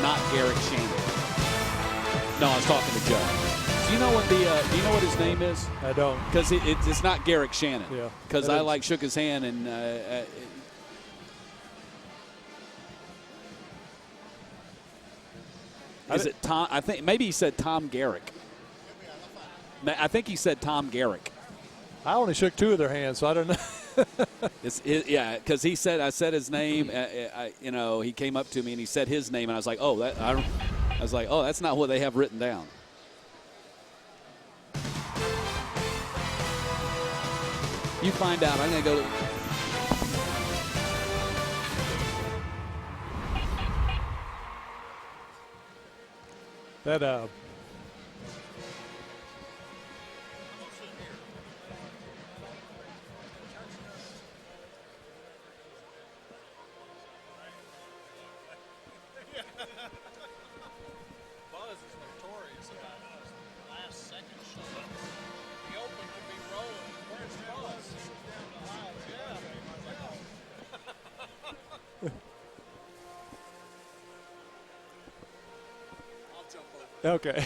not Garrick Shannon. No, I was talking to Joe. Do you know what do you know what his name is? I don't. Because it's not Garrick Shannon. Yeah. Because I shook his hand and. Is it Tom? I think maybe he said Tom Garrick. I think he said Tom Garrick. I only shook 2 of their hands, so I don't know. Yeah, because I said his name. He came up to me and he said his name, and I was like, oh, that's not what they have written down. You find out. I'm gonna go. That okay.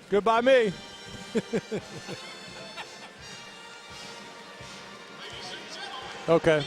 Goodbye, me. Okay.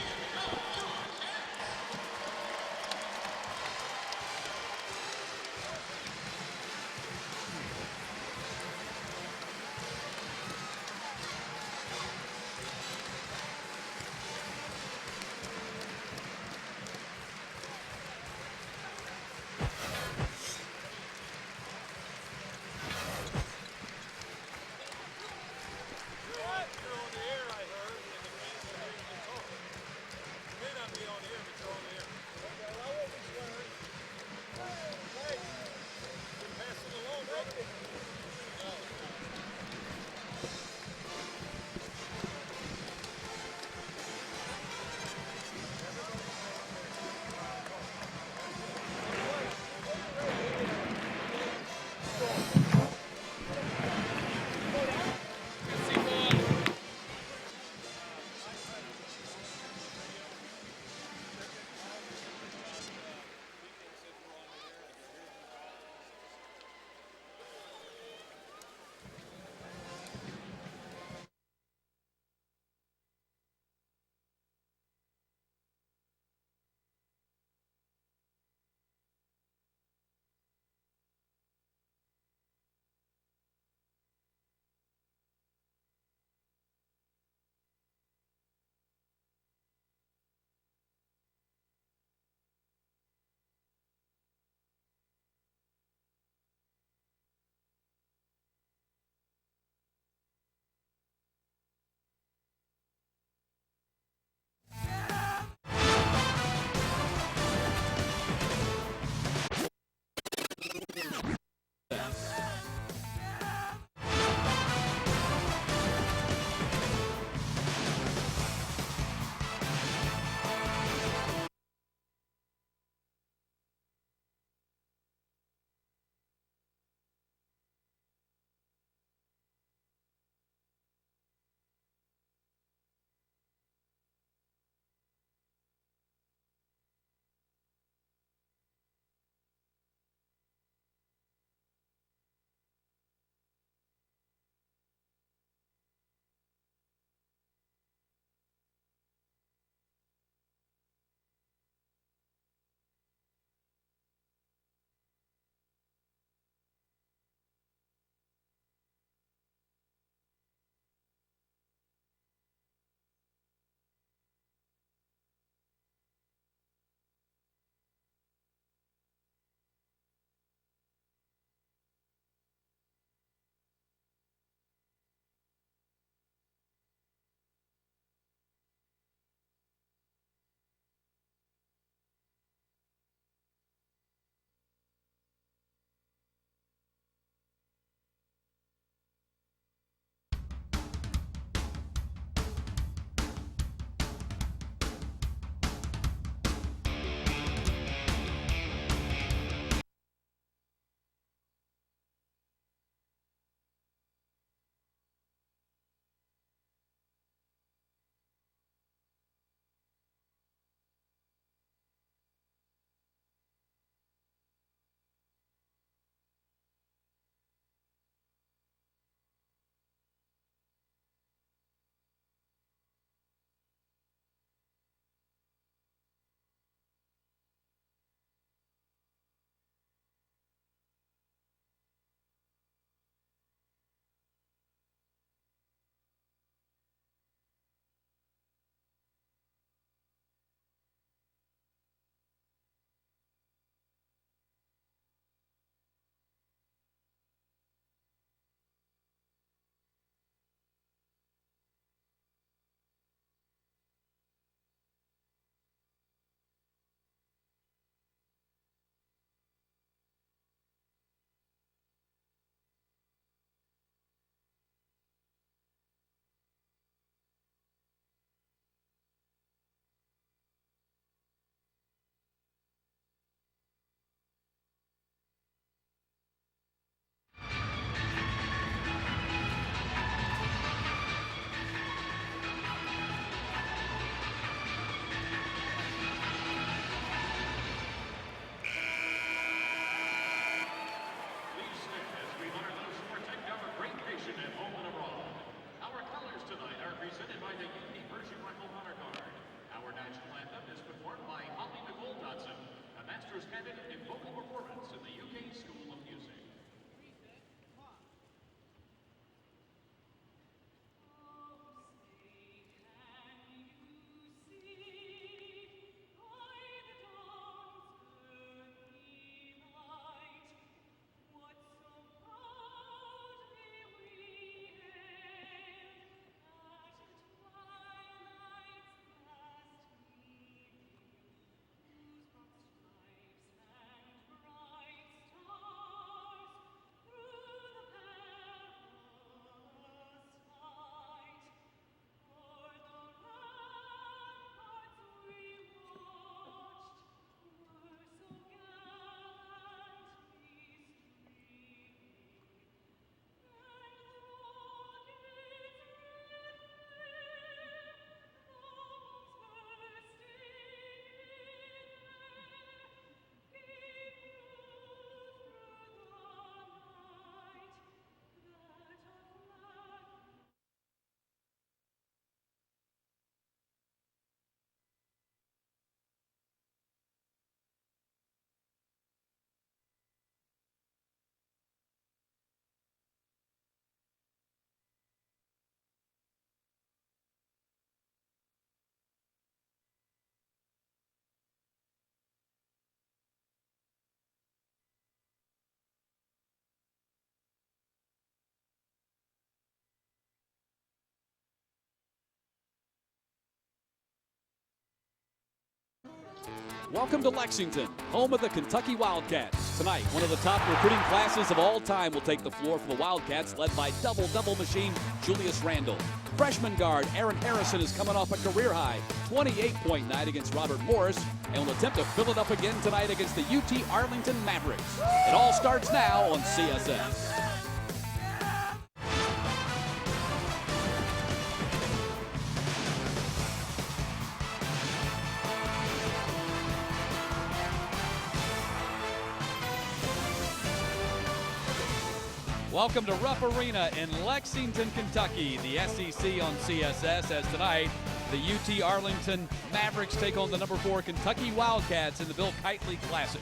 Welcome to Lexington, home of the Kentucky Wildcats. Tonight, one of the top recruiting classes of all time will take the floor for the Wildcats, led by double-double machine Julius Randle. Freshman guard Aaron Harrison is coming off a career-high 28-point night against Robert Morris and will attempt to fill it up again tonight against the UT Arlington Mavericks. It all starts now on CSS. Welcome to Rupp Arena in Lexington, Kentucky, the SEC on CSS, as tonight the UT Arlington Mavericks take on the number 4 Kentucky Wildcats in the Bill Kitely Classic.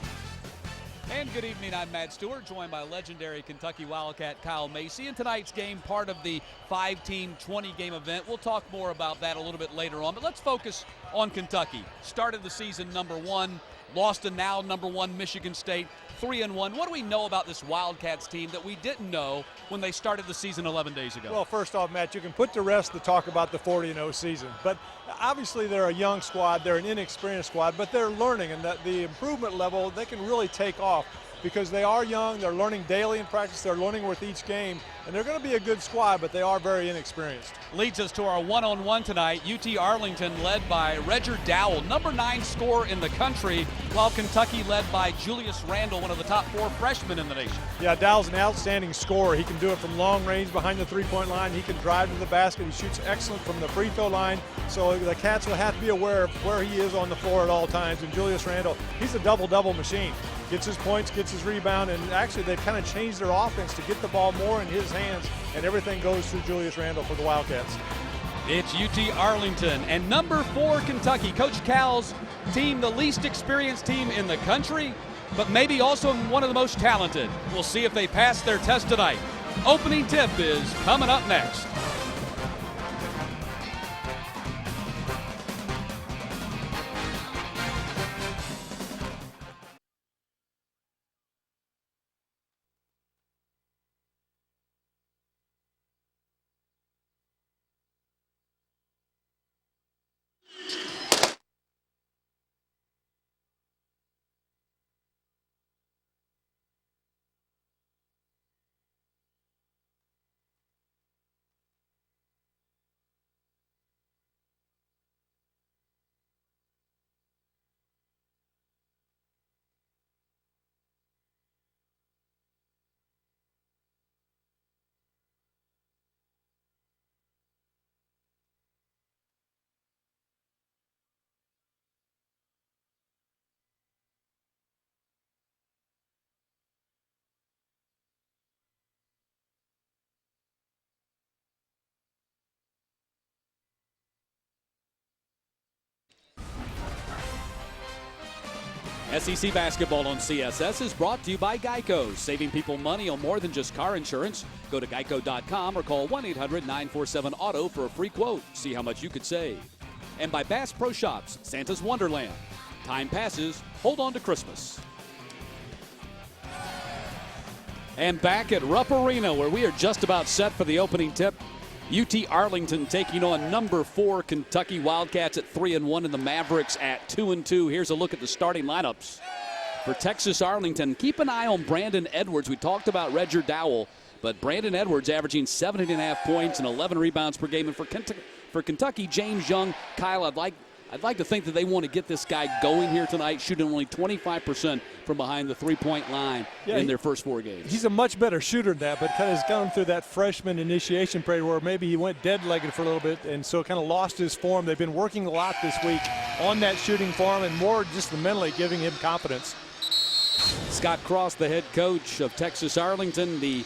And good evening, I'm Matt Stewart, joined by legendary Kentucky Wildcat Kyle Macy. And tonight's game, part of the 5-team, 20-game event. We'll talk more about that a little bit later on, but let's focus on Kentucky. Started the season number 1, lost to now number 1 Michigan State, 3-1. What do we know about this Wildcats team that we didn't know when they started the season 11 days ago? Well, first off, Matt, you can put to rest the talk about the 40-0 season. But obviously they're a young squad, they're an inexperienced squad, but they're learning, and the improvement level, they can really take off because they are young, they're learning daily in practice, they're learning with each game, and they're going to be a good squad, but they are very inexperienced. Leads us to our one-on-one tonight. UT Arlington led by Redger Dowell, number 9 scorer in the country, while Kentucky led by Julius Randle, one of the top 4 freshmen in the nation. Yeah, Dowell's an outstanding scorer. He can do it from long range behind the three-point line. He can drive to the basket. He shoots excellent from the free throw line. So the Cats will have to be aware of where he is on the floor at all times. And Julius Randle, he's a double-double machine. Gets his points, gets his rebound, and actually they've kind of changed their offense to get the ball more in his hands, and everything goes through Julius Randle for the Wildcats. It's UT Arlington and number 4 Kentucky. Coach Cal's team, the least experienced team in the country, but maybe also one of the most talented. We'll see if they pass their test tonight. Opening tip is coming up next. SEC basketball on CSS is brought to you by Geico, saving people money on more than just car insurance. Go to geico.com or call 1-800-947-AUTO for a free quote. See how much you could save. And by Bass Pro Shops, Santa's Wonderland. Time passes, hold on to Christmas. And back at Rupp Arena, where we are just about set for the opening tip. UT Arlington taking on number 4 Kentucky Wildcats at 3-1 and the Mavericks at 2-2. Here's a look at the starting lineups for Texas Arlington. Keep an eye on Brandon Edwards. We talked about Redger Dowell, but Brandon Edwards averaging 17.5 points and 11 rebounds per game. And for Kentucky, James Young, Kyle, I'd like to think that they want to get this guy going here tonight, shooting only 25% from behind the three-point line in their first 4 games. He's a much better shooter than that, but kind of has gone through that freshman initiation period where maybe he went dead-legged for a little bit and so kind of lost his form. They've been working a lot this week on that shooting form and more just mentally giving him confidence. Scott Cross, the head coach of Texas Arlington, the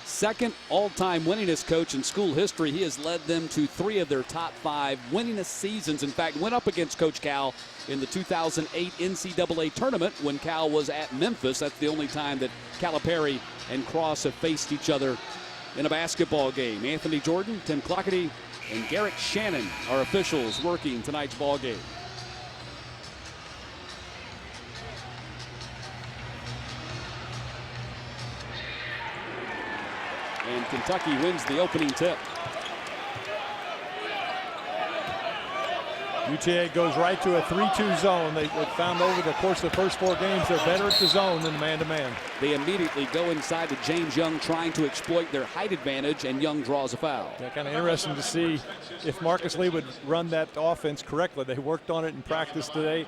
second all-time winningest coach in school history. He has led them to 3 of their top 5 winningest seasons. In fact, went up against Coach Cal in the 2008 NCAA tournament when Cal was at Memphis. That's the only time that Calipari and Cross have faced each other in a basketball game. Anthony Jordan, Tim Clockety, and Garrett Shannon are officials working tonight's ball game. And Kentucky wins the opening tip. UTA goes right to a 3-2 zone. They found over the course of the first 4 games they're better at the zone than the man-to-man. They immediately go inside to James Young, trying to exploit their height advantage, and Young draws a foul. Yeah, kind of interesting to see if Marcus Lee would run that offense correctly. They worked on it in practice today.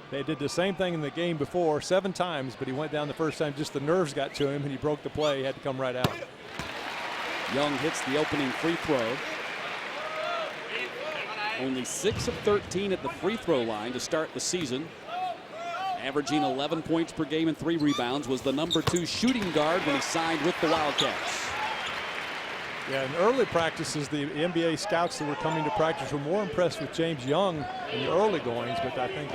They did the same thing in the game before 7 times, but he went down the first time. Just the nerves got to him, and he broke the play. He had to come right out. Young hits the opening free throw. Only 6 of 13 at the free throw line to start the season. Averaging 11 points per game and 3 rebounds. Was the #2 shooting guard when he signed with the Wildcats. Yeah, in early practices, the NBA scouts that were coming to practice were more impressed with James Young in the early goings, but I think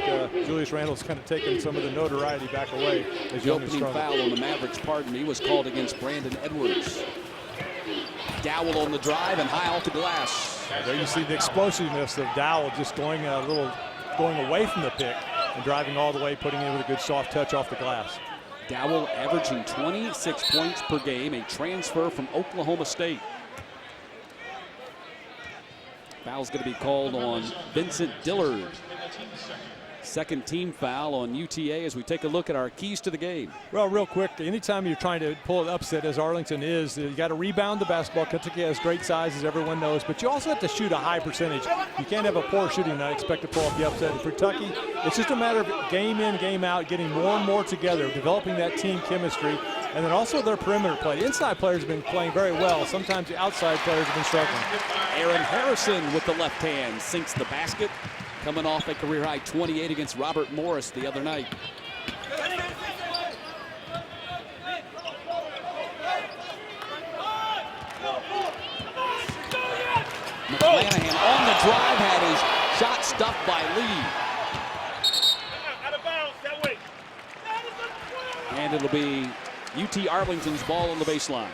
Julius Randle's kind of taken some of the notoriety back away. As the opening foul on the Mavericks, was called against Brandon Edwards. Dowell on the drive and high off the glass. There you see the explosiveness of Dowell, just going away from the pick and driving all the way, putting in with a good soft touch off the glass. Dowell averaging 26 points per game, a transfer from Oklahoma State. Foul's going to be called on Vincent Dillard. Second team foul on UTA as we take a look at our keys to the game. Well, real quick, anytime you're trying to pull an upset, as Arlington is, you got to rebound the basketball. Kentucky has great size, as everyone knows, but you also have to shoot a high percentage. You can't have a poor shooting and not expect to pull up the upset. And for Kentucky, it's just a matter of game in, game out, getting more and more together, developing that team chemistry, and then also their perimeter play. The inside players have been playing very well. Sometimes the outside players have been struggling. Aaron Harrison with the left hand sinks the basket, coming off a career-high 28 against Robert Morris the other night. McClanahan on the drive had his shot stuffed by Lee. And it'll be UT Arlington's ball on the baseline.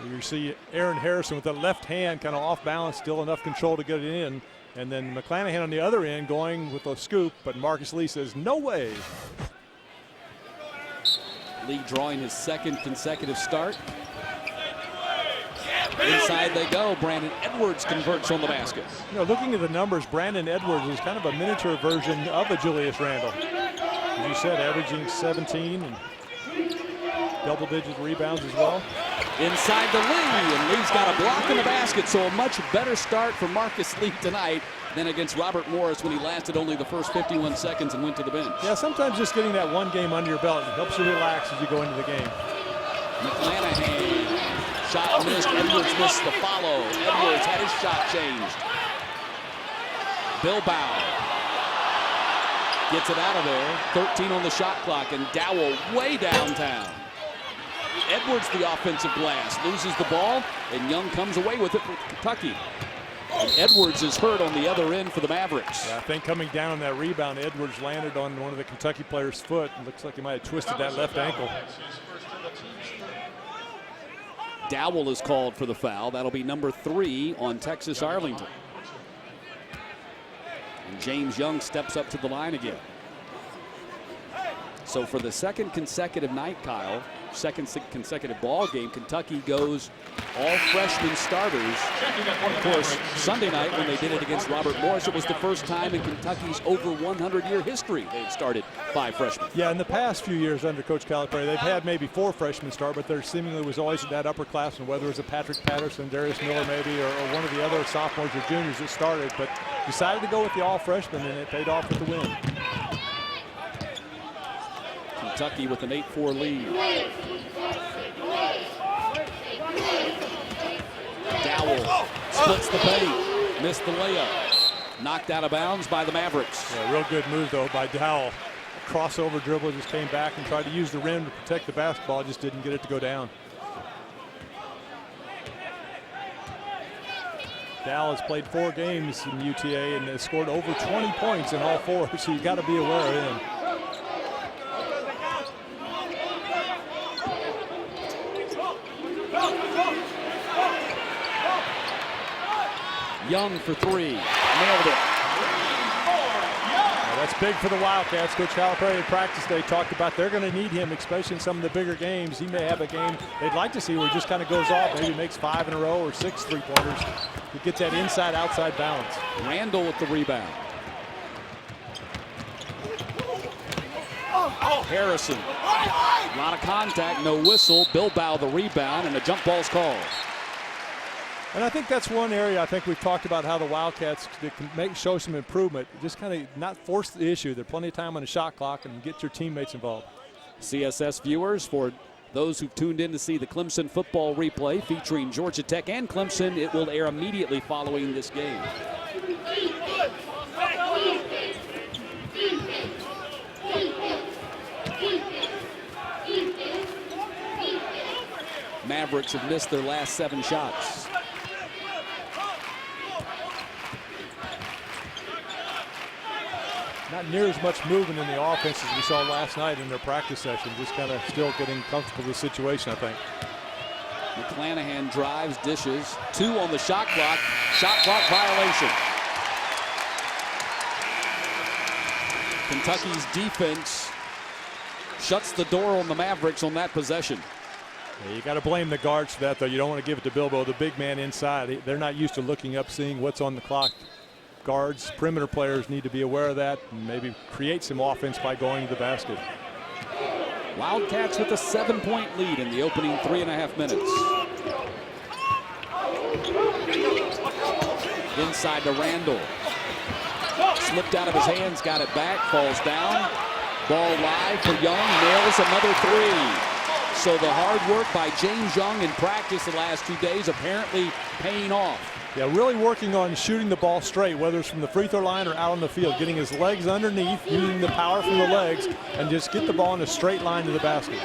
You see Aaron Harrison with the left hand kind of off balance, still enough control to get it in. And then McClanahan on the other end going with a scoop, but Marcus Lee says, no way. Lee drawing his second consecutive start. Inside they go. Brandon Edwards converts on the basket. You know, looking at the numbers, Brandon Edwards is kind of a miniature version of a Julius Randle. As you said, averaging 17 and double-digit rebounds as well. Inside to Lee, and Lee's got a block in the basket, so a much better start for Marcus Lee tonight than against Robert Morris when he lasted only the first 51 seconds and went to the bench. Yeah, sometimes just getting that one game under your belt helps you relax as you go into the game. McClanahan, shot missed, Edwards missed the follow. Edwards had his shot changed. Bilbao gets it out of there, 13 on the shot clock, and Dowell way downtown. Edwards, the offensive glass, loses the ball, and Young comes away with it for Kentucky. And Edwards is hurt on the other end for the Mavericks. Yeah, I think coming down on that rebound, Edwards landed on one of the Kentucky players' foot. It looks like he might have twisted that left ankle. Dowell is called for the foul. That'll be number 3 on Texas Arlington. And James Young steps up to the line again. So for the second consecutive night, Kyle, second consecutive ball game, Kentucky goes all freshman starters. Of course, Sunday night when they did it against Robert Morris, it was the first time in Kentucky's over 100-year history they had started 5 freshmen. Yeah, in the past few years under Coach Calipari, they've had maybe 4 freshmen start, but there seemingly was always that upperclassman, whether it was a Patrick Patterson, Darius Miller maybe, or one of the other sophomores or juniors that started, but decided to go with the all freshmen, and it paid off with the win. Kentucky with an 8-4 lead. Dowell splits the paint, missed the layup. Knocked out of bounds by the Mavericks. Yeah, real good move, though, by Dowell. Crossover dribble, just came back and tried to use the rim to protect the basketball, just didn't get it to go down. Dowell has played 4 games in UTA and has scored over 20 points in all 4, so you got to be aware of him. Young for 3, nailed it. That's big for the Wildcats. Coach Calipari at practice day talked about they're going to need him, especially in some of the bigger games. He may have a game they'd like to see where he just kind of goes off, maybe makes 5 in a row or 6 three-pointers to get that inside-outside balance. Randall with the rebound. Harrison. A lot of contact, no whistle. Bilbao the rebound, and a jump ball's called. And I think that's one area I think we've talked about how the Wildcats can show some improvement. Just kind of not force the issue. There's plenty of time on the shot clock and get your teammates involved. CSS viewers, for those who've tuned in to see the Clemson football replay featuring Georgia Tech and Clemson, it will air immediately following this game. Mavericks have missed their last 7 shots. Not near as much movement in the offense as we saw last night in their practice session. Just kind of still getting comfortable with the situation, I think. McClanahan drives, dishes. 2 on the shot clock. Shot clock violation. Kentucky's defense shuts the door on the Mavericks on that possession. Yeah, you got to blame the guards for that, though. You don't want to give it to Bilbo, the big man inside. They're not used to looking up, seeing what's on the clock. Guards, perimeter players need to be aware of that and maybe create some offense by going to the basket. Wildcats with a 7-point lead in the opening 3.5 minutes. Inside to Randall. Slipped out of his hands, got it back, falls down. Ball live for Young, nails another 3. So the hard work by James Young in practice the last 2 days apparently paying off. Yeah, really working on shooting the ball straight, whether it's from the free throw line or out on the field, getting his legs underneath, using the power from the legs, and just get the ball in a straight line to the basket.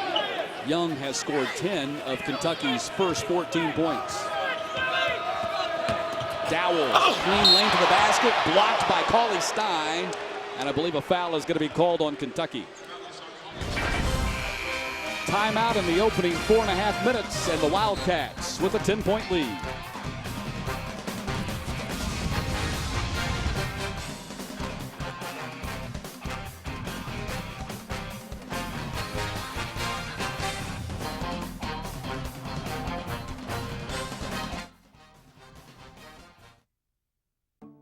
Young has scored 10 of Kentucky's first 14 points. Dowell, clean lane to the basket, blocked by Cauley Stein, and I believe a foul is going to be called on Kentucky. Timeout in the opening 4.5 minutes, and the Wildcats with a 10-point lead.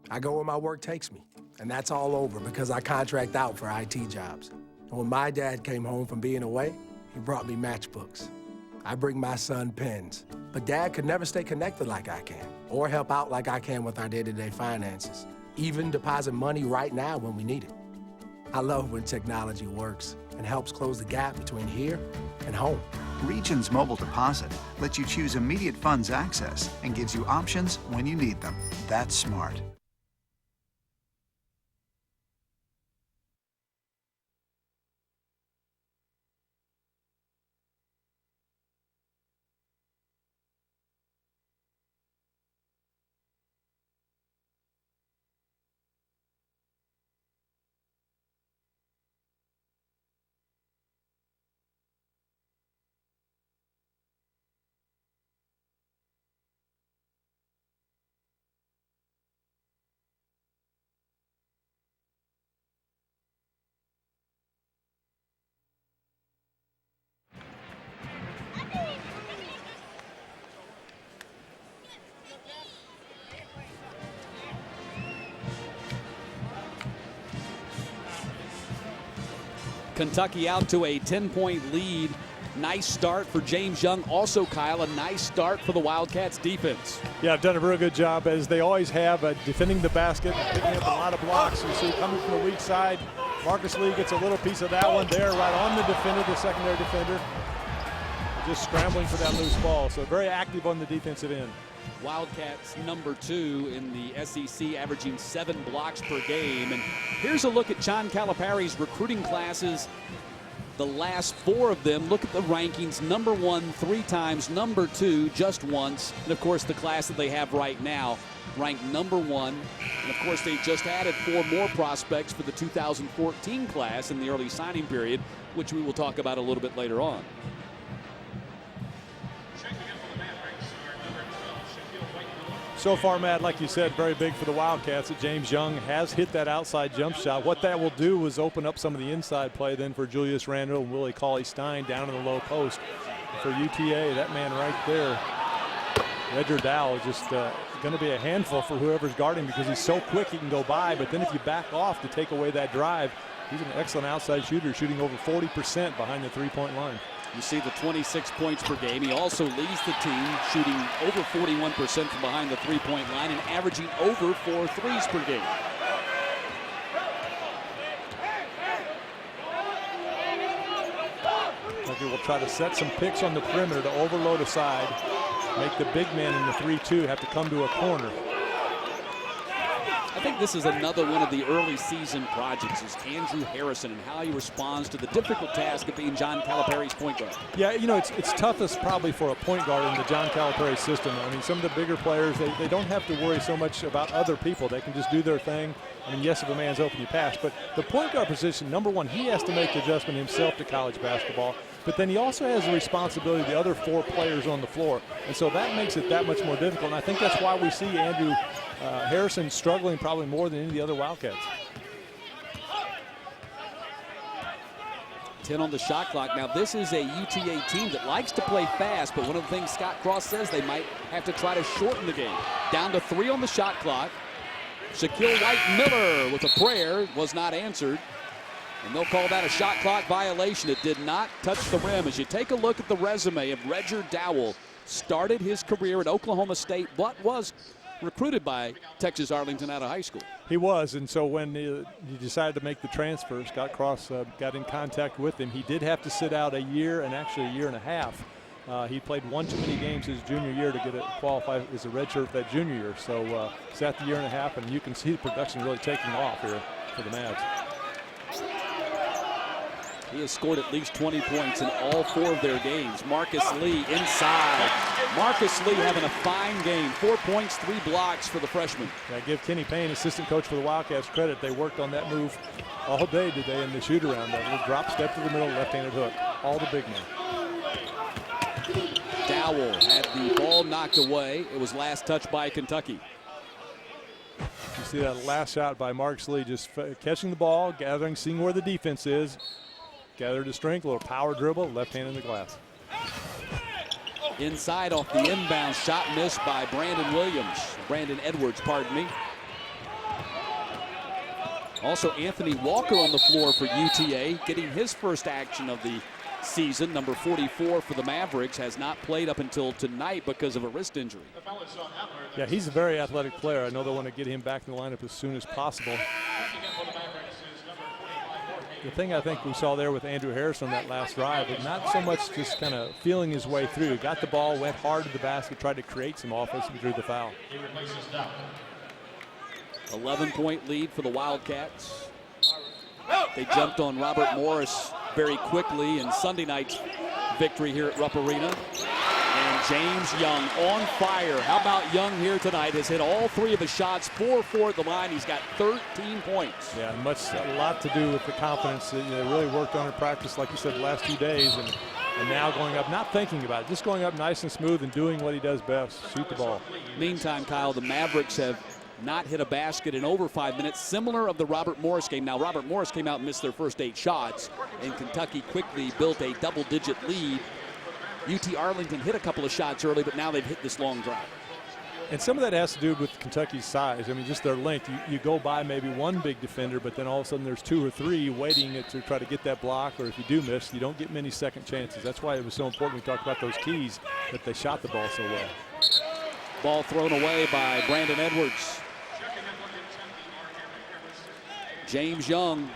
I go where my work takes me, and that's all over because I contract out for IT jobs. And when my dad came home from being away, he brought me matchbooks. I bring my son pens, but Dad could never stay connected like I can, or help out like I can with our day-to-day finances, even deposit money right now when we need it. I love when technology works and helps close the gap between here and home. Regions Mobile Deposit lets you choose immediate funds access and gives you options when you need them. That's smart. Kentucky out to a 10-point lead. Nice start for James Young. Also, Kyle, a nice start for the Wildcats defense. Yeah, they've done a real good job, as they always have, defending the basket, picking up a lot of blocks. You see coming from the weak side, Marcus Lee gets a little piece of that one there, right on the defender, the secondary defender. Just scrambling for that loose ball. So very active on the defensive end. Wildcats number 2 in the SEC, averaging 7 blocks per game. And here's a look at John Calipari's recruiting classes. The last 4 of them, look at the rankings. Number 1 3 times, number 2 just once. And of course the class that they have right now ranked number 1. And of course they just added 4 more prospects for the 2014 class in the early signing period, which we will talk about a little bit later on. So far, Matt, like you said, very big for the Wildcats that James Young has hit that outside jump shot. What that will do is open up some of the inside play then for Julius Randle and Willie Cauley-Stein down in the low post. For UTA, that man right there, Redger Dowell, is just going to be a handful for whoever's guarding because he's so quick he can go by. But then if you back off to take away that drive, he's an excellent outside shooter, shooting over 40% behind the three-point line. You see the 26 points per game. He also leads the team, shooting over 41% from behind the three-point line and averaging over 4 threes per game. Kentucky will try to set some picks on the perimeter to overload a side, make the big man in the 3-2 have to come to a corner. I think this is another one of the early season projects is Andrew Harrison and how he responds to the difficult task of being John Calipari's point guard. Yeah, you know, it's toughest probably for a point guard in the John Calipari system. I mean, some of the bigger players, they don't have to worry so much about other people. They can just do their thing. I mean, yes, if a man's open, you pass. But the point guard position, number one, he has to make the adjustment himself to college basketball. But then he also has the responsibility of the other 4 players on the floor. And so that makes it that much more difficult. And I think that's why we see Andrew Harrison struggling probably more than any of the other Wildcats. 10 on the shot clock. Now, this is a UTA team that likes to play fast, but one of the things Scott Cross says they might have to try to shorten the game. Down to 3 on the shot clock. Shaquille White-Miller with a prayer was not answered. And they'll call that a shot clock violation. It did not touch the rim. As you take a look at the resume of Redger Dowell, started his career at Oklahoma State, but was recruited by Texas Arlington out of high school. He was, and so when he decided to make the transfer, Scott Cross got in contact with him. He did have to sit out a year and actually a year and a half. He played one too many games his junior year to get it qualified as a redshirt that junior year. So sat the year and a half, and you can see the production really taking off here for the Mavs. He has scored at least 20 points in all 4 of their games. Marcus Lee inside. Marcus Lee having a fine game. 4 points, 3 blocks for the freshman. I give Kenny Payne, assistant coach for the Wildcats, credit. They worked on that move all day today in the shoot-around. That little drop step to the middle, left-handed hook. All the big men. Dowell had the ball knocked away. It was last touched by Kentucky. You see that last shot by Marcus Lee, just catching the ball, gathering, seeing where the defense is. Gathered his strength, a little power dribble, left hand in the glass. Inside off the inbound shot missed by Brandon Edwards, pardon me. Also Anthony Walker on the floor for UTA, getting his first action of the season. Number 44 for the Mavericks, has not played up until tonight because of a wrist injury. Yeah, he's a very athletic player. I know they want to get him back in the lineup as soon as possible. The thing I think we saw there with Andrew Harrison on that last drive, but not so much just kind of feeling his way through. Got the ball, went hard to the basket, tried to create some offense, and drew the foul. 11-point lead for the Wildcats. They jumped on Robert Morris very quickly in Sunday night's victory here at Rupp Arena. And James Young on fire. How about Young here tonight? Has hit all 3 of his shots, 4-4 at the line. He's got 13 points. Yeah, a lot to do with the confidence that they really worked on in practice, like you said, the last 2 days. And now going up, not thinking about it, just going up nice and smooth and doing what he does best, shoot the ball. Meantime, Kyle, the Mavericks have not hit a basket in over 5 minutes, similar of the Robert Morris game. Now, Robert Morris came out and missed their first 8 shots, and Kentucky quickly built a double-digit lead. UT Arlington hit a couple of shots early, but now they've hit this long drive. And some of that has to do with Kentucky's size. I mean, just their length. You go by maybe one big defender, but then all of a sudden there's 2 or 3 waiting to try to get that block, or if you do miss, you don't get many second chances. That's why it was so important we talked about those keys, that they shot the ball so well. Ball thrown away by Brandon Edwards. James Young,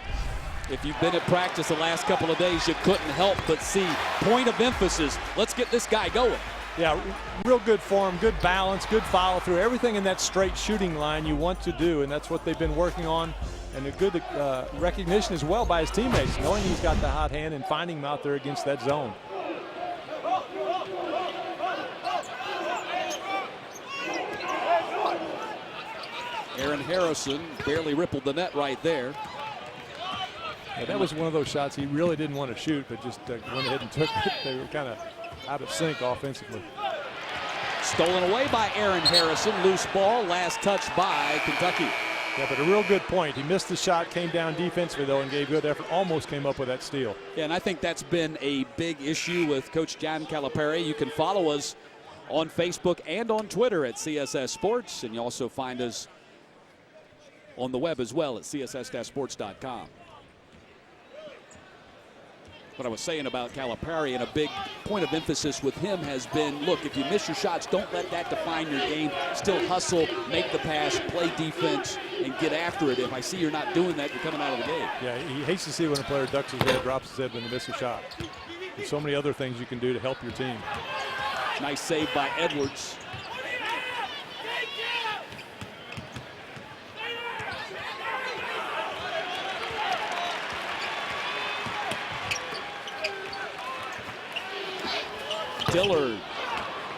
if you've been at practice the last couple of days, you couldn't help but see point of emphasis. Let's get this guy going. Yeah, real good form, good balance, good follow through. Everything in that straight shooting line you want to do, and that's what they've been working on. And a good recognition as well by his teammates, knowing he's got the hot hand and finding him out there against that zone. Aaron Harrison barely rippled the net right there. Yeah, that was one of those shots he really didn't want to shoot, but just went ahead and took it. They were kind of out of sync offensively. Stolen away by Aaron Harrison. Loose ball. Last touch by Kentucky. Yeah, but a real good point. He missed the shot, came down defensively, though, and gave good effort. Almost came up with that steal. Yeah, and I think that's been a big issue with Coach John Calipari. You can follow us on Facebook and on Twitter at CSS Sports, and you also find us on the web as well at css-sports.com. What I was saying about Calipari, and a big point of emphasis with him has been, look, if you miss your shots, don't let that define your game. Still hustle, make the pass, play defense, and get after it. If I see you're not doing that, you're coming out of the game. Yeah, he hates to see when a player ducks his head, drops his head when they miss a shot. There's so many other things you can do to help your team. Nice save by Edwards. Dillard.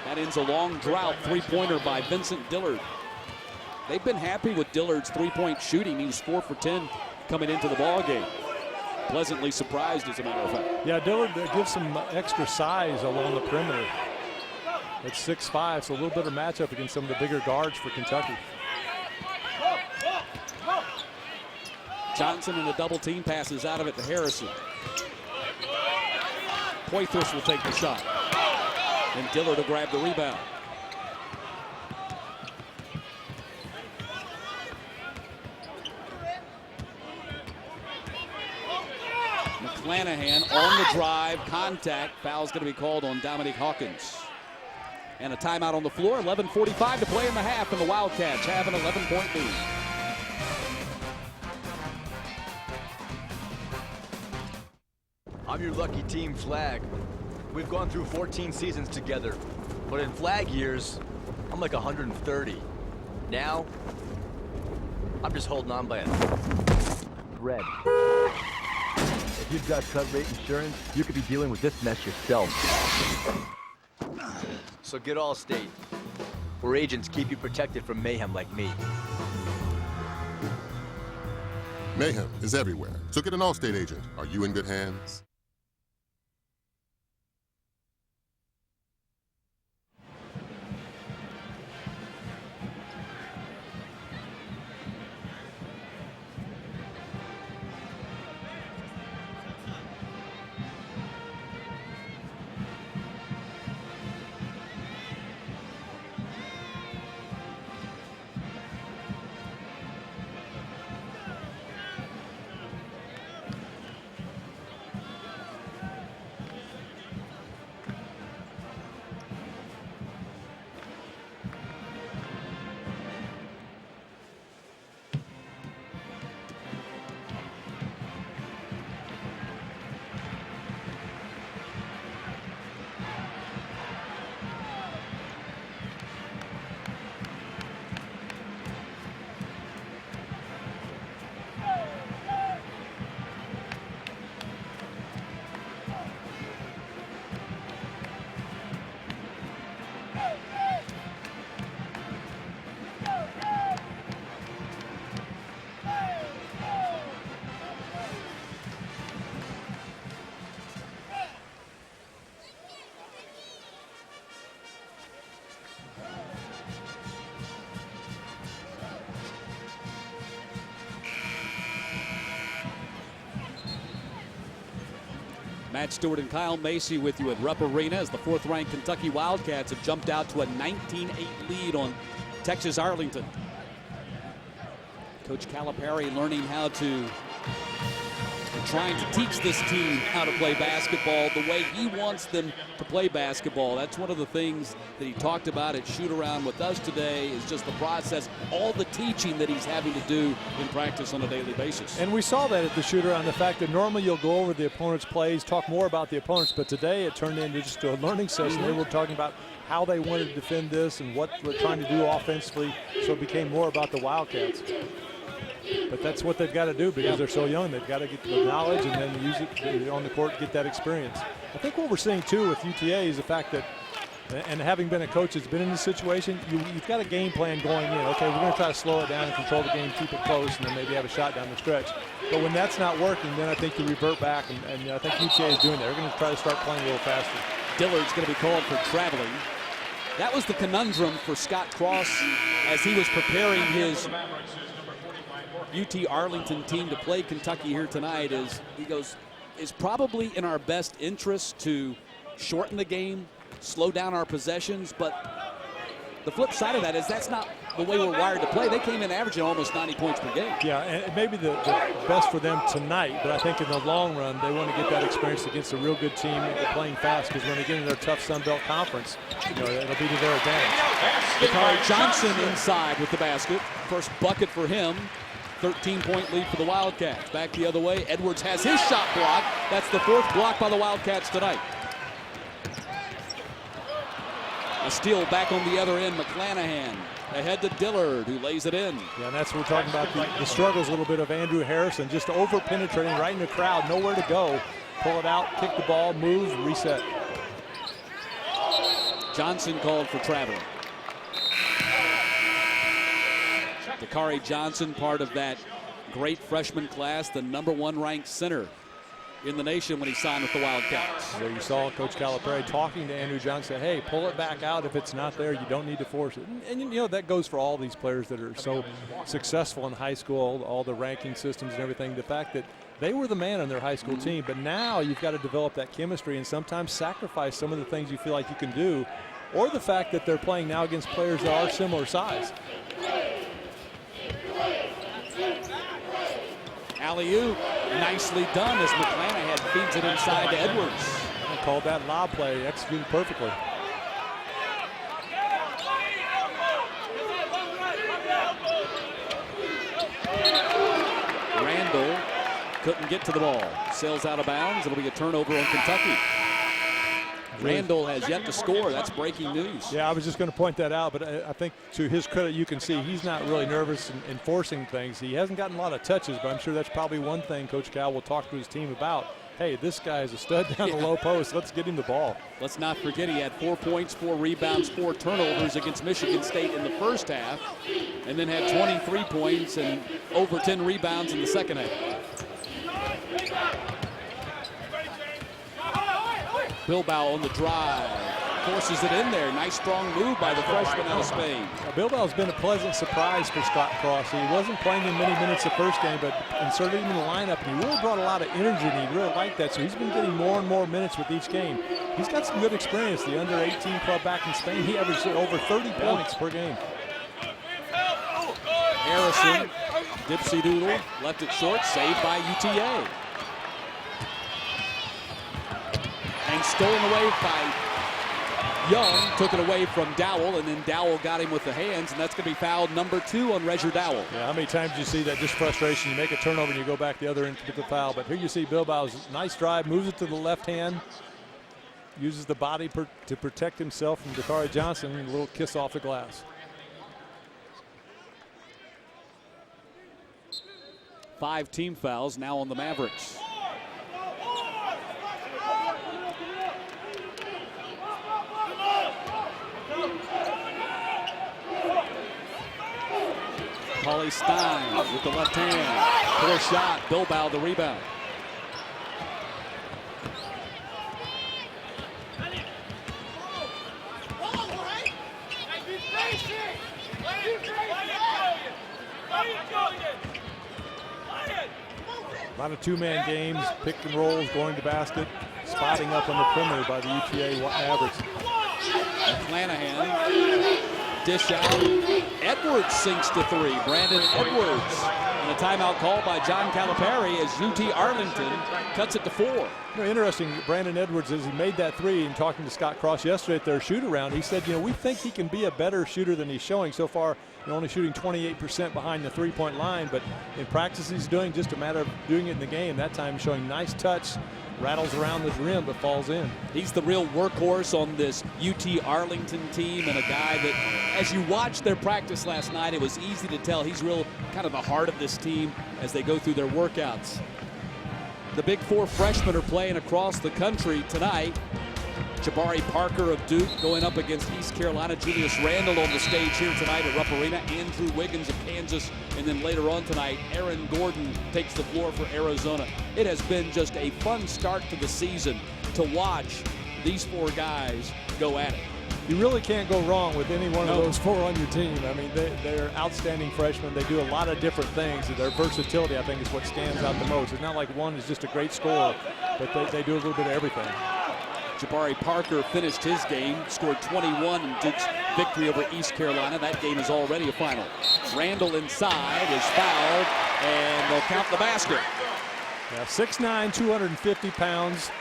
That ends a long drought. Three-pointer by Vincent Dillard. They've been happy with Dillard's three-point shooting. He was 4 for 10 coming into the ballgame. Pleasantly surprised, as a matter of fact. Yeah, Dillard gives some extra size along the perimeter. At 6'5", so a little better matchup against some of the bigger guards for Kentucky. Johnson in a double team, passes out of it to Harrison. Poitras will take the shot. And Dillard will grab the rebound. McClanahan on the drive, contact. Foul's going to be called on Dominique Hawkins. And a timeout on the floor. 11:45 to play in the half, and the Wildcats have an 11-point lead. I'm your lucky team, Flag. We've gone through 14 seasons together, but in Flag years, I'm like 130. Now, I'm just holding on by a thread. If you've got cut rate insurance, you could be dealing with this mess yourself. So get Allstate, where agents keep you protected from mayhem like me. Mayhem is everywhere, so get an Allstate agent. Are you in good hands? Matt Stewart and Kyle Macy with you at Rupp Arena as the fourth-ranked Kentucky Wildcats have jumped out to a 19-8 lead on Texas Arlington. Coach Calipari learning how to, trying to teach this team how to play basketball the way he wants them to play basketball. That's one of the things that he talked about at shoot-around with us today, is just the process, all the teaching that he's having to do in practice on a daily basis. And we saw that at the shoot-around, the fact that normally you'll go over the opponent's plays, talk more about the opponents, but today it turned into just a learning session. They were talking about how they wanted to defend this and what we're trying to do offensively, so it became more about the Wildcats. But that's what they've got to do because they're so young. They've got to get the knowledge and then use it on the court to get that experience. I think what we're seeing, too, with UTA is the fact that, and having been a coach that's been in this situation, you've got a game plan going in. Okay, we're going to try to slow it down and control the game, keep it close, and then maybe have a shot down the stretch. But when that's not working, then I think you revert back, and I think UTA is doing that. They're going to try to start playing a little faster. Dillard's going to be called for traveling. That was the conundrum for Scott Cross as he was preparing his UT Arlington team to play Kentucky here tonight. Is he goes, it's probably in our best interest to shorten the game, slow down our possessions, but the flip side of that is that's not the way we're wired to play. They came in averaging almost 90 points per game. Yeah, and it may be the best for them tonight, but I think in the long run, they want to get that experience against a real good team playing fast, because when they get into their tough Sun Belt Conference, it'll be to their advantage. Dakari Johnson inside with the basket. First bucket for him. 13-point lead for the Wildcats. Back the other way. Edwards has his shot blocked. That's the 4th block by the Wildcats tonight. A steal back on the other end. McClanahan ahead to Dillard, who lays it in. Yeah, and that's what we're talking about, the struggles a little bit of Andrew Harrison, just over-penetrating right in the crowd, nowhere to go. Pull it out, kick the ball, move, reset. Johnson called for traveling. Dakari Johnson, part of that great freshman class, the #1 ranked center in the nation when he signed with the Wildcats. There you saw Coach Calipari talking to Andrew Johnson, hey, pull it back out. If it's not there, you don't need to force it. And you know, that goes for all these players that are so successful in high school, all the ranking systems and everything. The fact that they were the man on their high school team, but now you've got to develop that chemistry and sometimes sacrifice some of the things you feel like you can do, or the fact that they're playing now against players that are similar size. Alley-oop, nicely done as McClanahan feeds it inside to Edwards. I called that lob play, executed perfectly. Randall couldn't get to the ball. Sails out of bounds. It'll be a turnover on Kentucky. Randall has yet to score. That's breaking news. Yeah, I was just going to point that out, but I think to his credit, you can see he's not really nervous in forcing things. He hasn't gotten a lot of touches, but I'm sure that's probably one thing Coach Cal will talk to his team about. Hey, this guy is a stud down the low post. Let's get him the ball. Let's not forget he had 4 points, 4 rebounds, 4 turnovers against Michigan State in the first half, and then had 23 points and over 10 rebounds in the second half. Bilbao on the drive, forces it in there. Nice strong move by the freshman out of Spain. Bilbao's been a pleasant surprise for Scott Cross. He wasn't playing in many minutes the first game, but inserted him in the lineup, and he really brought a lot of energy, and he really liked that. So he's been getting more and more minutes with each game. He's got some good experience. The under-18 club back in Spain, he averaged over 30 points per game. Harrison, dipsy doodle, left it short, saved by UTA. And stolen away by Young, took it away from Dowell, and then Dowell got him with the hands, and that's going to be foul number 2 on Reggie Dowell. Yeah, how many times do you see that, just frustration? You make a turnover and you go back the other end to get the foul. But here you see Bilbao's nice drive, moves it to the left hand, uses the body to protect himself from Dakari Johnson, and a little kiss off the glass. 5 team fouls now on the Mavericks. Pauly Stein with the left hand. Poor shot. Bilbao the rebound. A lot of two-man games, pick and rolls, going to basket, spotting up on the perimeter by the UTA Mavericks. McClanahan, dish out. Edwards sinks to 3. Brandon Edwards. And a timeout call by John Calipari as UT Arlington cuts it to 4. You know, interesting, Brandon Edwards, as he made that 3 and talking to Scott Cross yesterday at their shoot-around, he said, you know, we think he can be a better shooter than he's showing so far. You know, only shooting 28% behind the three-point line, but in practice he's doing just a matter of doing it in the game. That time showing nice touch, rattles around the rim, but falls in. He's the real workhorse on this UT Arlington team, and a guy that, as you watched their practice last night, it was easy to tell he's real kind of the heart of this team as they go through their workouts. The Big 4 freshmen are playing across the country tonight. Jabari Parker of Duke going up against East Carolina. Julius Randle on the stage here tonight at Rupp Arena. Andrew Wiggins of Kansas. And then later on tonight, Aaron Gordon takes the floor for Arizona. It has been just a fun start to the season to watch these 4 guys go at it. You really can't go wrong with any one of those four on your team. I mean, they're outstanding freshmen. They do a lot of different things. Their versatility, I think, is what stands out the most. It's not like one is just a great scorer, but they do a little bit of everything. Jabari Parker finished his game, scored 21 in Duke's victory over East Carolina. That game is already a final. Randall inside is fouled, and they'll count the basket. Yeah, 6'9", 250 pounds.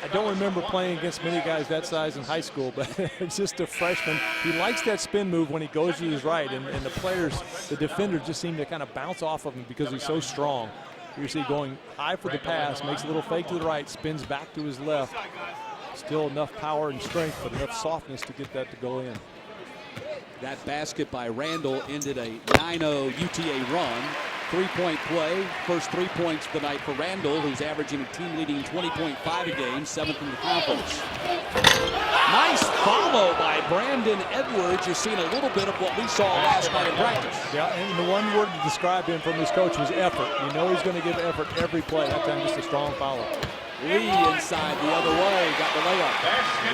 I don't remember playing against many guys that size in high school, but it's just a freshman. He likes that spin move when he goes to his right, and the players, the defenders, just seem to kind of bounce off of him because he's so strong. You see going high for the pass, makes a little fake to the right, spins back to his left. Still enough power and strength, but enough softness to get that to go in. That basket by Randall ended a 9-0 UTA run. Three-point play, first 3 points of the night for Randall, who's averaging a team-leading 20.5 a game, 7th in the conference. Nice follow by Brandon Edwards. You're seeing a little bit of what we saw last night in practice. Yeah, and the one word to describe him from his coach was effort. You know he's going to give effort every play. That time just a strong follow. Lee inside the other way, got the layup.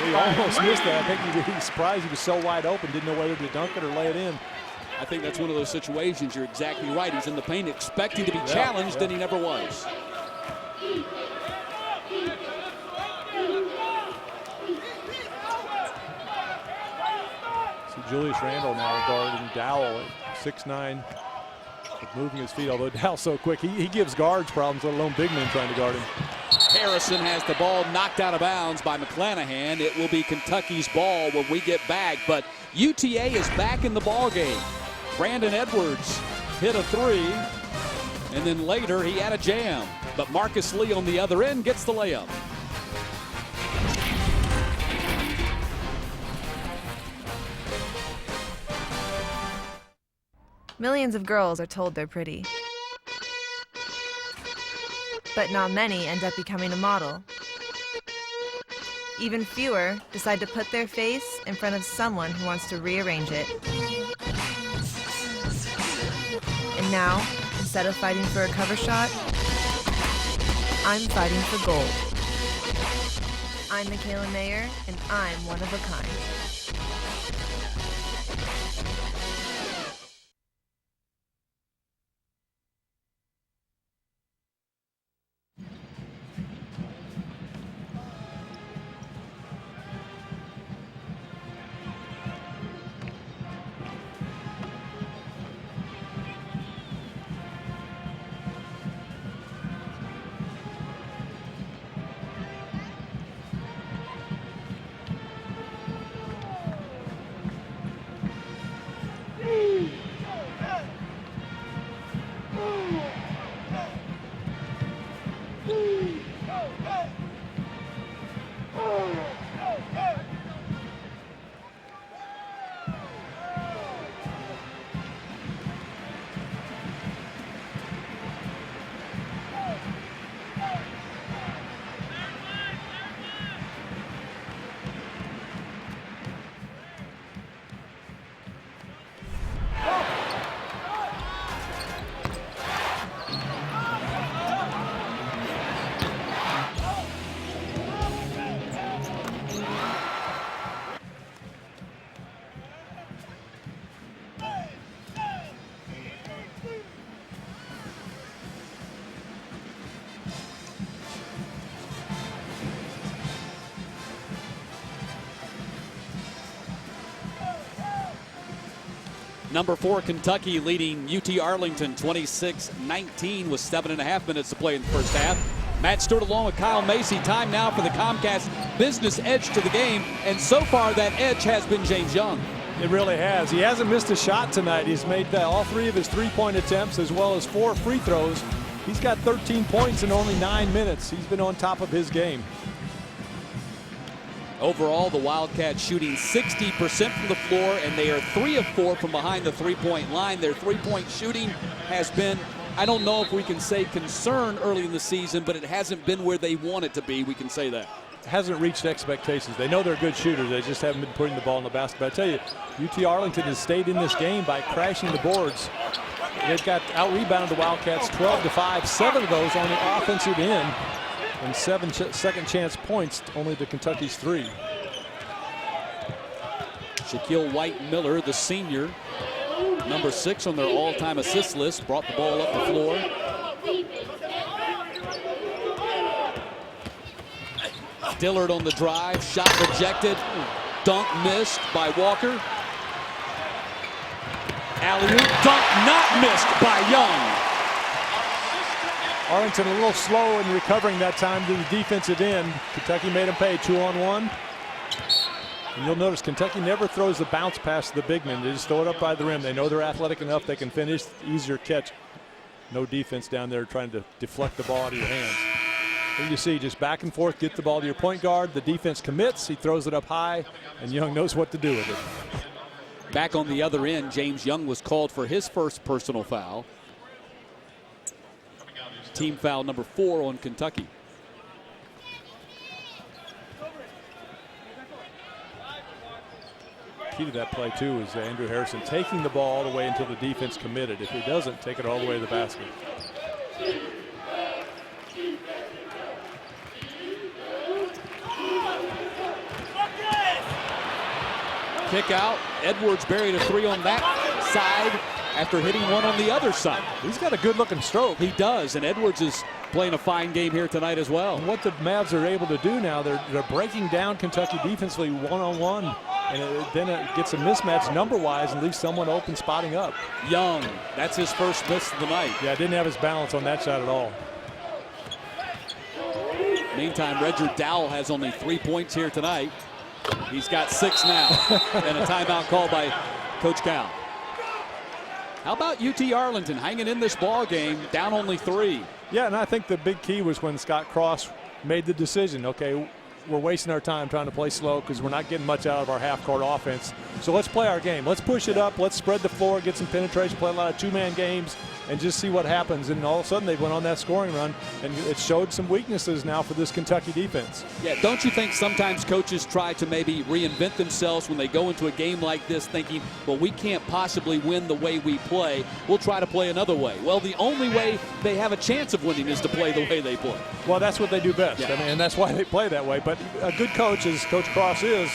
He almost missed that. I think he was surprised he was so wide open, didn't know whether to dunk it or lay it in. I think that's one of those situations. You're exactly right. He's in the paint expecting to be challenged, and he never was. See Julius Randle now guarding Dowell at 6'9", moving his feet, although Dowell's so quick. He gives guards problems, let alone big men trying to guard him. Harrison has the ball knocked out of bounds by McClanahan. It will be Kentucky's ball when we get back, but UTA is back in the ball game. Brandon Edwards hit a three, and then later he had a jam. But Marcus Lee on the other end gets the layup. Millions of girls are told they're pretty. But not many end up becoming a model. Even fewer decide to put their face in front of someone who wants to rearrange it. And now, instead of fighting for a cover shot, I'm fighting for gold. I'm Michaela Mayer, and I'm one of a kind. Number 4 Kentucky leading UT Arlington 26-19 with 7.5 minutes to play in the first half. Matt Stewart along with Kyle Macy. Time now for the Comcast business edge to the game, and so far that edge has been James Young. It really has. He hasn't missed a shot tonight. He's made all 3 of his three-point attempts as well as 4 free throws. He's got 13 points in only 9 minutes. He's been on top of his game. Overall, the Wildcats shooting 60% from the floor, and they are 3 of 4 from behind the three-point line. Their three-point shooting has been, I don't know if we can say concern early in the season, but it hasn't been where they want it to be. We can say that. It hasn't reached expectations. They know they're good shooters. They just haven't been putting the ball in the basket. But I tell you, UT Arlington has stayed in this game by crashing the boards. They've got out-rebounded the Wildcats 12-5, 7 of those on the offensive end, and 7 second chance points only to Kentucky's 3. Shaquille White-Miller, the senior, number 6 on their all-time assist list, brought the ball up the floor. Dillard on the drive, shot rejected, dunk missed by Walker. Alley-oop, dunk not missed by Young. Arlington a little slow in recovering that time to the defensive end. Kentucky made them pay 2-on-1. And you'll notice Kentucky never throws the bounce pass to the big men. They just throw it up by the rim. They know they're athletic enough. They can finish, easier catch. No defense down there trying to deflect the ball out of your hands. Here you see just back and forth, get the ball to your point guard. The defense commits. He throws it up high, and Young knows what to do with it. Back on the other end, James Young was called for his first personal foul. Team foul number 4 on Kentucky. Key to that play too is Andrew Harrison taking the ball all the way until the defense committed. If he doesn't, take it all the way to the basket. Kick out. Edwards buried a 3 on that side after hitting one on the other side. He's got a good looking stroke. He does, and Edwards is playing a fine game here tonight as well. And what the Mavs are able to do now, they're breaking down Kentucky defensively one-on-one, and then it gets a mismatch number-wise and leaves someone open spotting up. Young, that's his first miss of the night. Yeah, didn't have his balance on that shot at all. Meantime, Roger Dowell has only 3 points here tonight. He's got 6 now, and a timeout called by Coach Cal. How about UT Arlington hanging in this ball game, down only 3? Yeah, and I think the big key was when Scott Cross made the decision, okay, we're wasting our time trying to play slow because we're not getting much out of our half-court offense. So let's play our game. Let's push it up. Let's spread the floor, get some penetration, play a lot of two-man games, and just see what happens. And all of a sudden they went on that scoring run, and it showed some weaknesses now for this Kentucky defense. Yeah, don't you think sometimes coaches try to maybe reinvent themselves when they go into a game like this thinking, well, we can't possibly win the way we play. We'll try to play another way. Well, the only way they have a chance of winning is to play the way they play. Well, that's what they do best. Yeah. I mean, and that's why they play that way. But a good coach, as Coach Cross is,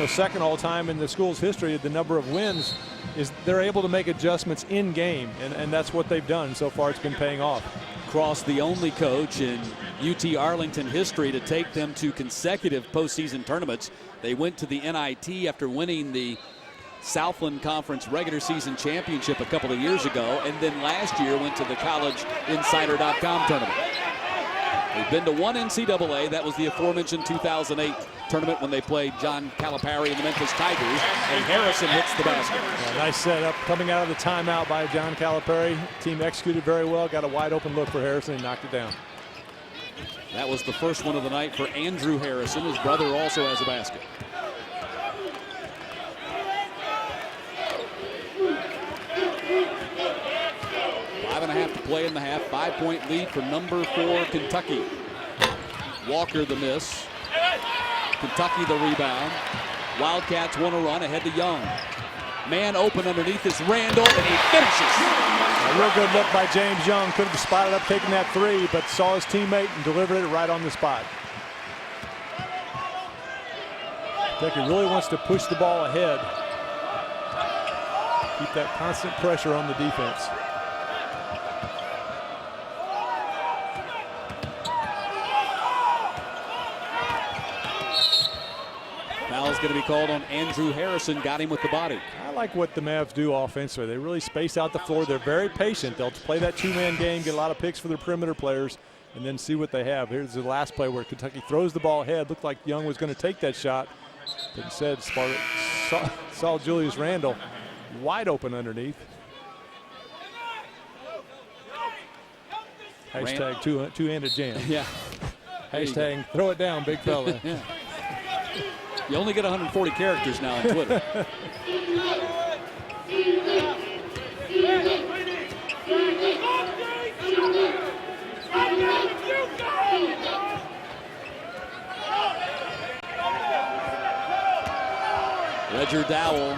second all-time in the school's history, the number of wins, is they're able to make adjustments in game, and that's what they've done. So far, it's been paying off. Cross, the only coach in UT Arlington history to take them to consecutive postseason tournaments. They went to the NIT after winning the Southland Conference regular season championship a couple of years ago, and then last year went to the collegeinsider.com tournament. They've been to one NCAA. That was the aforementioned 2008 tournament when they played John Calipari and the Memphis Tigers, and Harrison hits the basket. Yeah, nice setup coming out of the timeout by John Calipari. Team executed very well, got a wide open look for Harrison and knocked it down. That was the first one of the night for Andrew Harrison. His brother also has a basket. Five and a half to play in the half. 5-point lead for number 4 Kentucky. Walker the miss. Kentucky the rebound. Wildcats want to run ahead to Young. Man open underneath is Randall, and he finishes. A real good look by James Young. Could have spotted up taking that 3, but saw his teammate and delivered it right on the spot. Kentucky really wants to push the ball ahead. Keep that constant pressure on the defense. Foul's going to be called on Andrew Harrison. Got him with the body. I like what the Mavs do offensively. They really space out the floor. They're very patient. They'll play that two-man game, get a lot of picks for their perimeter players, and then see what they have. Here's the last play where Kentucky throws the ball ahead. Looked like Young was going to take that shot, but instead saw Julius Randle wide open underneath. Hashtag two-handed jam. Yeah. Hashtag throw it down, big fella. Yeah. You only get 140 characters now on Twitter. Roger Dowell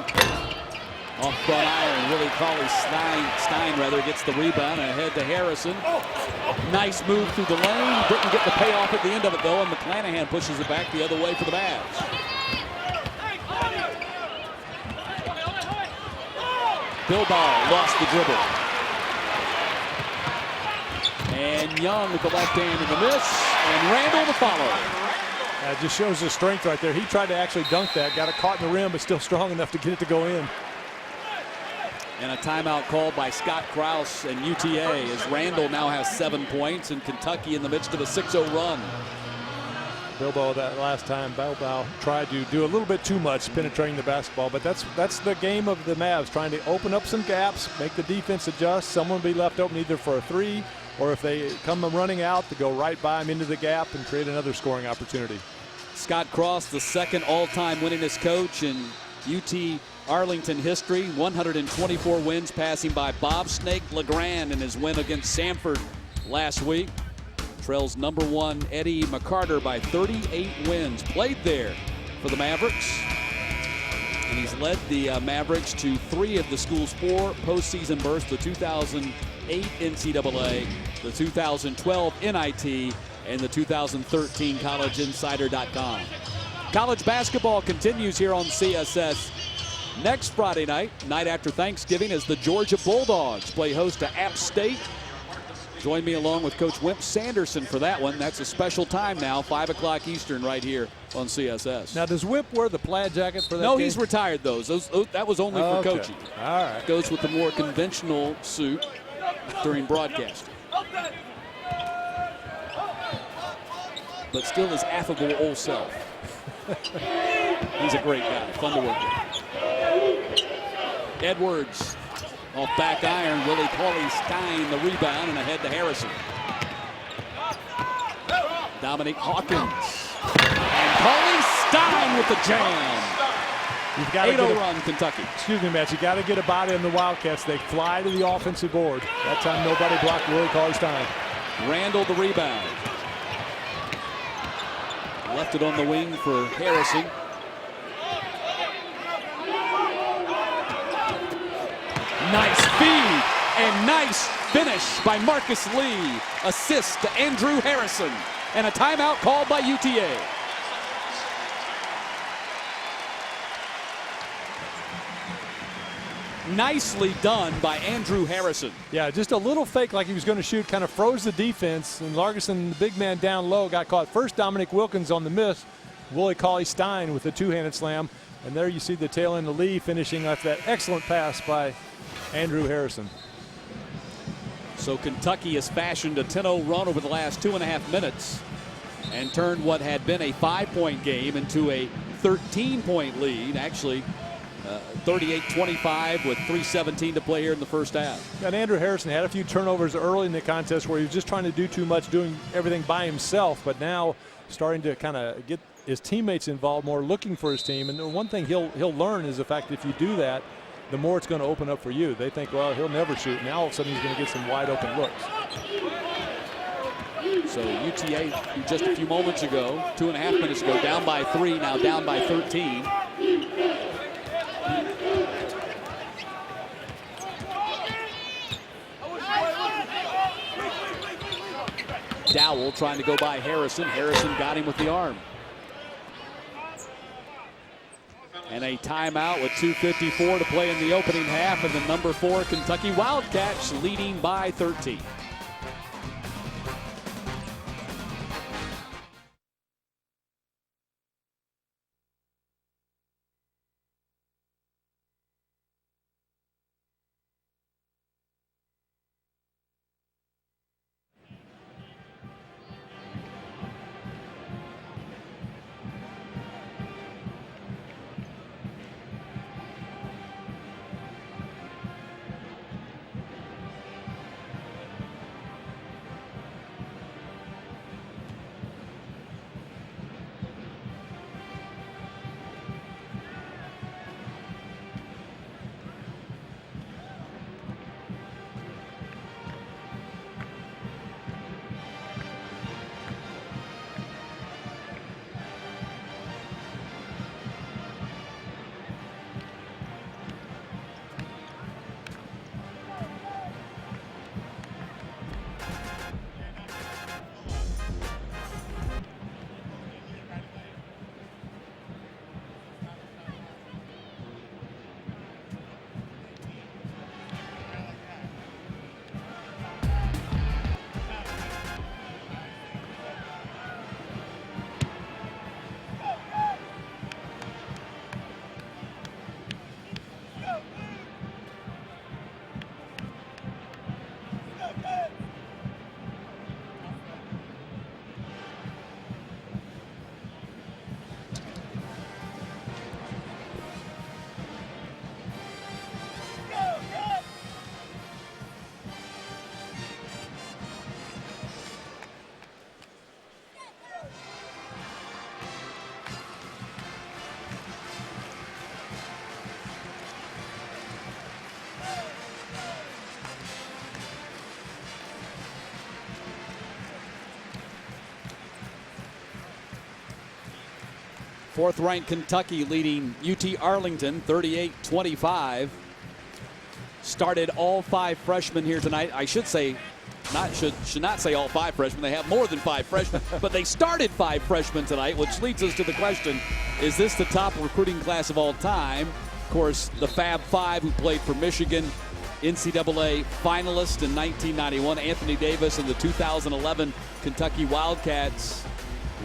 off front iron. Willie Cauley-Stein gets the rebound and ahead to Harrison. Nice move through the lane. Didn't get the payoff at the end of it, though, and McClanahan pushes it back the other way for the Mavs. Bilbao lost the dribble. And Young with the left hand in the miss, and Randall to follow. It just shows his strength right there. He tried to actually dunk that, got it caught in the rim, but still strong enough to get it to go in. And a timeout called by Scott Krause and UTA as Randall now has 7 points and Kentucky in the midst of a 6-0 run. Bilbao that last time, Bilbao tried to do a little bit too much penetrating the basketball, but that's the game of the Mavs, trying to open up some gaps, make the defense adjust. Someone will be left open either for a three, or if they come running out, to go right by them into the gap and create another scoring opportunity. Scott Krause, the second all-time winningest coach in UT Arlington history, 124 wins, passing by Bob Snake LeGrand in his win against Samford last week. Trails number one Eddie McCarter by 38 wins. Played there for the Mavericks. And he's led the Mavericks to 3 of the school's 4 postseason berths, the 2008 NCAA, the 2012 NIT, and the 2013 CollegeInsider.com. College basketball continues here on CSS. Next Friday night, night after Thanksgiving, as the Georgia Bulldogs play host to App State. Join me along with Coach Wimp Sanderson for that one. That's a special time now, 5 o'clock Eastern right here on CSS. Now, does Wimp wear the plaid jacket for that No, game? he's retired those. That was only for coaching. All right. Goes with the more conventional suit during broadcasting. But still his affable old self. He's a great guy, fun to work with. Edwards off back iron. Willie Cauley-Stein the rebound and ahead to Harrison. Dominic Hawkins. And Cauley-Stein with the jam. You've got to 8-0 run, Kentucky. Excuse me, Matt. You got to get a body on the Wildcats. They fly to the offensive board. That time nobody blocked Willie Cauley-Stein. Randall the rebound. Left it on the wing for Harrison. Nice feed and nice finish by Marcus Lee. Assist to Andrew Harrison. And a timeout called by UTA. Nicely done by Andrew Harrison. Yeah, just a little fake like he was going to shoot, kind of froze the defense, and Largerson, the big man down low, got caught. First Dominic Wilkins on the miss, Willie Cauley-Stein with the two-handed slam, and there you see the tail end of Lee finishing off that excellent pass by Andrew Harrison. So Kentucky has fashioned a 10-0 run over the last 2.5 minutes and turned what had been a 5-point game into a 13-point lead. Actually, 38-25 with 3:17 to play here in the first half. And Andrew Harrison had a few turnovers early in the contest where he was just trying to do too much, doing everything by himself, but now starting to kind of get his teammates involved more, looking for his team. And one thing he'll learn is the fact that if you do that, the more it's going to open up for you. They think, well, he'll never shoot. Now all of a sudden he's going to get some wide open looks. So UTA just a few moments ago, 2.5 minutes ago, down by 3, now down by 13. Dowell trying to go by Harrison. Harrison got him with the arm. And a timeout with 2:54 to play in the opening half, and the number 4 Kentucky Wildcats leading by 13. Fourth-ranked Kentucky leading UT Arlington 38-25. Started all 5 freshmen here tonight. I should say, should not say all 5 freshmen. They have more than 5 freshmen, but they started 5 freshmen tonight, which leads us to the question, is this the top recruiting class of all time? Of course, the Fab Five who played for Michigan, NCAA finalist in 1991, Anthony Davis, and the 2011 Kentucky Wildcats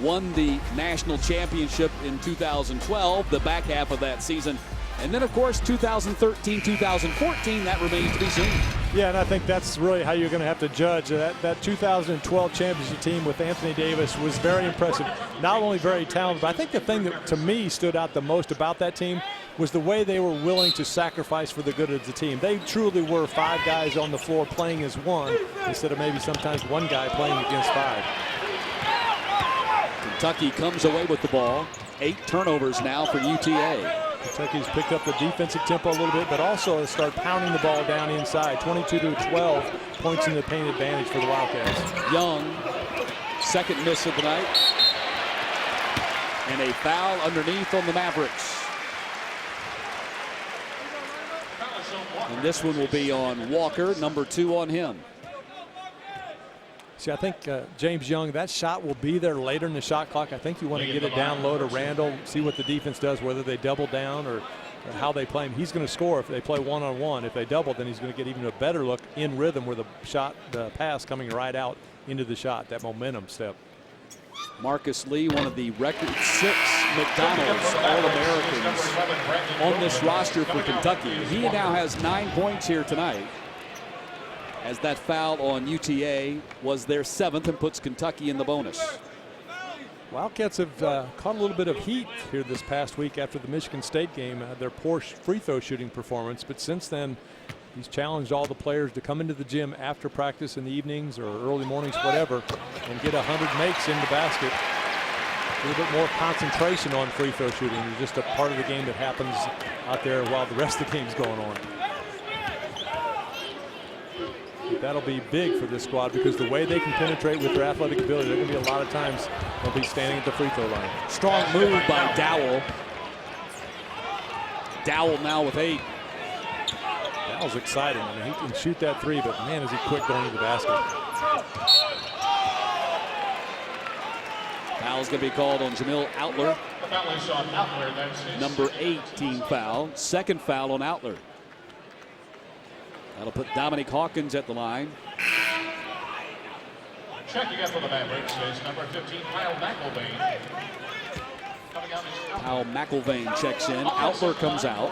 won the national championship in 2012, the back half of that season. And then, of course, 2013, 2014, that remains to be seen. Yeah, and I think that's really how you're going to have to judge. That 2012 championship team with Anthony Davis was very impressive. Not only very talented, but I think the thing that, to me, stood out the most about that team was the way they were willing to sacrifice for the good of the team. They truly were 5 guys on the floor playing as one instead of maybe sometimes 1 guy playing against 5. Kentucky comes away with the ball. 8 turnovers now for UTA. Kentucky's picked up the defensive tempo a little bit, but also has started pounding the ball down inside. 22-12 points in the paint advantage for the Wildcats. Young, second miss of the night. And a foul underneath on the Mavericks. And this one will be on Walker, number 2 on him. See, I think James Young, that shot will be there later in the shot clock. I think you want to get it down low to Randall, see what the defense does, whether they double down or how they play him. He's going to score if they play one-on-one. If they double, then he's going to get even a better look in rhythm with the pass coming right out into the shot, that momentum step. Marcus Lee, one of the record 6 McDonald's All-Americans on this roster for Kentucky. He now has 9 points here tonight, as that foul on UTA was their 7th and puts Kentucky in the bonus. Wildcats have caught a little bit of heat here this past week after the Michigan State game, their poor free throw shooting performance. But since then, he's challenged all the players to come into the gym after practice in the evenings or early mornings, whatever, and get 100 makes in the basket. A little bit more concentration on free throw shooting. It's just a part of the game that happens out there while the rest of the game's going on. That'll be big for this squad because the way they can penetrate with their athletic ability, there are going to be a lot of times they'll be standing at the free throw line. Strong move by Dowell. Dowell now with 8. Dowell's exciting. I mean, he can shoot that 3, but man, is he quick going to the basket. Foul's going to be called on Jamil Outler. Number 18 foul. 2nd foul on Outler. That'll put Dominique Hawkins at the line. Checking up for the Mavericks is number 15, Kyle McElvain. Kyle McElvain checks in. Outler comes out.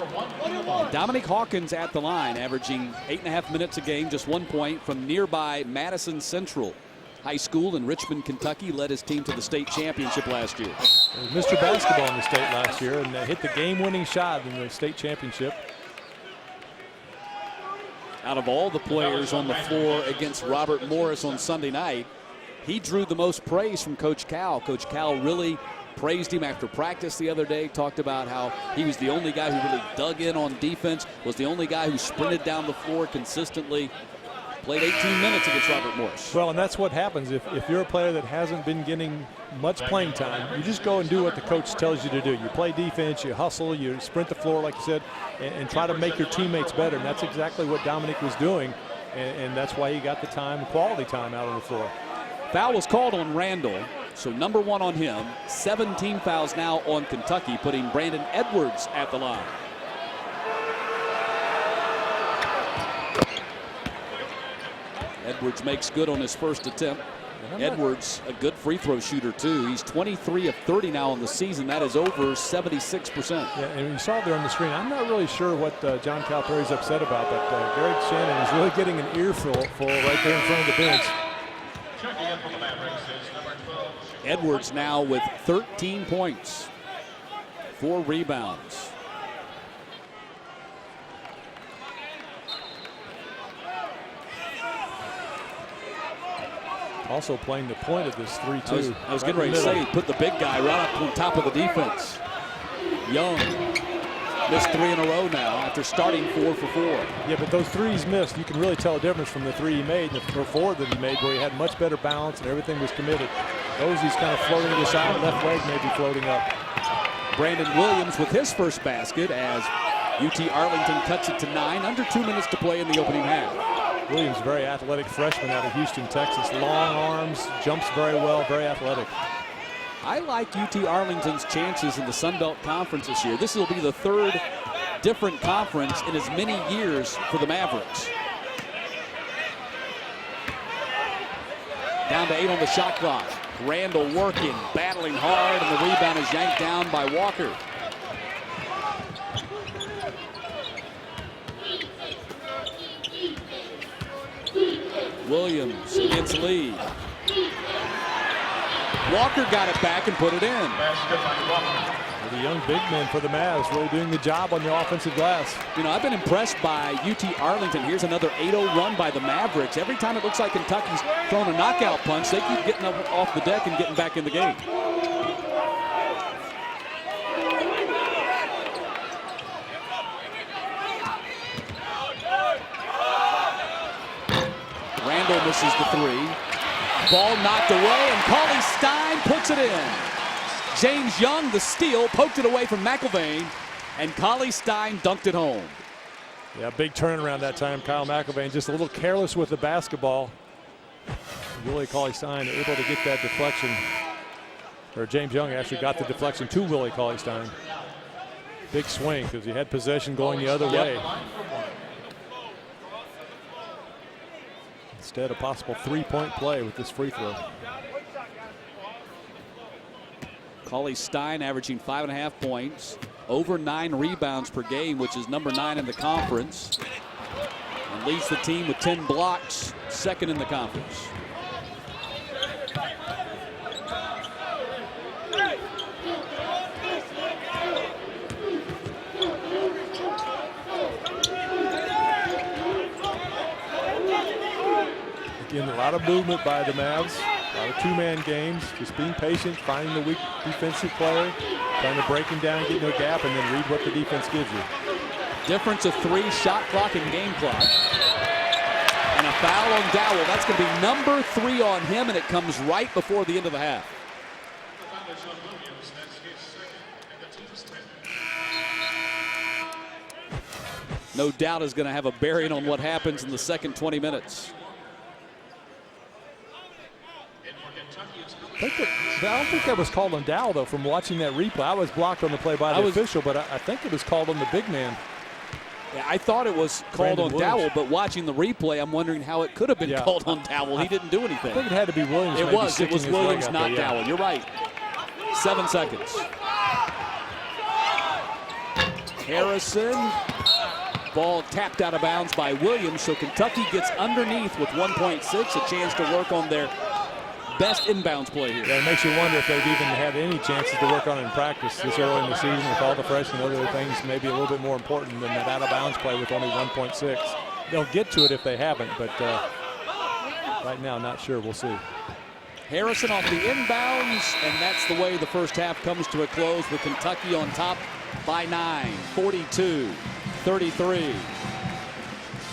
Dominique Hawkins at the line, averaging 8.5 minutes a game, just 1 point from nearby Madison Central High School in Richmond, Kentucky. Led his team to the state championship last year. Mr. Basketball in the state last year and hit the game-winning shot in the state championship. Out of all the players on the floor against Robert Morris on Sunday night, he drew the most praise from Coach Cal. Coach Cal really praised him after practice the other day, talked about how he was the only guy who really dug in on defense, was the only guy who sprinted down the floor consistently, played 18 minutes against Robert Morris. Well, and that's what happens if you're a player that hasn't been getting much playing time. You just go and do what the coach tells you to do. You play defense, you hustle, you sprint the floor, like you said, and try to make your teammates better. And that's exactly what Dominique was doing, and that's why he got the time, quality time out on the floor. Foul was called on Randall, so number 1 on him. 17 fouls now on Kentucky, putting Brandon Edwards at the line. Edwards makes good on his first attempt. Edwards, a good free throw shooter, too. He's 23 of 30 now in the season. That is over 76%. Yeah, and you saw there on the screen, I'm not really sure what John Calipari's upset about, but Greg Shannon is really getting an earful right there in front of the bench. Edwards now with 13 points, 4 rebounds. Also playing the point of this 3-2. I was getting ready to say, put the big guy right up on top of the defense. Young missed 3 in a row now after starting 4 for 4. Yeah, but those threes missed, you can really tell a difference from the 3 he made and the 4 that he made, where he had much better balance and everything was committed. Those he's kind of floating to the side, left leg maybe floating up. Brandon Williams with his first basket as UT Arlington cuts it to 9. Under 2 minutes to play in the opening half. Williams, very athletic freshman out of Houston, Texas. Long arms, jumps very well, very athletic. I like UT Arlington's chances in the Sun Belt Conference this year. This will be the third different conference in as many years for the Mavericks. Down to 8 on the shot clock. Randall working, battling hard, and the rebound is yanked down by Walker. Williams against Lee. Walker got it back and put it in. The young big men for the Mavs really doing the job on the offensive glass. You know, I've been impressed by UT Arlington. Here's another 8-0 run by the Mavericks. Every time it looks like Kentucky's throwing a knockout punch, they keep getting up off the deck and getting back in the game. Randall misses the 3. Ball knocked away, and Cauley Stein puts it in. James Young, the steal, poked it away from McIlvain, and Cauley Stein dunked it home. Yeah, big turnaround that time. Kyle McIlvain just a little careless with the basketball. Willie Cauley Stein able to get that deflection. Or James Young actually got the deflection to Willie Cauley Stein. Big swing because he had possession going the other way. Instead, a possible three-point play with this free throw. Cauley Stein averaging 5.5 points, over 9 rebounds per game, which is number 9 in the conference, and leads the team with 10 blocks, second in the conference. Again, a lot of movement by the Mavs. A lot of two-man games, just being patient, finding the weak defensive player, trying to break him down, get into a gap, and then read what the defense gives you. Difference of 3, shot clock and game clock. And a foul on Dowell. That's going to be number 3 on him, and it comes right before the end of the half. No doubt is going to have a bearing on what happens in the second 20 minutes. I don't think that was called on Dowell, though, from watching that replay. I was blocked on the play by the official, but I think it was called on the big man. Yeah, I thought it was called on Dowell, but watching the replay, I'm wondering how it could have been called on Dowell. He didn't do anything. I think it had to be Williams. It was Williams, not Dowell. You're right. 7 seconds. Harrison. Ball tapped out of bounds by Williams, so Kentucky gets underneath with 1.6, a chance to work on their best inbounds play here. Yeah, it makes you wonder if they've even had any chances to work on it in practice this early in the season with all the freshmen and other things maybe a little bit more important than that out-of-bounds play with only 1.6. They'll get to it if they haven't, but right now, not sure. We'll see. Harrison off the inbounds, and that's the way the first half comes to a close with Kentucky on top by 9, 42-33.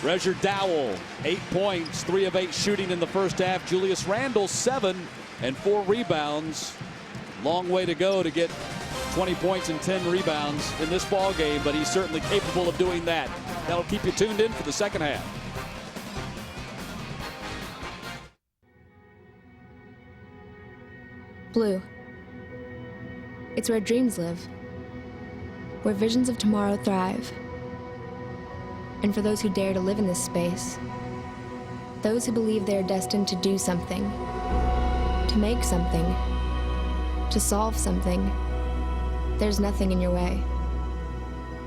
Regier Dowell, 8 points, 3 of 8 shooting in the first half. Julius Randle, 7 and 4 rebounds. Long way to go to get 20 points and 10 rebounds in this ball game, but he's certainly capable of doing that. That'll keep you tuned in for the second half. Blue. It's where dreams live, where visions of tomorrow thrive. And for those who dare to live in this space, those who believe they are destined to do something, to make something, to solve something, there's nothing in your way,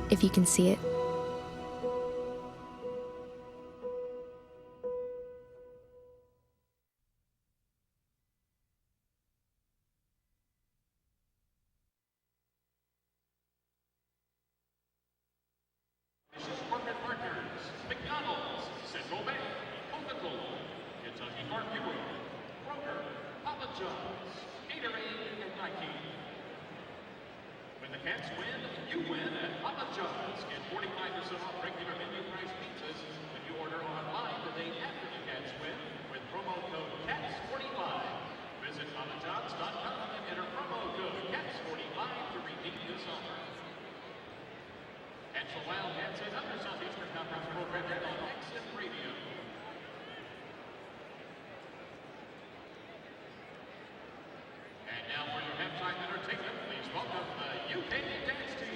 if you can see it. Visit HamaJobs.com and enter promo code CATS45 to redeem this offer. now for your halftime entertainment, please welcome the UTA dance team.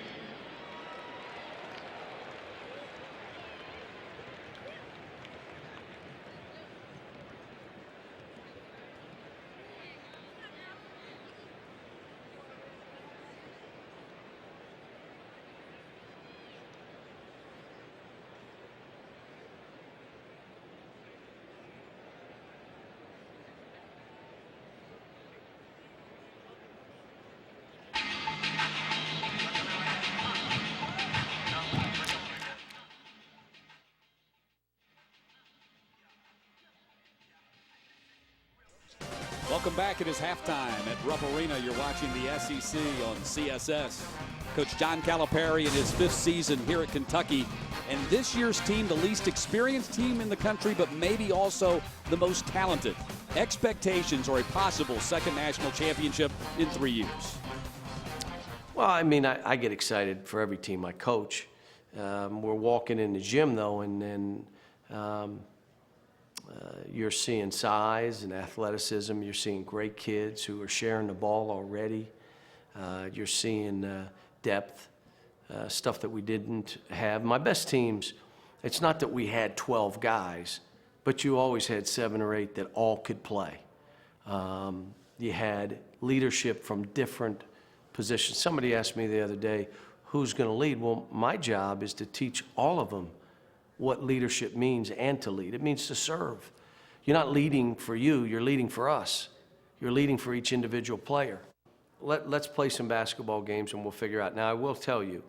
Welcome back. It is halftime at Rupp Arena. You're watching the SEC on CSS. Coach John Calipari in his 5th season here at Kentucky. And this year's team, the least experienced team in the country, but maybe also the most talented. Expectations are a possible second national championship in 3 years. Well, I mean, I get excited for every team I coach. We're walking in the gym, though, and then you're seeing size and athleticism. You're seeing great kids who are sharing the ball already. You're seeing depth, stuff that we didn't have. My best teams, it's not that we had 12 guys, but you always had 7 or 8 that all could play. You had leadership from different positions. Somebody asked me the other day, who's going to lead? Well, my job is to teach all of them what leadership means and to lead. It means to serve. You're not leading for you, you're leading for us. You're leading for each individual player. Let's play some basketball games and we'll figure out. Now, I will tell you,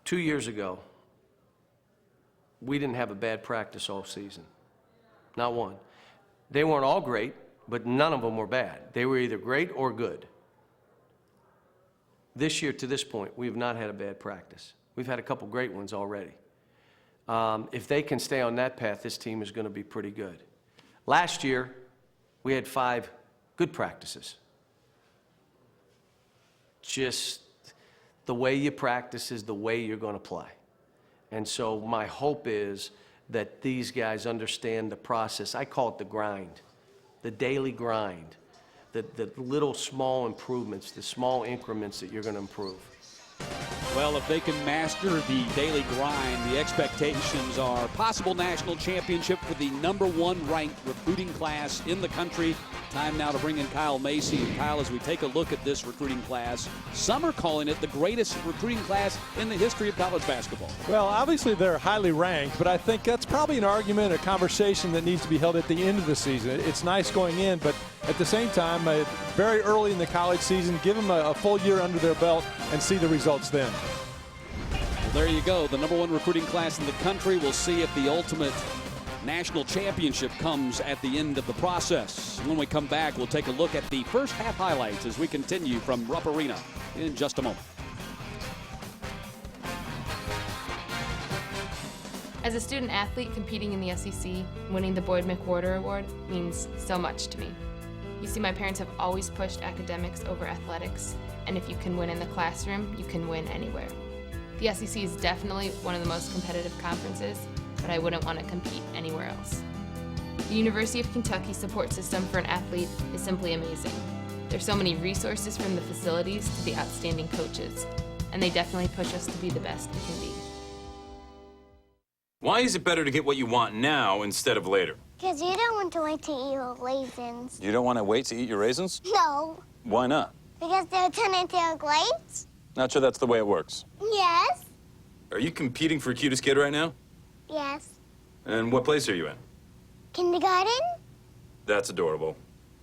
2 years ago, we didn't have a bad practice all season. Not one. They weren't all great, but none of them were bad. They were either great or good. This year, to this point, we have not had a bad practice. We've had a couple great ones already. If they can stay on that path, this team is going to be pretty good. Last year, we had 5 good practices. Just the way you practice is the way you're going to play. And so my hope is that these guys understand the process. I call it the grind, the daily grind, the little small improvements, the small increments that you're going to improve. Well, if they can master the daily grind, the expectations are possible national championship for the #1 ranked recruiting class in the country. Time now to bring in Kyle Macy. And Kyle, as we take a look at this recruiting class, some are calling it the greatest recruiting class in the history of college basketball. Well, obviously they're highly ranked, but I think that's probably an argument, a conversation that needs to be held at the end of the season. It's nice going in, but at the same time, very early in the college season, give them a full year under their belt and see the results then. Well, there you go. The #1 recruiting class in the country. We'll see if the ultimate national championship comes at the end of the process. When we come back, we'll take a look at the first half highlights as we continue from Rupp Arena in just a moment. As a student athlete competing in the SEC, winning the Boyd McWhorter Award means so much to me. You see, my parents have always pushed academics over athletics, and if you can win in the classroom, you can win anywhere. The SEC is definitely one of the most competitive conferences, but I wouldn't want to compete anywhere else. The University of Kentucky support system for an athlete is simply amazing. There's so many resources from the facilities to the outstanding coaches, and they definitely push us to be the best we can be. Why is it better to get what you want now instead of later? Because you don't want to wait to eat your raisins. You don't want to wait to eat your raisins? No. Why not? Because they'll turn into grapes. Not sure that's the way it works. Yes. Are you competing for cutest kid right now? Yes. And what place are you in? Kindergarten? That's adorable.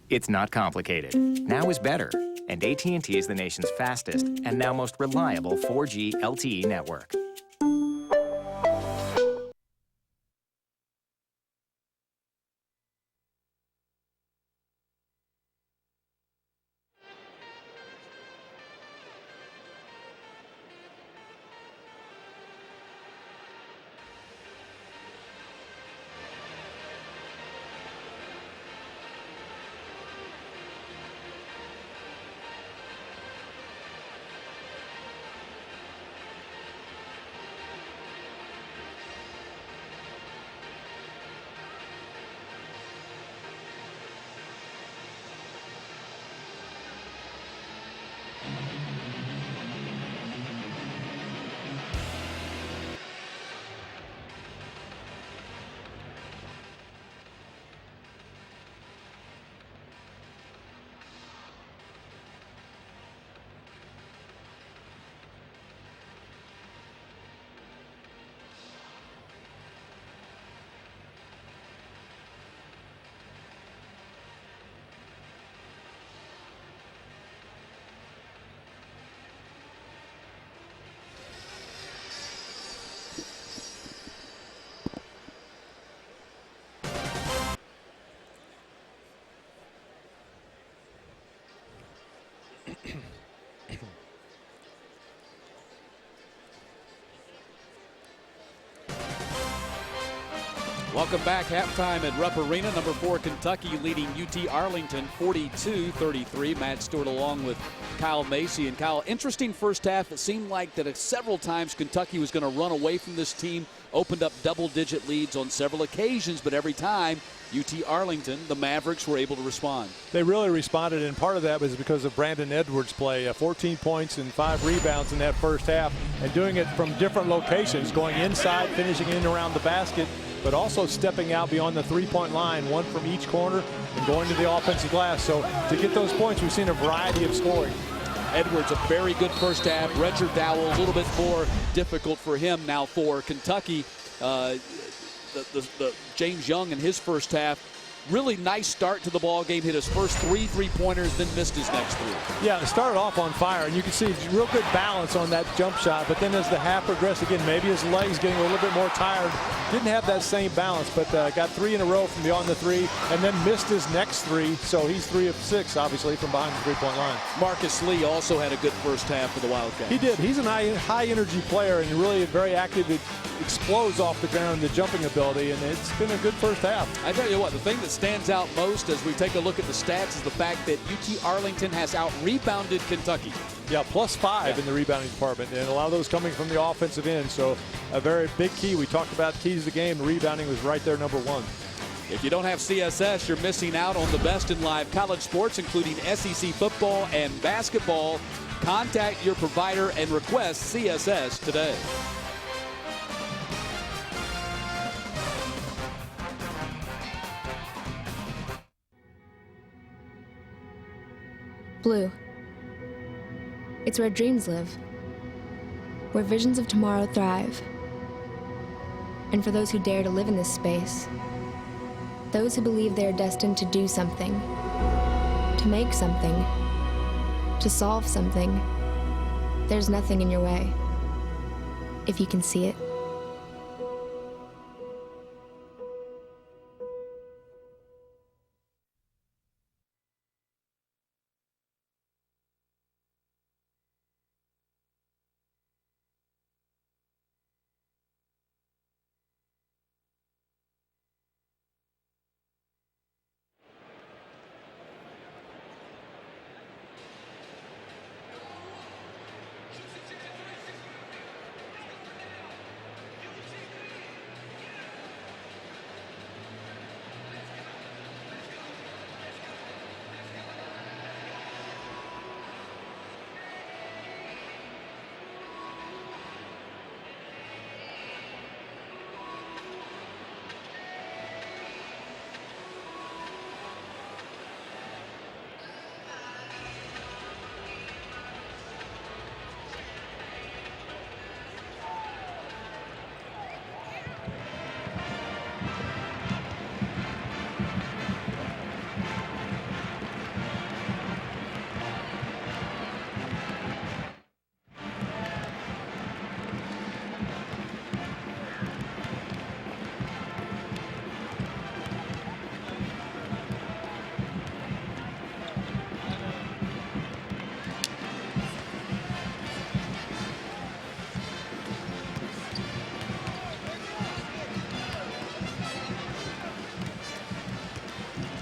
It's not complicated. Now is better. And AT&T is the nation's fastest and now most reliable 4G LTE network. Welcome back. Halftime at Rupp Arena. Number 4 Kentucky leading UT Arlington 42-33. Matt Stewart along with Kyle Macy. And Kyle, interesting first half. It seemed like that several times Kentucky was going to run away from this team. Opened up double-digit leads on several occasions, but every time UT Arlington, the Mavericks, were able to respond. They really responded, and part of that was because of Brandon Edwards' play. 14 points and 5 rebounds in that first half, and doing it from different locations, going inside, finishing in around the basket, but also stepping out beyond the three-point line, one from each corner, and going to the offensive glass. So to get those points, we've seen a variety of scoring. Edwards, a very good first half. Richard Dowell, a little bit more difficult for him now for Kentucky. The James Young in his first half, really nice start to the ball game. Hit his first 3 3-pointers, then missed his next 3. Yeah, it started off on fire, and you can see real good balance on that jump shot. But then as the half progressed, again, maybe his legs getting a little bit more tired. Didn't have that same balance, but got 3 in a row from beyond the 3, and then missed his next 3. So he's 3 of 6, obviously, from behind the three-point line. Marcus Lee also had a good first half for the Wildcats. He did. He's a high-energy player and really very active. It explodes off the ground, the jumping ability, and it's been a good first half. I tell you what, the thing that stands out most as we take a look at the stats is the fact that UT Arlington has out-rebounded Kentucky. Yeah, +5 in the rebounding department, and a lot of those coming from the offensive end. So a very big key. We talked about keys to the game. Rebounding was right there, number 1. If you don't have CSS, you're missing out on the best in live college sports, including SEC football and basketball. Contact your provider and request CSS today. Blue. It's where dreams live, where visions of tomorrow thrive. And for those who dare to live in this space, those who believe they are destined to do something, to make something, to solve something, there's nothing in your way, if you can see it.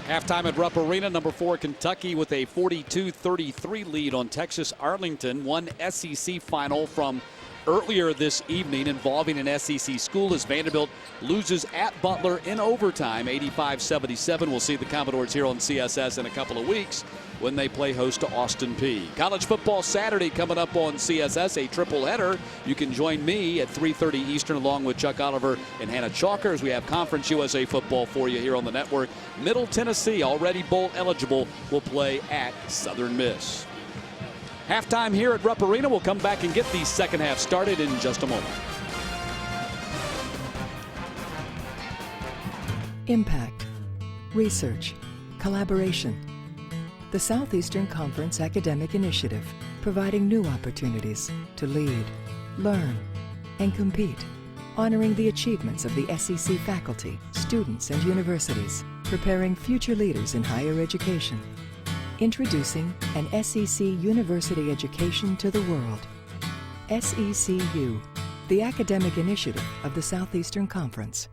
Halftime at Rupp Arena, number 4 Kentucky with a 42-33 lead on Texas Arlington. One SEC final from earlier this evening involving an SEC school as Vanderbilt loses at Butler in overtime, 85-77. We'll see the Commodores here on CSS in a couple of weeks when they play host to Austin Peay. College football Saturday coming up on CSS, a triple header. You can join me at 3:30 Eastern along with Chuck Oliver and Hannah Chalker as we have Conference USA football for you here on the network. Middle Tennessee, already bowl eligible, will play at Southern Miss. Halftime here at Rupp Arena. We'll come back and get the second half started in just a moment. Impact, research, collaboration. The Southeastern Conference Academic Initiative, providing new opportunities to lead, learn, and compete, honoring the achievements of the SEC faculty, students, and universities, preparing future leaders in higher education. Introducing an SEC University Education to the World. SECU, the academic initiative of the Southeastern Conference.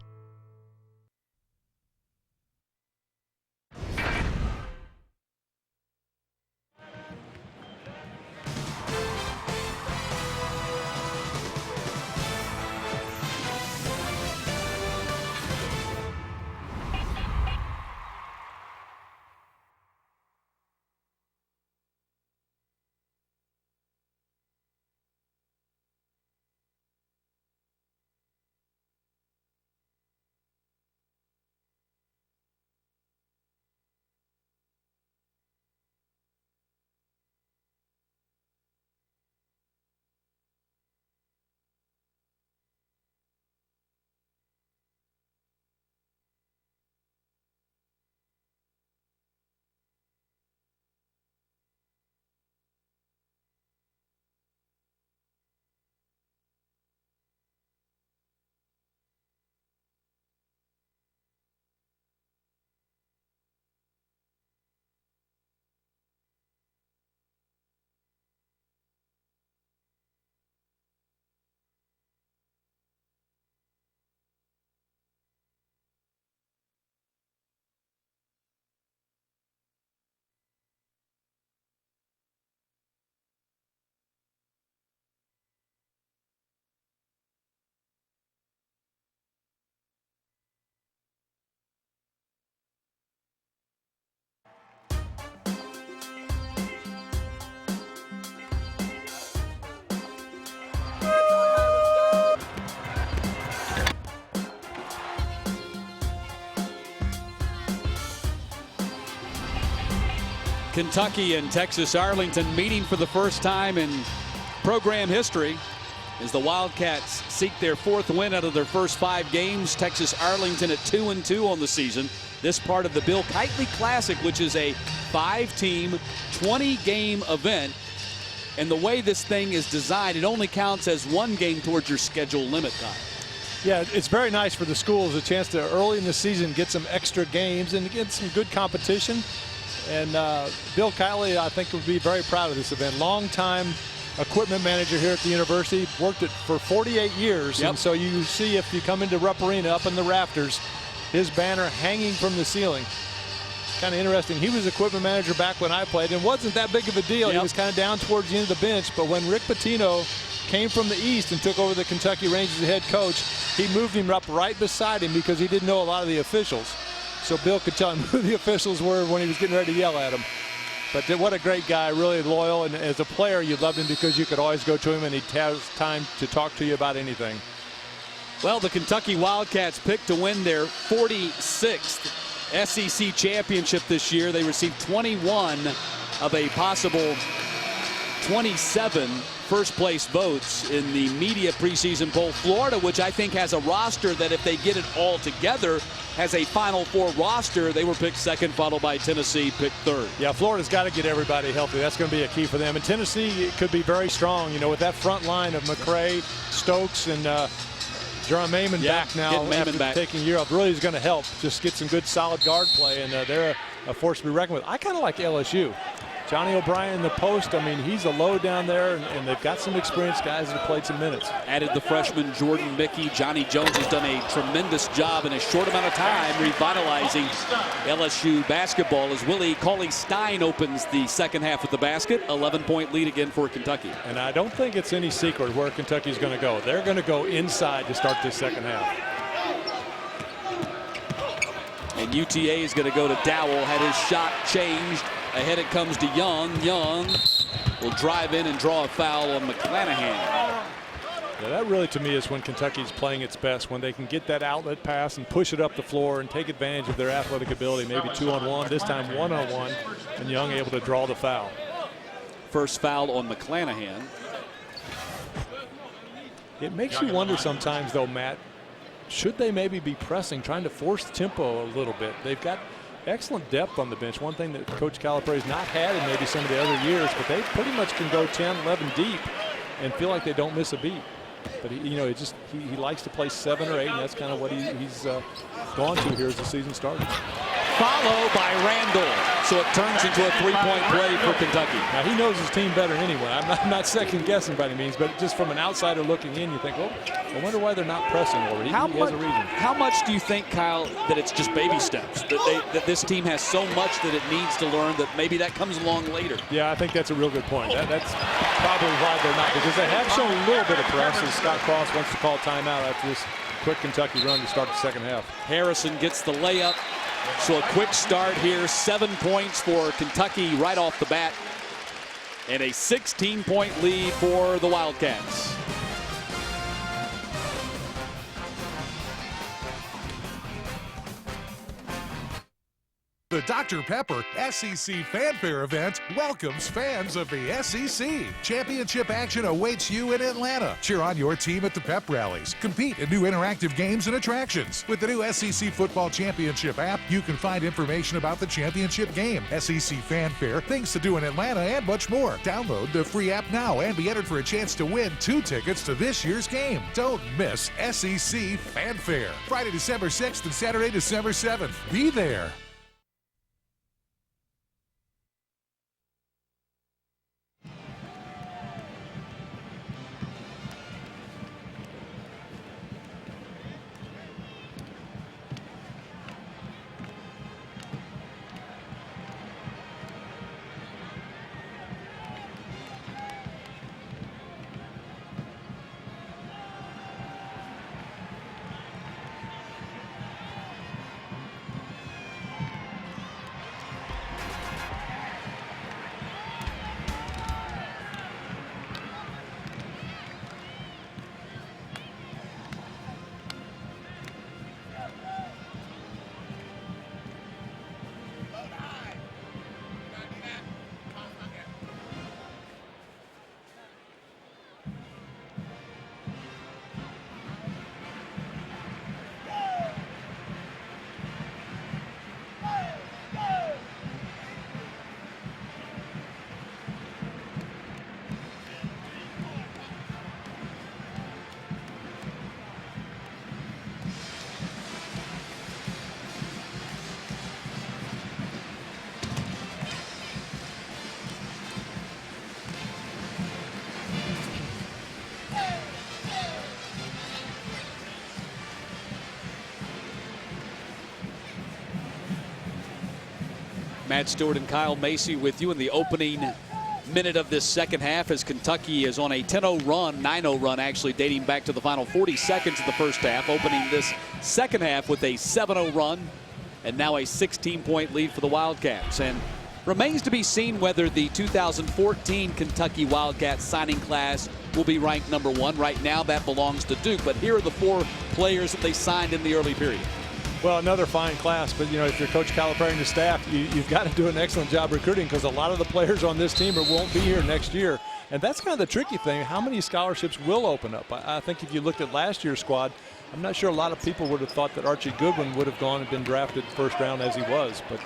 Kentucky and Texas Arlington meeting for the first time in program history as the Wildcats seek their 4th win out of their first 5 games. Texas Arlington at 2-2 on the season. This part of the Bill Kitely Classic, which is a 5-team, 20-game event. And the way this thing is designed, it only counts as 1 game towards your schedule limit time. Yeah, it's very nice for the schools, a chance to early in the season get some extra games and get some good competition. And Bill Kitely, I think, would be very proud of this event. Long-time equipment manager here at the university, worked it for 48 years. Yep. And so you see, if you come into Rupp Arena up in the rafters, his banner hanging from the ceiling. Kind of interesting. He was equipment manager back when I played, and wasn't that big of a deal. Yep. He was kind of down towards the end of the bench. But when Rick Pitino came from the East and took over the Kentucky Rangers as head coach, he moved him up right beside him because he didn't know a lot of the officials. So Bill could tell him who the officials were when he was getting ready to yell at him. But what a great guy, really loyal. And as a player, you loved him because you could always go to him and he'd have time to talk to you about anything. Well, the Kentucky Wildcats picked to win their 46th SEC championship this year. They received 21 of a possible 27 first-place votes in the media preseason poll. Florida, which I think has a roster that if they get it all together, has a Final Four roster. They were picked 2nd, followed by Tennessee, picked 3rd. Yeah, Florida's got to get everybody healthy. That's going to be a key for them. And Tennessee could be very strong, you know, with that front line of McCray, Stokes, and Jerome Mayman back now after taking a year off. Really is going to help just get some good solid guard play, and they're a force to be reckoned with. I kind of like LSU. Johnny O'Brien in the post, I mean, he's a load down there, and they've got some experienced guys that have played some minutes. Added the freshman Jordan Mickey. Johnny Jones has done a tremendous job in a short amount of time revitalizing LSU basketball as Willie Cauley-Stein opens the second half with the basket. 11-point lead again for Kentucky. And I don't think it's any secret where Kentucky's going to go. They're going to go inside to start this second half. And UTA is going to go to Dowell, had his shot changed. Ahead it comes to Young. Young will drive in and draw a foul on McClanahan. Yeah, that really, to me, is when Kentucky's playing its best, when they can get that outlet pass and push it up the floor and take advantage of their athletic ability. Maybe 2-on-1, this time 1-on-1, and Young able to draw the foul. First foul on McClanahan. It makes you wonder sometimes, though, Matt, should they maybe be pressing, trying to force the tempo a little bit? They've got excellent depth on the bench. One thing that Coach Calipari's not had in maybe some of the other years, but they pretty much can go 10, 11 deep and feel like they don't miss a beat. But he likes to play 7 or 8, and that's kind of what he's gone to here as the season started. Followed by Randall. So it turns into a 3-point play for Kentucky. Now, he knows his team better anyway. I'm not second guessing by any means, but just from an outsider looking in, you think, well, I wonder why they're not pressing more. He has a reason. How much do you think, Kyle, that it's just baby steps? That this team has so much that it needs to learn that maybe that comes along later? Yeah, I think that's a real good point. That's probably why they're not, because they have shown a little bit of press as Scott Cross wants to call timeout after this quick Kentucky run to start the second half. Harrison gets the layup. So a quick start here, 7 points for Kentucky right off the bat, and a 16-point lead for the Wildcats. The Dr. Pepper SEC Fanfare event welcomes fans of the SEC. Championship action awaits you in Atlanta. Cheer on your team at the pep rallies. Compete in new interactive games and attractions. With the new SEC Football Championship app, you can find information about the championship game, SEC Fanfare, things to do in Atlanta, and much more. Download the free app now and be entered for a chance to win 2 tickets to this year's game. Don't miss SEC Fanfare. Friday, December 6th and Saturday, December 7th. Be there. Matt Stewart and Kyle Macy with you in the opening minute of this second half as Kentucky is on a 10-0 run, 9-0 run actually, dating back to the final 40 seconds of the first half, opening this second half with a 7-0 run and now a 16-point lead for the Wildcats. And remains to be seen whether the 2014 Kentucky Wildcats signing class will be ranked number 1. Right now that belongs to Duke, but here are the 4 players that they signed in the early period. Well, another fine class, but if you're Coach Calipari and the staff, you've got to do an excellent job recruiting, because a lot of the players on this team won't be here next year. And that's kind of the tricky thing. How many scholarships will open up? I think if you looked at last year's squad, I'm not sure a lot of people would have thought that Archie Goodwin would have gone and been drafted first round as he was. But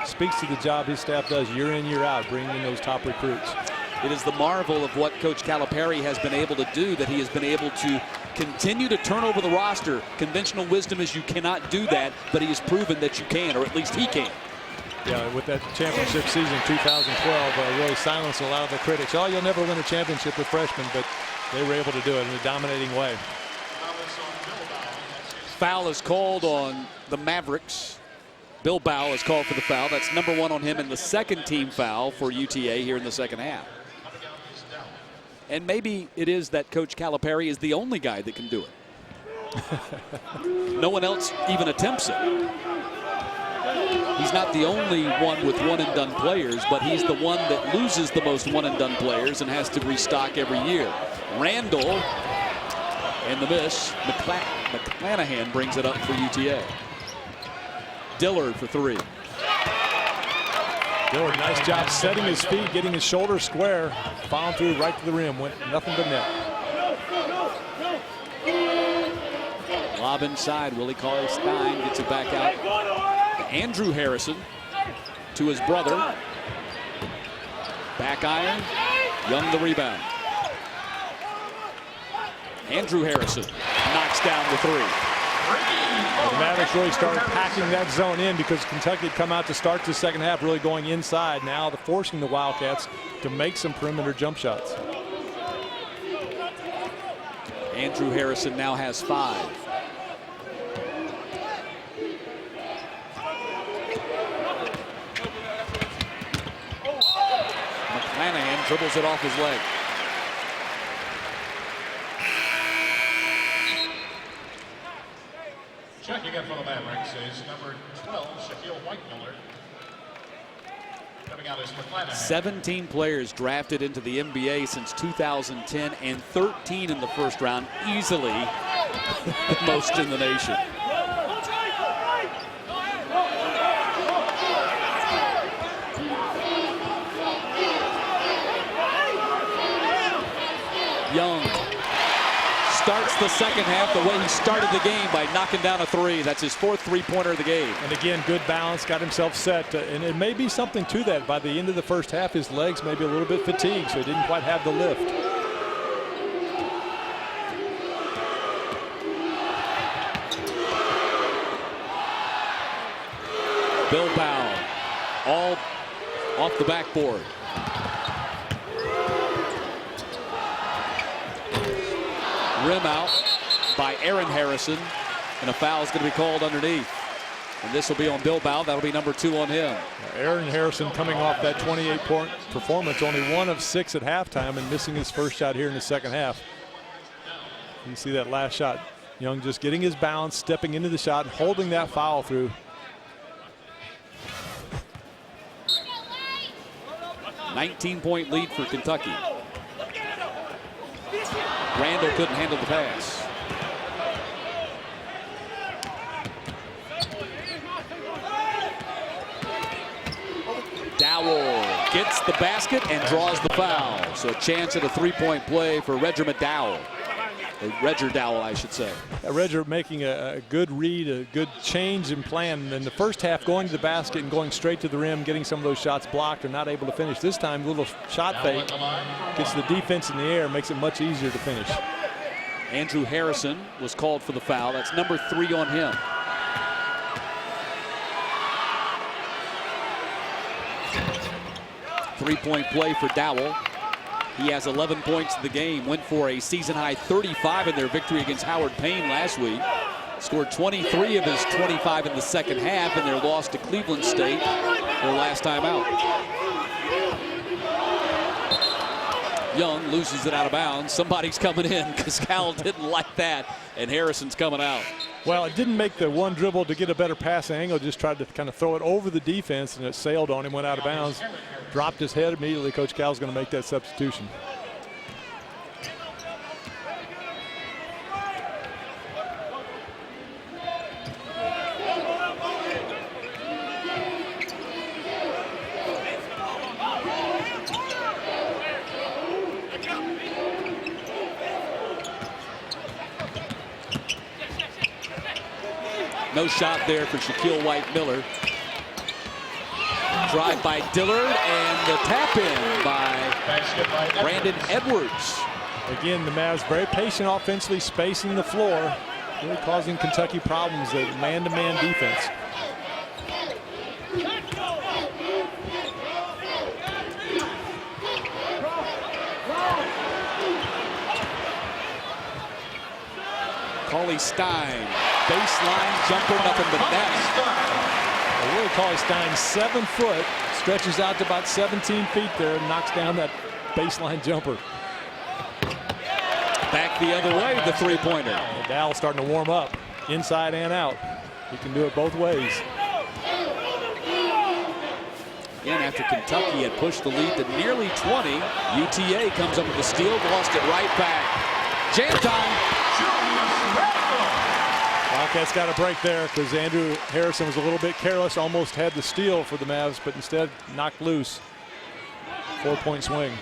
speaks to the job his staff does year in, year out, bringing in those top recruits. It is the marvel of what Coach Calipari has been able to do, that he has been able to continue to turn over the roster. Conventional wisdom is you cannot do that, but he has proven that you can, or at least he can. Yeah, with that championship season 2012, really silenced a lot of the critics. Oh, you'll never win a championship with freshmen, but they were able to do it in a dominating way. Foul is called on the Mavericks. Bilbao is called for the foul. That's number 1 on him, and the second team foul for UTA here in the second half. And maybe it is that Coach Calipari is the only guy that can do it. No one else even attempts it. He's not the only one with one-and-done players, but he's the one that loses the most one-and-done players and has to restock every year. Randall, and the miss. McClanahan brings it up for UTA. Dillard for 3. Dillard, nice job setting his feet, getting his shoulder square, fouled through right to the rim, went nothing but net. Lob inside, Willie Cauley-Stein gets it back out to Andrew Harrison, to his brother. Back iron, Young the rebound. Andrew Harrison knocks down the 3. The Mavericks really started packing that zone in, because Kentucky had come out to start the second half really going inside. Now they're forcing the Wildcats to make some perimeter jump shots. Andrew Harrison now has 5. McClanahan dribbles it off his leg. Checking in for the Mavericks is number 12, Shaquille Whitemiller. Coming out is McClanahan. 17 players drafted into the NBA since 2010, and 13 in the first round, easily the most in the nation. Young starts the second half the way he started the game, by knocking down a 3. That's his 4th three-pointer of the game. And again, good balance, got himself set. And it may be something to that. By the end of the first half, his legs may be a little bit fatigued, so he didn't quite have the lift. Bilbao, all off the backboard. Rim out by Aaron Harrison, and a foul is going to be called underneath. And this will be on Bilbao. That'll be number 2 on him. Aaron Harrison coming off that 28-point performance, only 1 of 6 at halftime, and missing his first shot here in the second half. You see that last shot. Young just getting his balance, stepping into the shot, and holding that foul through. $19-point lead for Kentucky. Randall couldn't handle the pass. Dowell gets the basket and draws the foul. So a chance at a 3-point play for Redger McDowell. Or Redger Dowell, I should say. Redger making a good read, a good change in plan. In the first half, going to the basket and going straight to the rim, getting some of those shots blocked, or not able to finish. This time, a little shot fake, gets the defense in the air, makes it much easier to finish. Andrew Harrison was called for the foul. That's number 3 on him. Three-point play for Dowell. He has 11 points in the game. Went for a season-high 35 in their victory against Howard Payne last week. Scored 23 of his 25 in the second half in their loss to Cleveland State, their last time out. Young loses it out of bounds. Somebody's coming in because Cal didn't like that, and Harrison's coming out. Well, it didn't make the one dribble to get a better pass angle, just tried to kind of throw it over the defense, and it sailed on him, went out of bounds, dropped his head immediately. Coach Cal's going to make that substitution. No shot there for Shaquille White-Miller. Drive by Dillard, and the tap in by Brandon Edwards. Again, the Mavs very patient offensively, spacing the floor, really causing Kentucky problems, the man-to-man defense. Cauley Stein, baseline jumper, nothing but net. Really, Cauley Stein, 7 foot, stretches out to about 17 feet there, and knocks down that baseline jumper. Back the other way, the three-pointer. Dowell's starting to warm up, inside and out. He can do it both ways. Again, after Kentucky had pushed the lead to nearly 20, UTA comes up with the steal, lost it right back. Jam time. Wildcats got a break there because Andrew Harrison was a little bit careless, almost had the steal for the Mavs, but instead knocked loose. 4-point swing.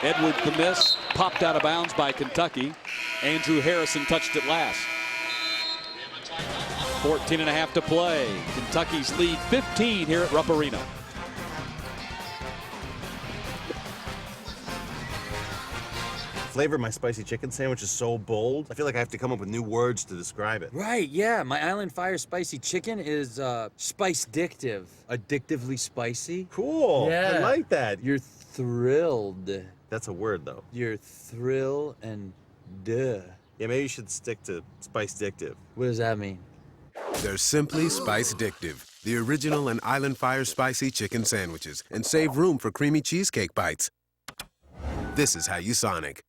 Edwards the miss, popped out of bounds by Kentucky. Andrew Harrison touched it last. 14.5 to play. Kentucky's lead 15 here at Rupp Arena. Flavor of my spicy chicken sandwich is so bold. I feel like I have to come up with new words to describe it. Right, yeah. My Island Fire spicy chicken is spice-dictive. Addictively spicy. Cool. Yeah. I like that. You're thrilled. That's a word, though. You're thrill and duh. Yeah, maybe you should stick to spice-dictive. What does that mean? They're simply Spice-Dictive, the original and Island Fire spicy chicken sandwiches, and save room for creamy cheesecake bites. This is how you Sonic.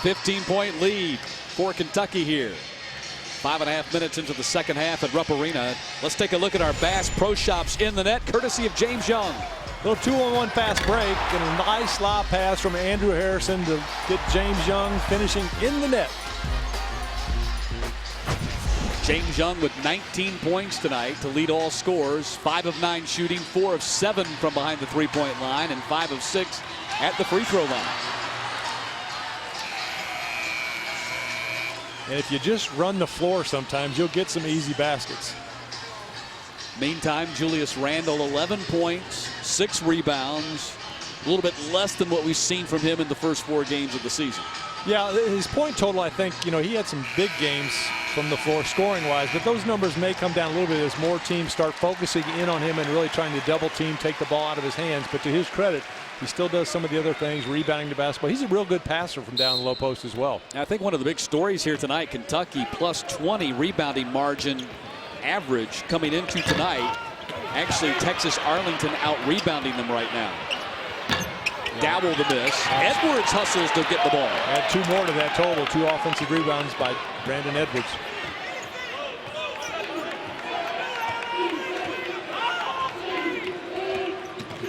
.5 lead for Kentucky here. 5.5 minutes into the second half at Rupp Arena. Let's take a look at our Bass Pro Shops in the net, courtesy of James Young. Little 2-on-1 fast break and a nice lob pass from Andrew Harrison to get James Young finishing in the net. James Young with 19 points tonight to lead all scorers. 5 of 9 shooting, 4 of 7 from behind the three-point line, and 5 of 6 at the free throw line. And if you just run the floor sometimes, you'll get some easy baskets. Meantime, Julius Randle, 11 points, 6 rebounds, a little bit less than what we've seen from him in the first 4 games of the season. Yeah, his point total, I think, he had some big games from the floor scoring-wise, but those numbers may come down a little bit as more teams start focusing in on him and really trying to double team, take the ball out of his hands. But to his credit, he still does some of the other things, rebounding the basketball. He's a real good passer from down the low post as well. I think one of the big stories here tonight, Kentucky plus 20 rebounding margin average coming into tonight. Actually, Texas Arlington out-rebounding them right now. Dabble the miss. Edwards hustles to get the ball. Add 2 more to that total. 2 offensive rebounds by Brandon Edwards.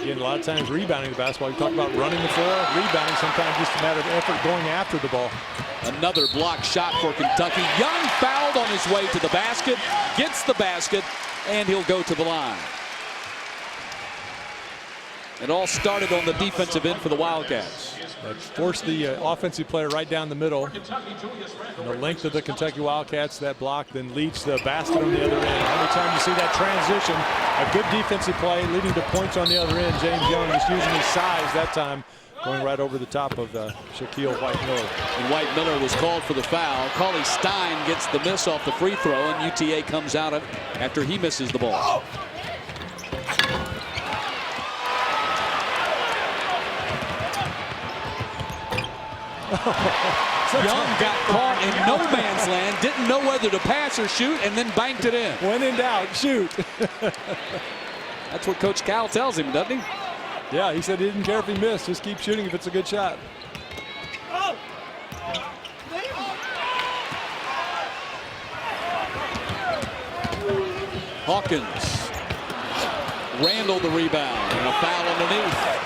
Again, a lot of times rebounding the basketball. You talk about running the floor, rebounding, sometimes just a matter of effort going after the ball. Another block shot for Kentucky. Young fouled on his way to the basket, gets the basket, and he'll go to the line. It all started on the defensive end for the Wildcats. That forced the offensive player right down the middle. And the length of the Kentucky Wildcats, that block then leads to the basket on the other end. Every time you see that transition, a good defensive play leading to points on the other end. James Young just using his size that time, going right over the top of Shaquille White-Miller. And White-Miller was called for the foul. Cauley Stein gets the miss off the free throw, and UTA comes out after he misses the ball. Young got caught in no man's land, didn't know whether to pass or shoot, and then banked it in. When in doubt, shoot. That's what Coach Cal tells him, doesn't he? Yeah, he said he didn't care if he missed. Just keep shooting if it's a good shot. Hawkins. Randle the rebound, and a foul underneath.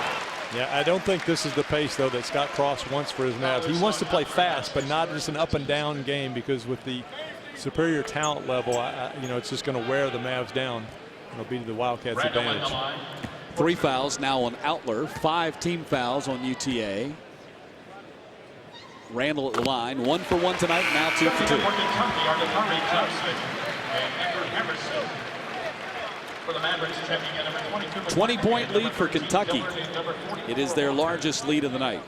Yeah, I don't think this is the pace, though, that Scott Cross wants for his Mavs. He wants to play fast, but not just an up-and-down game, because with the superior talent level, it's just going to wear the Mavs down. It'll be to the Wildcats' advantage. 3 fouls now on Outler, 5 team fouls on UTA. Randle at the line, 1 for 1 tonight, now 2 for 2. 20-point lead for Kentucky. It is their largest lead of the night.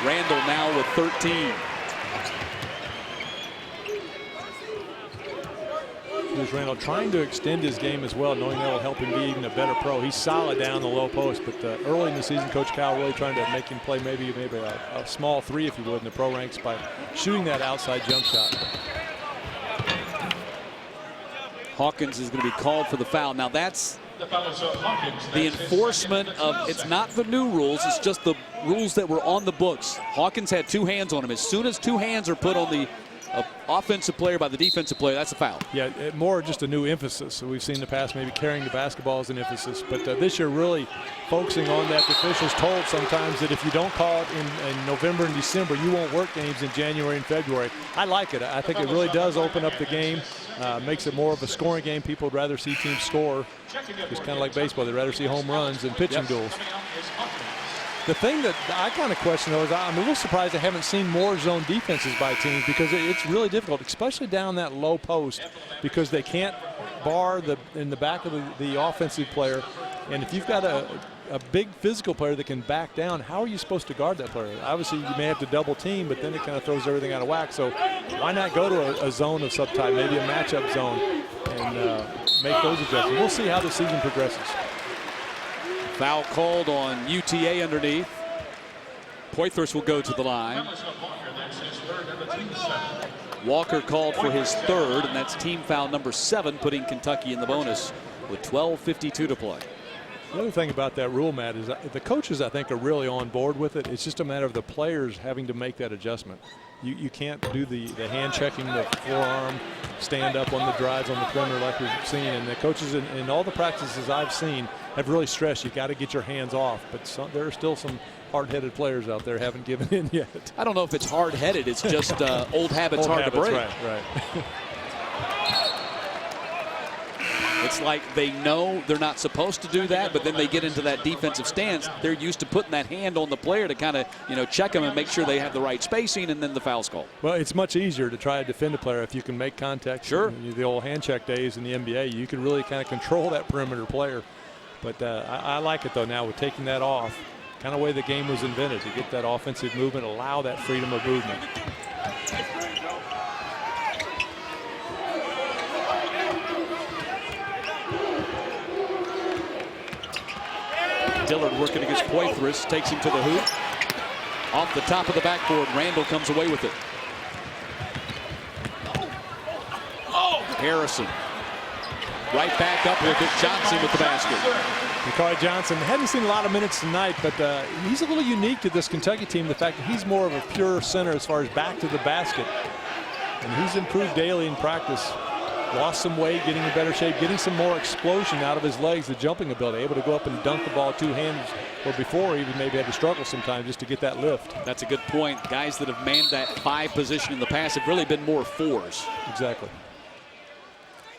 Randle now with 13. Here's Randle trying to extend his game as well, knowing that will help him be even a better pro. He's solid down the low post, but early in the season, Coach Cal really trying to make him play maybe a small 3, if you would, in the pro ranks by shooting that outside jump shot. Hawkins is going to be called for the foul. Now that's the enforcement of, it's not the new rules, it's just the rules that were on the books. Hawkins had 2 hands on him. As soon as 2 hands are put on the offensive player by the defensive player, that's a foul. Yeah, more just a new emphasis. So we've seen in the past maybe carrying the basketball as an emphasis, but this year really focusing on that. The officials told sometimes that if you don't call it in November and December, you won't work games in January and February. I like it. I think it really does open up the game, makes it more of a scoring game. People would rather see teams score. It's kind of like baseball. They'd rather see home runs than pitching duels. The thing that I kind of question, though, is I'm a little surprised I haven't seen more zone defenses by teams, because it's really difficult, especially down that low post, because they can't bar in the back of the offensive player. And if you've got a big physical player that can back down, how are you supposed to guard that player? Obviously, you may have to double team, but then it kind of throws everything out of whack. So why not go to a zone of some type, maybe a matchup zone, and make those adjustments? We'll see how the season progresses. Foul called on UTA underneath. Poythress will go to the line. Walker called for his 3rd, and that's team foul number 7, putting Kentucky in the bonus with 12:52 to play. The other thing about that rule, Matt, is the coaches, I think, are really on board with it. It's just a matter of the players having to make that adjustment. You can't do the hand checking, the forearm, stand up on the drives on the perimeter like we've seen. And the coaches in all the practices I've seen have really stressed you got to get your hands off. But there are still some hard-headed players out there who haven't given in yet. I don't know if it's hard-headed. It's just old habits hard to break. Right. It's like they know they're not supposed to do that, but then they get into that defensive stance. They're used to putting that hand on the player to kind of, check them and make sure they have the right spacing, and then the foul's called. Well, it's much easier to try to defend a player if you can make contact. Sure. The old hand check days in the NBA, you can really kind of control that perimeter player. But I like it, though, now with taking that off. Kind of way the game was invented, to get that offensive movement, allow that freedom of movement. Dillard working against Poitras, takes him to the hoop. Off the top of the backboard, Randall comes away with it. Harrison. Right back up with it. Johnson with the basket. Mikari Johnson hadn't seen a lot of minutes tonight, but he's a little unique to this Kentucky team. The fact that he's more of a pure center as far as back to the basket. And he's improved daily in practice. Lost some weight, getting in better shape, getting some more explosion out of his legs, the jumping ability, able to go up and dunk the ball 2 hands, where before he even maybe had to struggle sometimes just to get that lift. That's a good point. Guys that have manned that 5 position in the past have really been more 4s. Exactly.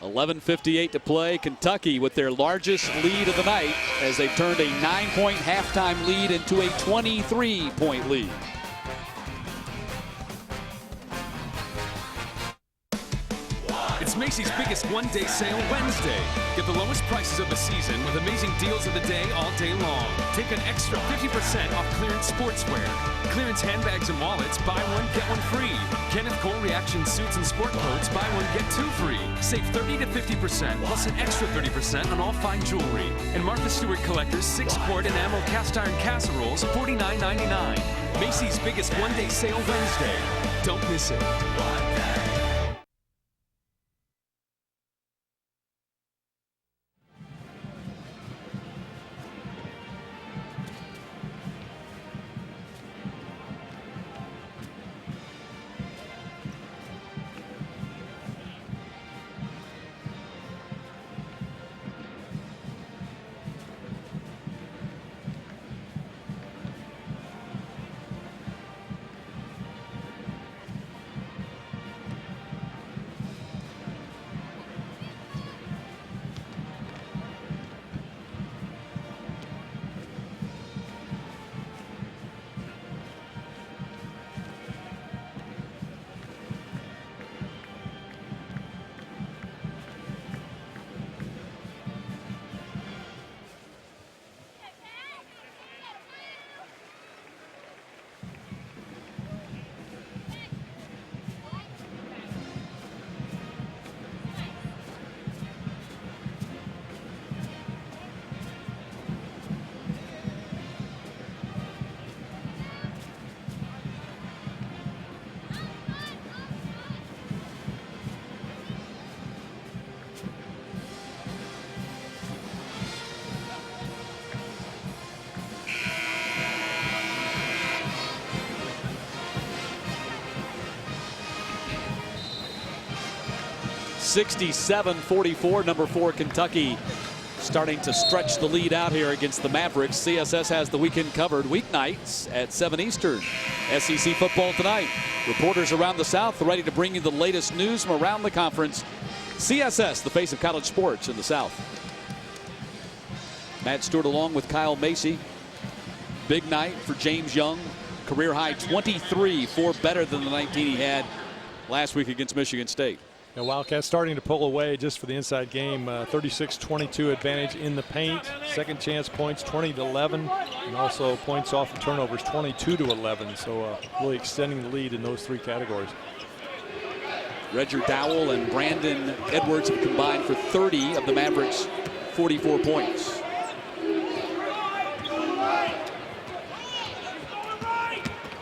11:58 to play. Kentucky with their largest lead of the night as they've turned a 9-point halftime lead into a 23-point lead. It's Macy's biggest one-day sale Wednesday. Get the lowest prices of the season with amazing deals of the day all day long. Take an extra 50% off clearance sportswear. Clearance handbags and wallets, buy one, get one free. Kenneth Cole reaction suits and sport coats, buy one, get 2 free. Save 30 to 50% plus an extra 30% on all fine jewelry. And Martha Stewart Collector's 6-quart enamel cast iron casseroles, $49.99. Macy's biggest one-day sale Wednesday. Don't miss it. 67-44, number 4 Kentucky starting to stretch the lead out here against the Mavericks. CSS has the weekend covered weeknights at 7 Eastern. SEC football tonight. Reporters around the South ready to bring you the latest news from around the conference. CSS, the face of college sports in the South. Matt Stewart along with Kyle Macy. Big night for James Young. Career high 23, 4 better than the 19 he had last week against Michigan State. Now Wildcats starting to pull away just for the inside game. 36-22 advantage in the paint. Second chance points 20-11, and also points off of turnovers 22-11. So really extending the lead in those 3 categories. Redger Dowell and Brandon Edwards have combined for 30 of the Mavericks' 44 points.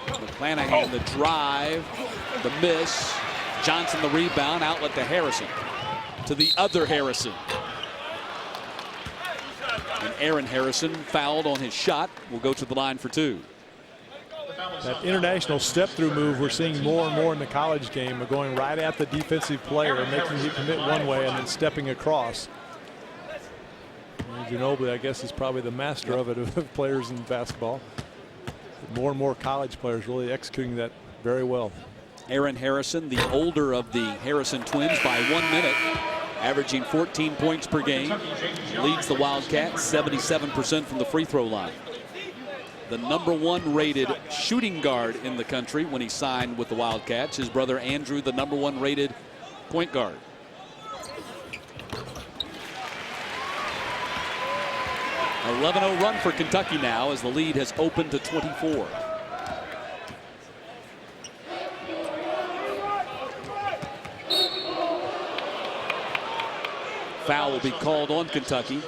McClanahan the drive, the miss. Johnson the rebound, outlet to Harrison. To the other Harrison. And Aaron Harrison fouled on his shot. Will go to the line for 2. That international step-through move we're seeing more and more in the college game, of going right at the defensive player, making you commit one way and then stepping across. And Ginobili, I guess, is probably the master of it, of players in basketball. More and more college players really executing that very well. Aaron Harrison, the older of the Harrison twins by 1 minute. averaging 14 points per game. Leads the Wildcats 77% from the free throw line. The #1 rated shooting guard in the country when he signed with the Wildcats. His brother Andrew, the #1 rated point guard. A 11-0 run for Kentucky now as the lead has opened to 24. Foul will be called on Kentucky.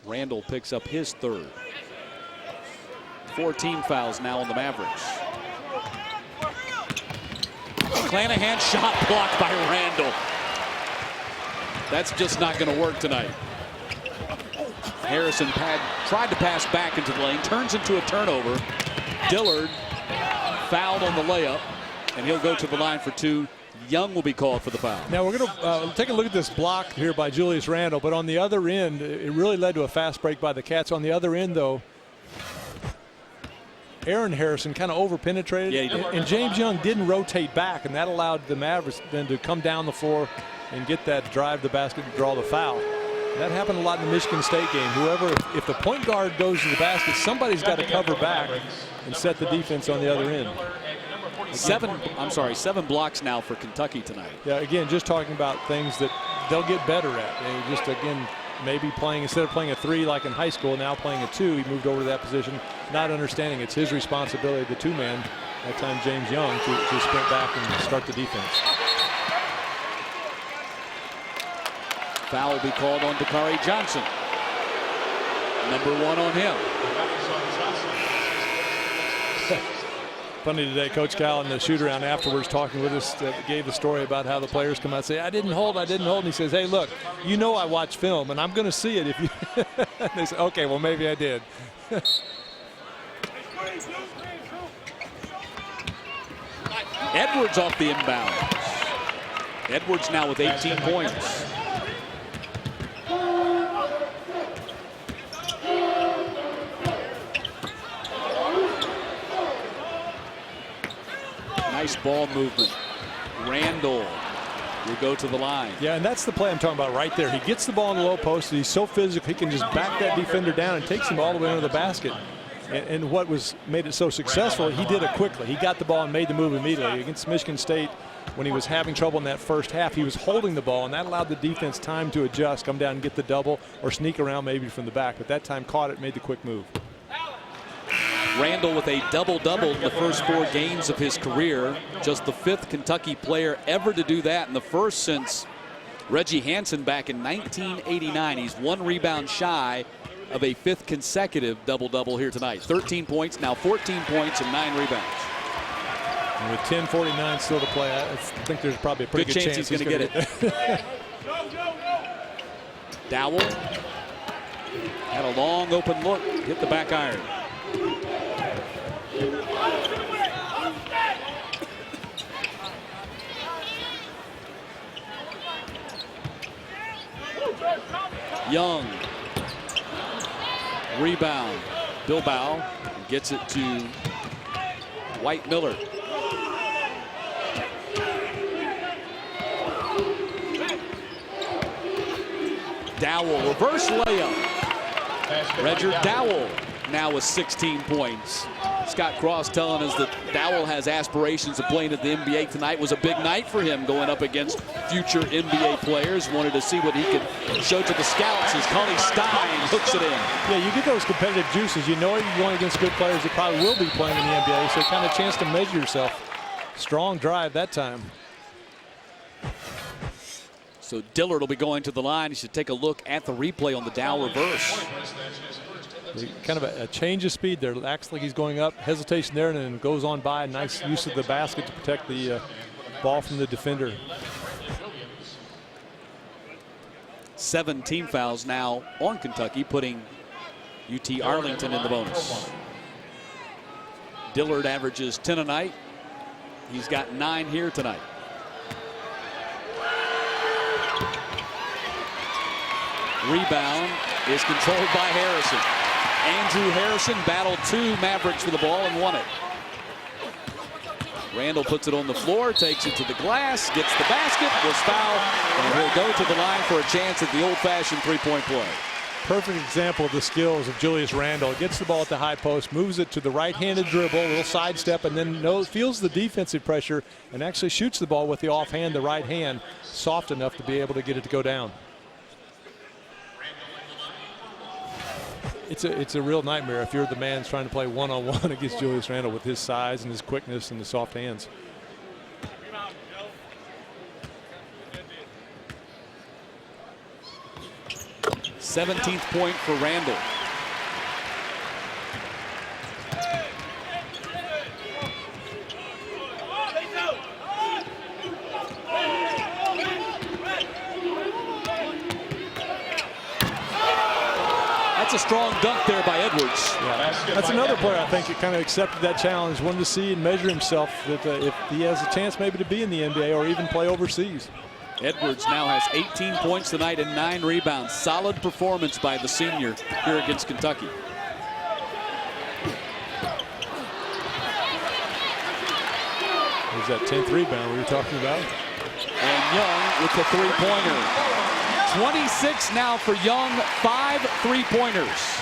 Randall picks up his third. 4 team fouls now on the Mavericks. Clanahan shot blocked by Randall. That's just not going to work tonight. Harrison tried to pass back into the lane, turns into a turnover. Dillard fouled on the layup, and he'll go to the line for 2. Young will be called for the foul. Now we're going to take a look at this block here by Julius Randle, but on the other end, it really led to a fast break by the Cats. On the other end, though, Aaron Harrison kind of over-penetrated, and James Young didn't rotate back, and that allowed the Mavericks then to come down the floor and get that drive to the basket and draw the foul. That happened a lot in the Michigan State game. If the point guard goes to the basket, somebody's got to cover back and set the defense on the other end. 7 blocks now for Kentucky tonight. Yeah, again, just talking about things that they'll get better at. And just again, maybe playing, instead of playing a 3 like in high school, now playing a 2. He moved over to that position, not understanding it's his responsibility, the 2-man, that time James Young, to sprint back and start the defense. Foul will be called on Dakari Johnson. #1 on him. Funny today, Coach Cal in the shoot-around afterwards talking with us gave the story about how the players come out and say, I didn't hold. And he says, hey, look, you know I watch film, and I'm going to see it if you – they say, okay, well, maybe I did. Edwards off the inbound. Edwards now with 18 points. Nice ball movement. Randall will go to the line. Yeah, and that's the play I'm talking about right there. He gets the ball in the low post, and he's so physical, he can just back that defender down and takes him all the way under the basket. And what made it so successful, he did it quickly. He got the ball and made the move immediately. Against Michigan State, when he was having trouble in that first half, he was holding the ball, and that allowed the defense time to adjust, come down and get the double, or sneak around maybe from the back. But that time caught it, made the quick move. Randall with a double-double in the first 4 games of his career. Just the 5th Kentucky player ever to do that, and the first since Reggie Hansen back in 1989. He's 1 rebound shy of a 5th consecutive double-double here tonight. 13 points, now 14 points and 9 rebounds. And with 10:49 still to play, I think there's probably a pretty good chance he's going to get it. Dowell had a long open look, hit the back iron. Young, rebound, Bilbao gets it to White Miller. Dowell, reverse layup. Roger Dowell now with 16 points. Scott Cross telling us that Dowell has aspirations of playing at the NBA tonight. Was a big night for him going up against future NBA players. Wanted to see what he could show to the scouts as Cully Stein hooks it in. Yeah, you get those competitive juices. You know you're going against good players that probably will be playing in the NBA, so kind of a chance to measure yourself. Strong drive that time. So Dillard will be going to the line. He should take a look at the replay on the Dowell reverse. Kind of a change of speed there. Acts like he's going up, hesitation there, and then goes on by. Nice use of the basket to protect the ball from the defender. 7 team fouls now on Kentucky, putting UT Arlington in the bonus. Dillard averages 10 a night. He's got 9 here tonight. Rebound is controlled by Harrison. Andrew Harrison battled 2 Mavericks for the ball and won it. Randall puts it on the floor, takes it to the glass, gets the basket, was fouled, and he'll go to the line for a chance at the old-fashioned three-point play. Perfect example of the skills of Julius Randle. Gets the ball at the high post, moves it to the right-handed dribble, a little sidestep, and then feels the defensive pressure and actually shoots the ball with the offhand, the right hand, soft enough to be able to get it to go down. It's a real nightmare if you're the man trying to play one-on-one against Julius Randle with his size and his quickness and the soft hands. th point for Randall. That's a strong dunk there by Edwards. Yeah. That's another player I think that kind of accepted that challenge, wanted to see and measure himself that if he has a chance maybe to be in the NBA or even play overseas. Edwards now has 18 points tonight and 9 rebounds. Solid performance by the senior here against Kentucky. There's that 10th rebound we were talking about. And Young with the three-pointer. 26 now for Young, 5 three-pointers.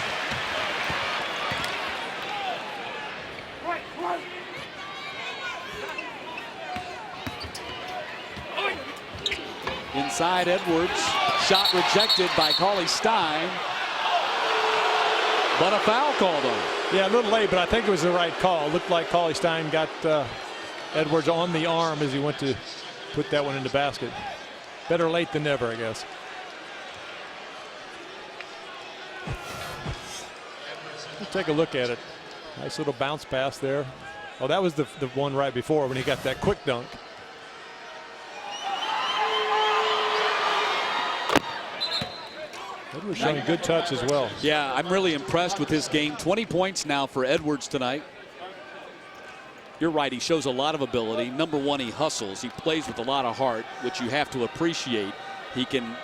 Inside Edwards, shot rejected by Cauley Stein, but a foul called on him. Yeah, a little late, but I think it was the right call. It looked like Cauley Stein got Edwards on the arm as he went to put that one in the basket. Better late than never, I guess. Let's take a look at it. Nice little bounce pass there. Oh, that was the one right before when he got that quick dunk. Edwards showing good touch as well. Yeah, I'm really impressed with his game. 20 points now for Edwards tonight. You're right, he shows a lot of ability. Number one, he hustles. He plays with a lot of heart, which you have to appreciate. He can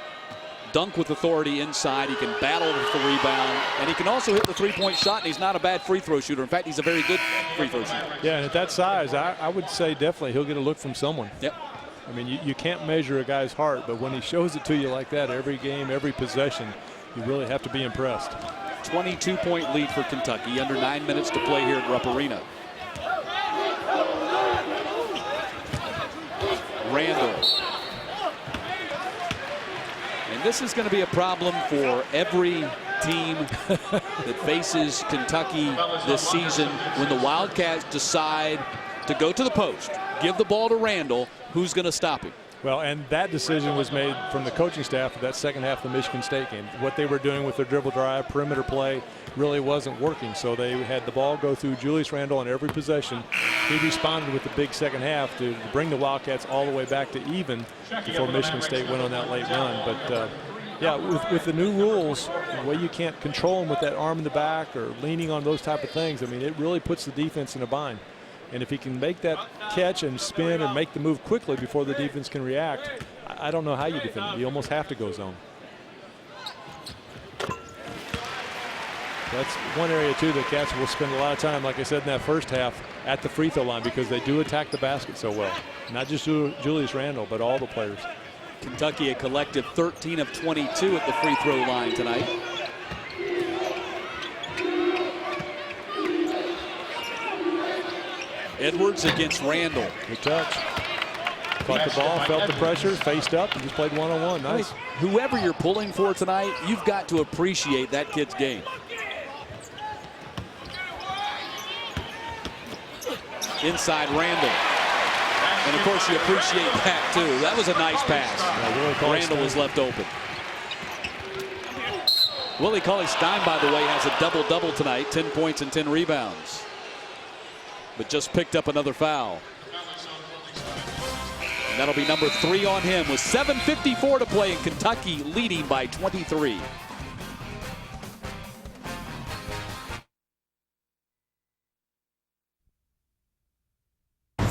dunk with authority inside. He can battle with the rebound. And he can also hit the three-point shot, and he's not a bad free throw shooter. In fact, he's a very good free throw shooter. Yeah, and at that size, I would say definitely he'll get a look from someone. Yep. I mean, you can't measure a guy's heart, but when he shows it to you like that every game, every possession, you really have to be impressed. 22-point lead for Kentucky, under 9 minutes to play here at Rupp Arena. Randall. And this is going to be a problem for every team that faces Kentucky this season when the Wildcats decide to go to the post, give the ball to Randall. Who's going to stop him? Well, and that decision was made from the coaching staff of that second half of the Michigan State game. What they were doing with their dribble drive, perimeter play really wasn't working. So they had the ball go through Julius Randle on every possession. He responded with the big second half to bring the Wildcats all the way back to even before Michigan State went on that late run. But yeah, with the new rules, the way you can't control them with that arm in the back or leaning on those type of things, I mean, it really puts the defense in a bind. And if he can make that catch and spin and make the move quickly before the defense can react, I don't know how you defend it. You almost have to go zone. That's one area, too, that Cats will spend a lot of time, like I said in that first half, at the free throw line because they do attack the basket so well. Not just Julius Randle, but all the players. Kentucky a collective 13 of 22 at the free throw line tonight. Edwards against Randall. Good touch. Caught the ball, felt the pressure, faced up, and just played one-on-one. Nice. Whoever you're pulling for tonight, you've got to appreciate that kid's game. Inside Randall. And, of course, you appreciate that, too. That was a nice pass. Yeah, Randall was left open. Willie Cauley-Stein, by the way, has a double-double tonight, 10 points and 10 rebounds. But just picked up another foul. And that'll be number 3 on him with 7:54 to play, and Kentucky leading by 23.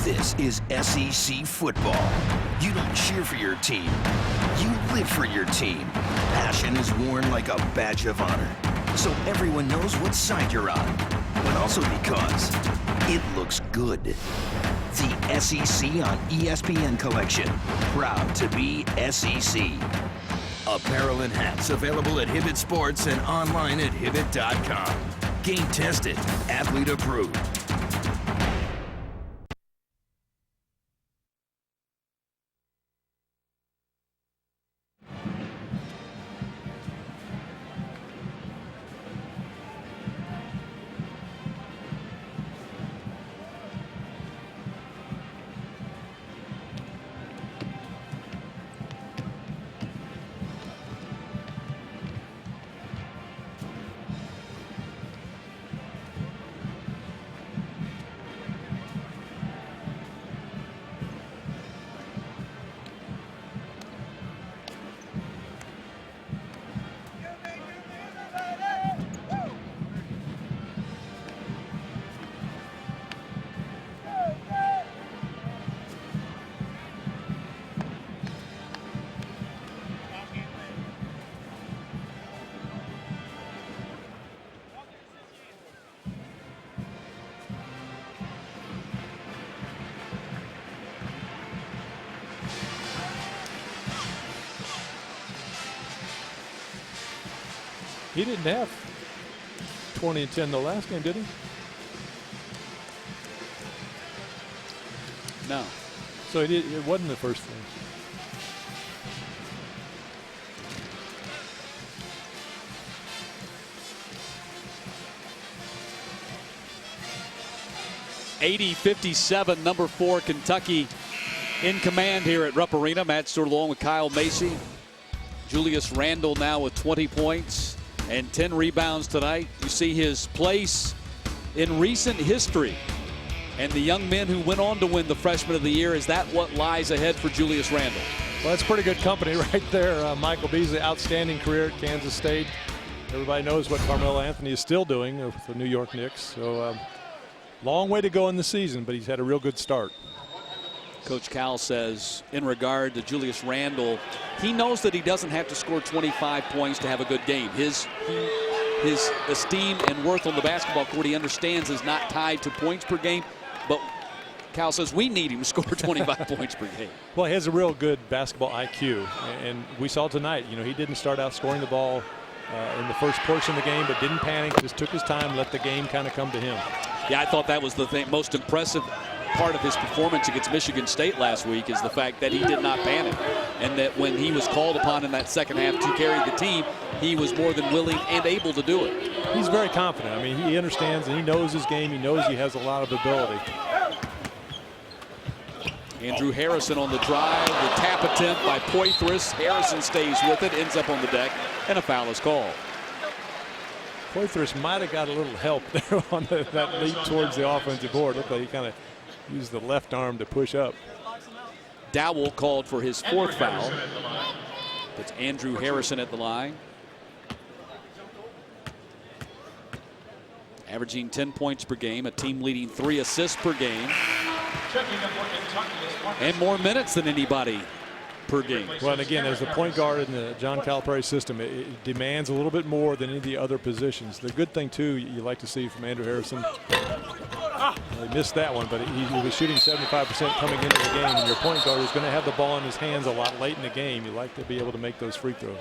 This is SEC football. You don't cheer for your team. You live for your team. Passion is worn like a badge of honor. so everyone knows what side you're on, but also because it looks good. The SEC on ESPN collection, proud to be SEC. Apparel and hats available at Hibbett Sports and online at Hibbett.com. Game tested, athlete approved. He didn't have 20 and 10 the last game, did he? No. So it wasn't the first thing. '80-57, number 4 Kentucky in command here at Rupp Arena. Matt Stewart along with Kyle Macy. Julius Randle now with 20 points and 10 rebounds tonight. You see his place in recent history. And the young men who went on to win the Freshman of the Year, is that what lies ahead for Julius Randle? Well, that's pretty good company right there. Michael Beasley, outstanding career at Kansas State. Everybody knows what Carmelo Anthony is still doing with the New York Knicks. So long way to go in the season, but he's had a real good start. Coach Cal says in regard to Julius Randle, he knows that he doesn't have to score 25 points to have a good game. His esteem and worth on the basketball court, he understands, is not tied to points per game. But Cal says we need him to score 25 points per game. Well, he has a real good basketball IQ, and we saw tonight, you know, he didn't start out scoring the ball in the first portion of the game, but didn't panic, just took his time, let the game kind of come to him. Yeah, I thought that was the most impressive part of his performance against Michigan State last week, is the fact that he did not panic, and that when he was called upon in that second half to carry the team, he was more than willing and able to do it. He's very confident. I mean, he understands and he knows his game. He knows he has a lot of ability. Andrew Harrison on the drive, the tap attempt by Poitras. Harrison stays with it, ends up on the deck, and a foul is called. Poitras might have got a little help there on that leap towards the offensive board. Looked like he kind of used the left arm to push up. Dowell called for his 4th foul. Puts Andrew Harrison at the line. Averaging 10 points per game, a team leading 3 assists per game. And more minutes than anybody per game. Well, and again, as the point guard in the John Calipari system, it demands a little bit more than any of the other positions. The good thing, too, you like to see from Andrew Harrison, he missed that one, but he was shooting 75% coming into the game, and your point guard is going to have the ball in his hands a lot late in the game. You like to be able to make those free throws.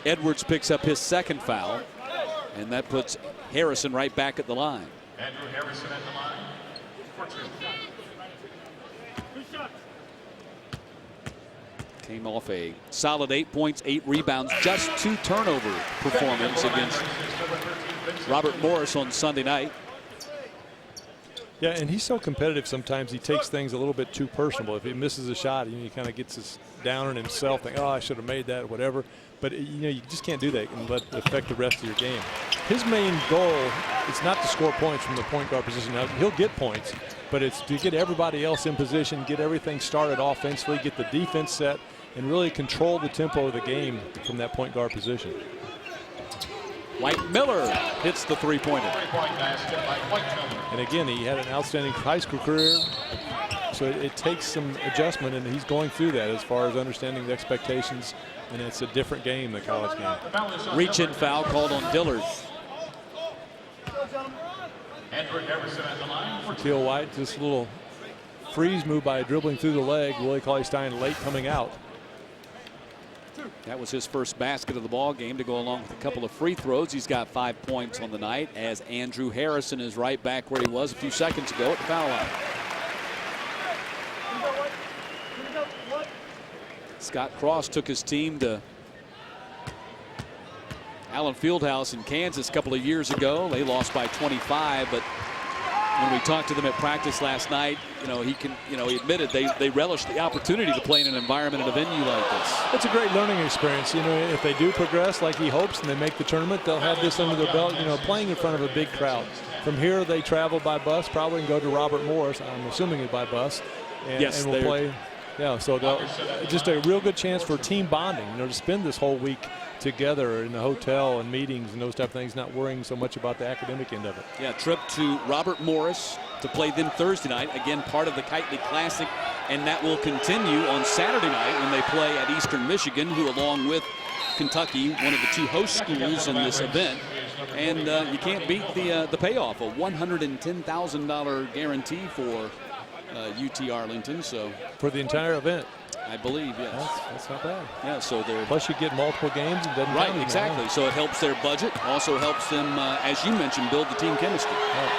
Edwards picks up his 2nd foul, and that puts Harrison right back at the line. Andrew Harrison at the line for 2. Came off a solid 8 points, 8 rebounds, just 2 turnover performance against Robert Morris on Sunday night. Yeah, and he's so competitive sometimes he takes things a little bit too personal. If he misses a shot, he kind of gets his down on himself, think, oh, I should have made that or whatever. But you just can't do that and let it affect the rest of your game. His main goal is not to score points from the point guard position. Now, he'll get points, but it's to get everybody else in position, get everything started offensively, get the defense set, and really control the tempo of the game from that point guard position. White Miller hits the 3-pointer. And again, he had an outstanding high school career, So it takes some adjustment, and he's going through that as far as understanding the expectations, and it's a different game, the college game. Reach-in foul called on Dillard. Shaquille White, just a little freeze move by dribbling through the leg. Willie Cauley-Stein late coming out. That was his first basket of the ball game to go along with a couple of free throws. He's got 5 points on the night as Andrew Harrison is right back where he was a few seconds ago at the foul line. Scott Cross took his team to Allen Fieldhouse in Kansas a couple of years ago. They lost by 25, but when we talked to them at practice last night, he admitted they relish the opportunity to play in an environment in a venue like this. It's a great learning experience. If they do progress like he hopes and they make the tournament, they'll have this under their belt, playing in front of a big crowd. From here, they travel by bus, probably, and go to Robert Morris. I'm assuming it by bus. And will play. Yeah, so just a real good chance for team bonding, to spend this whole week together in the hotel and meetings and those type of things, not worrying so much about the academic end of it. Yeah, trip to Robert Morris to play them Thursday night, again part of the Kitely Classic, and that will continue on Saturday night when they play at Eastern Michigan, who along with Kentucky, one of the two host schools in this event. And you can't beat the payoff, a $110,000 guarantee for UT Arlington. So for the entire event, I believe, yes. That's not bad. Yeah, so they're plus you get multiple games and doesn't right, exactly. Now. So it helps their budget, also helps them, as you mentioned, build the team chemistry. Right.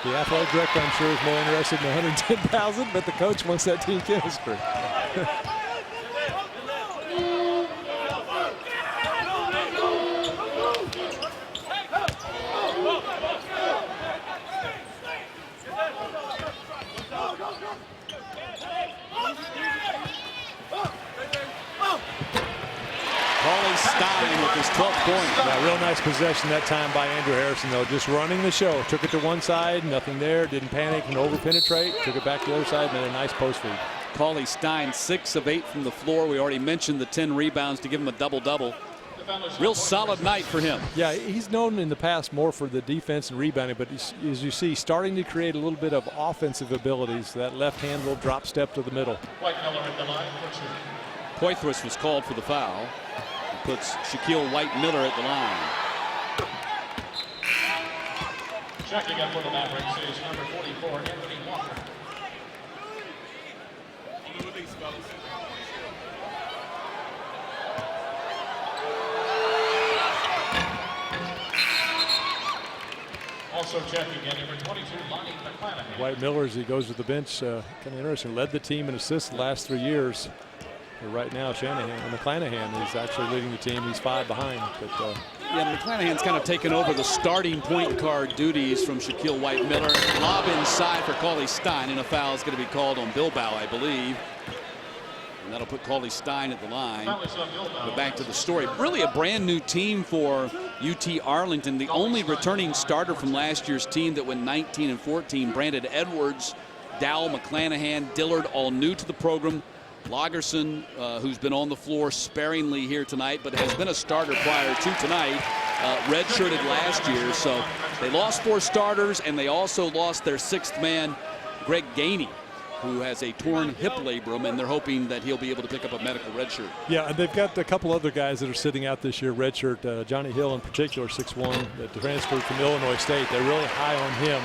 The athletic director, I'm sure, is more interested in the 110,000, but the coach wants that team chemistry. Stein with his 12th point. Yeah, real nice possession that time by Andrew Harrison, though. Just running the show. Took it to one side, nothing there. Didn't panic and over-penetrate. Took it back to the other side, made a nice post feed. Cauley-Stein, 6 of 8 from the floor. We already mentioned the 10 rebounds to give him a double-double. Real solid night for him. Yeah, he's known in the past more for the defense and rebounding, but as you see, starting to create a little bit of offensive abilities. That left hand will drop step to the middle. Poitras was called for the foul. Puts Shaquille White-Miller at the line. Checking up for the Mavericks is number 44, Anthony Walker. Also checking in number 22, Lonnie McClanahan. White-Miller, as he goes to the bench, kind of interesting. Led the team in assists the last 3 years. But right now, McClanahan is actually leading the team. He's 5 behind. But yeah, McClanahan's kind of taken over the starting point guard duties from Shaquille White-Miller. Lob inside for Cauley-Stein, and a foul is going to be called on Bilbao, I believe. And that'll put Cauley-Stein at the line. But back to the story. Really a brand new team for UT Arlington. The only returning starter from last year's team that went 19 and 14, Brandon Edwards, Dowell, McClanahan, Dillard, all new to the program. Lagerson, who's been on the floor sparingly here tonight, but has been a starter prior to tonight, redshirted last year. So they lost 4 starters, and they also lost their 6th man, Greg Gainey, who has a torn hip labrum, and they're hoping that he'll be able to pick up a medical redshirt. Yeah, and they've got a couple other guys that are sitting out this year, redshirt. Johnny Hill in particular, 6'1", that transferred from Illinois State. They're really high on him.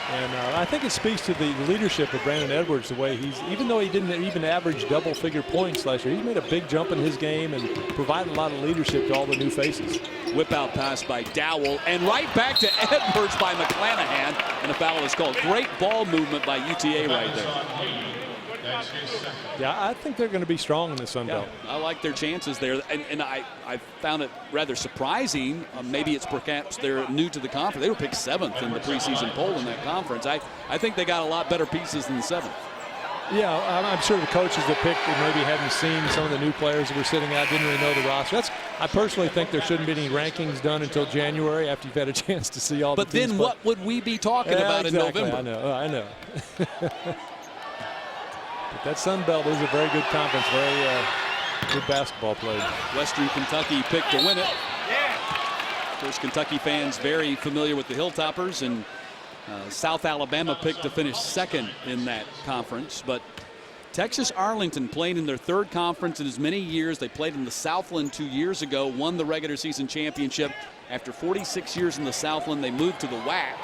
And I think it speaks to the leadership of Brandon Edwards, the way he's, even though he didn't even average double-figure points last year, he's made a big jump in his game and provided a lot of leadership to all the new faces. Whip out pass by Dowell, and right back to Edwards by McClanahan, and a foul is called. Great ball movement by UTA right there. Yeah, I think they're going to be strong in the Sun Belt. Yeah, I like their chances there, and I found it rather surprising. Maybe it's perhaps they're new to the conference. They were picked 7th in the preseason poll in that conference. I think they got a lot better pieces than 7th. Yeah, I'm sure the coaches that picked maybe hadn't seen some of the new players that were sitting out, didn't really know the roster. I personally think there shouldn't be any rankings done until January after you've had a chance to see all the teams. But then what would we be talking about exactly, in November? I know. But that Sun Belt is a very good conference, very good basketball played. Western Kentucky picked to win it. Of course, Kentucky fans very familiar with the Hilltoppers, and South Alabama picked to finish second in that conference, but Texas Arlington playing in their third conference in as many years. They played in the Southland 2 years ago, won the regular season championship. After 46 years in the Southland, they moved to the WAC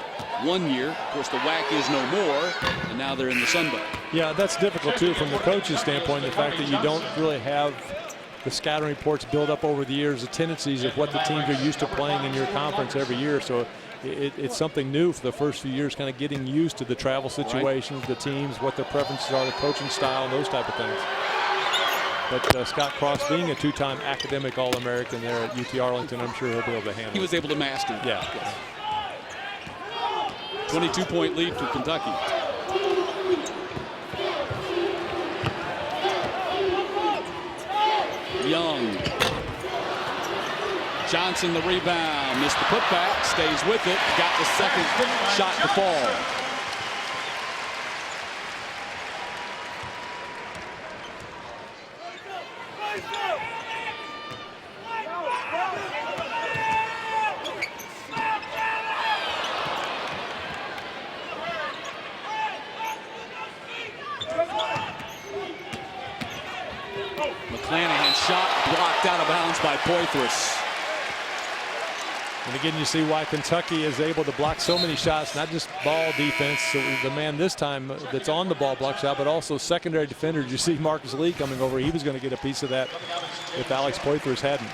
1 year. Of course, the WAC is no more, and now they're in the Sun Belt. Yeah, that's difficult too from the coach's standpoint. The fact that you don't really have the scouting reports build up over the years, the tendencies of what the teams are used to playing in your conference every year. So it's something new for the first few years, kind of getting used to the travel situations, the teams, what their preferences are, the coaching style, and those type of things. But Scott Cross, being a two-time academic All-American there at UT Arlington, I'm sure he'll be able to handle it. He was able to master it. Yeah. Yes. 22-point lead for Kentucky. Young. Johnson the rebound, missed the putback, stays with it, got the second shot to fall. McClanahan shot blocked out of bounds by Poitras. And again, you see why Kentucky is able to block so many shots, not just ball defense. So the man this time that's on the ball block shot, but also secondary defenders. You see Marcus Lee coming over. He was going to get a piece of that if Alex Poitras hadn't.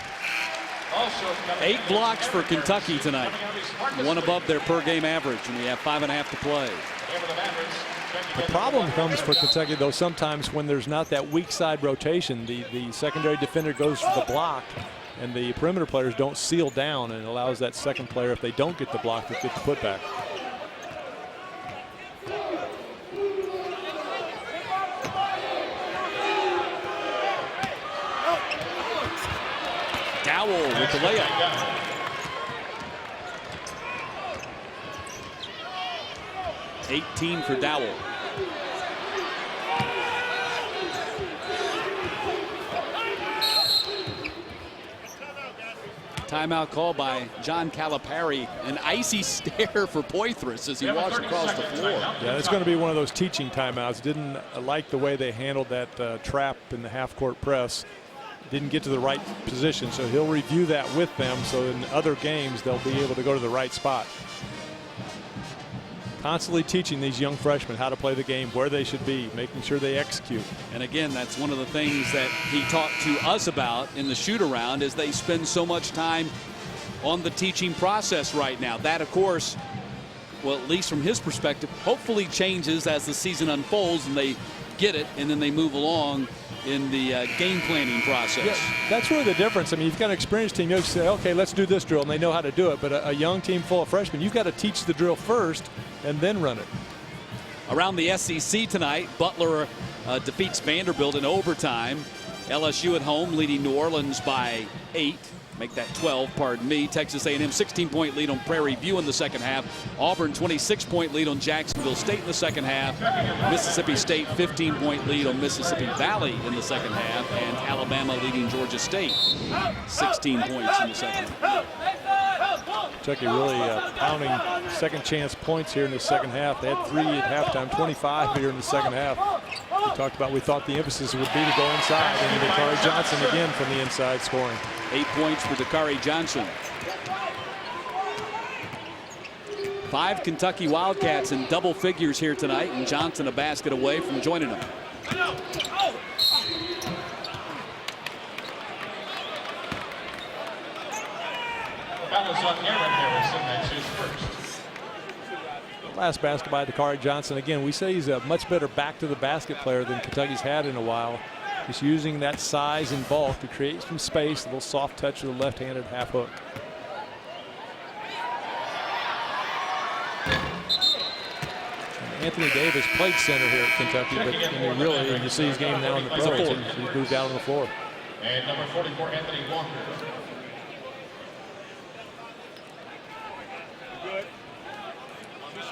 8 blocks for Kentucky tonight. One above their per game average, and we have 5.5 to play. The problem comes for Kentucky, though, sometimes when there's not that weak side rotation, the secondary defender goes for the block, and the perimeter players don't seal down, and it allows that second player, if they don't get the block, to get the putback. Dowell with the layup. $18 for Dowell. Timeout call by John Calipari. An icy stare for Poitras as he walks across the floor. Yeah, it's going to be one of those teaching timeouts. Didn't like the way they handled that trap in the half-court press. Didn't get to the right position, so he'll review that with them so in other games they'll be able to go to the right spot. Constantly teaching these young freshmen how to play the game, where they should be, making sure they execute. And again, that's one of the things that he talked to us about in the shoot-around, is they spend so much time on the teaching process right now. That, of course, well, at least from his perspective, hopefully changes as the season unfolds and they get it and then they move along in the game planning process. Yeah, that's really the difference. I mean, you've got an experienced team. You'll say, okay, let's do this drill, and they know how to do it. But a young team full of freshmen, you've got to teach the drill first and then run it. Around the SEC tonight, Butler defeats Vanderbilt in overtime. LSU at home leading New Orleans by 8. Make that 12, pardon me. Texas A&M 16-point lead on Prairie View in the second half. Auburn 26-point lead on Jacksonville State in the second half. Mississippi State 15-point lead on Mississippi Valley in the second half. And Alabama leading Georgia State 16 points in the second half. Kentucky really pounding second chance points here in the second half. They had 3 at halftime, 25 here in the second half. We talked about, we thought the emphasis would be to go inside, and Dakari Johnson again from the inside scoring. 8 points for Dakari Johnson. 5 Kentucky Wildcats in double figures here tonight, and Johnson a basket away from joining them. Last basket by Dakari Johnson. Again, we say he's a much better back to the basket player than Kentucky's had in a while. Just using that size and bulk to create some space, a little soft touch with a left-handed half hook. And Anthony Davis played center here at Kentucky, but I mean, really, you see his game now in the pros. He's moved out on the floor. And number 44, Anthony Walker.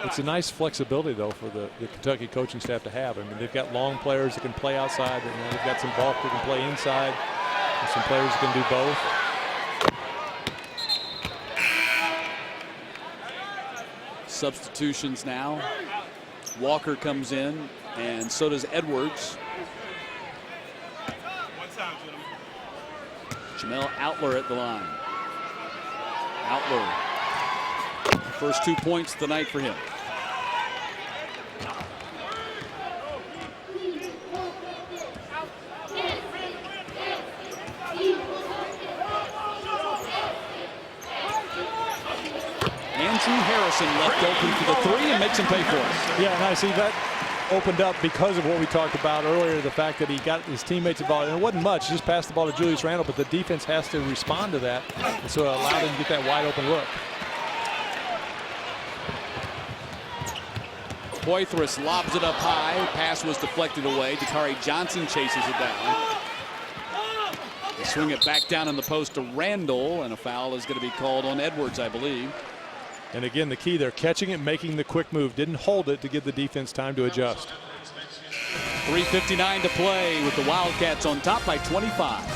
It's a nice flexibility, though, for the Kentucky coaching staff to have. I mean, they've got long players that can play outside. They've got some bulk that can play inside. And some players that can do both. Substitutions now. Walker comes in, and so does Edwards. Jamel Outler at the line. Outler. First 2 points tonight for him. Andrew Harrison left open for the three and makes him pay for it. Yeah, and I see that opened up because of what we talked about earlier, the fact that he got his teammates involved. And it wasn't much, he just passed the ball to Julius Randle, but the defense has to respond to that. And so it allowed him to get that wide open look. Poitras lobs it up high. Pass was deflected away. Dakari Johnson chases it down. They swing it back down in the post to Randle, and a foul is going to be called on Edwards, I believe. And again, the key there, catching it, making the quick move. Didn't hold it to give the defense time to adjust. 3:59 to play with the Wildcats on top by 25.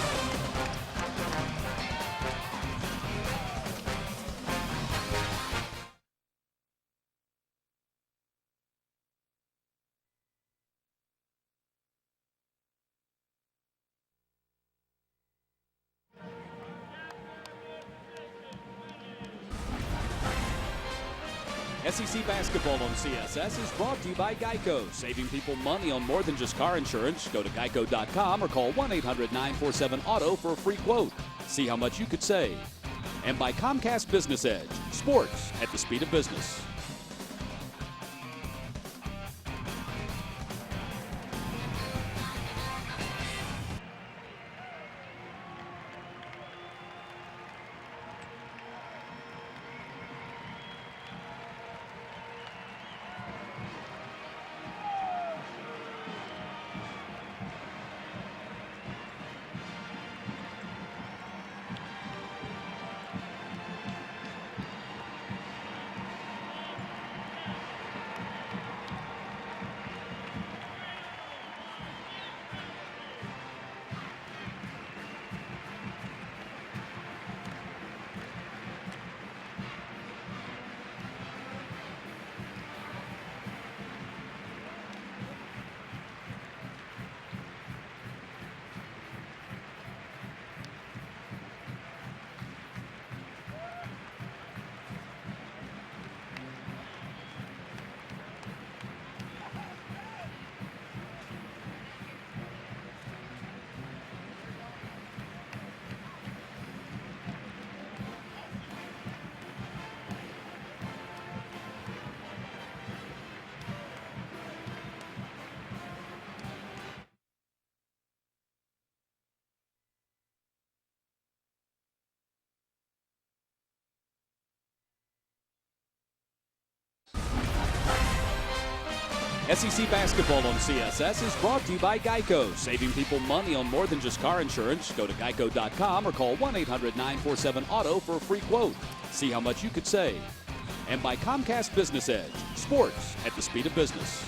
SEC basketball on CSS is brought to you by Geico. Saving people money on more than just car insurance. Go to geico.com or call 1-800-947-AUTO for a free quote. See how much you could save. And by Comcast Business Edge. Sports at the speed of business. SEC basketball on CSS is brought to you by Geico. Saving people money on more than just car insurance. Go to geico.com or call 1-800-947-AUTO for a free quote. See how much you could save. And by Comcast Business Edge. Sports at the speed of business.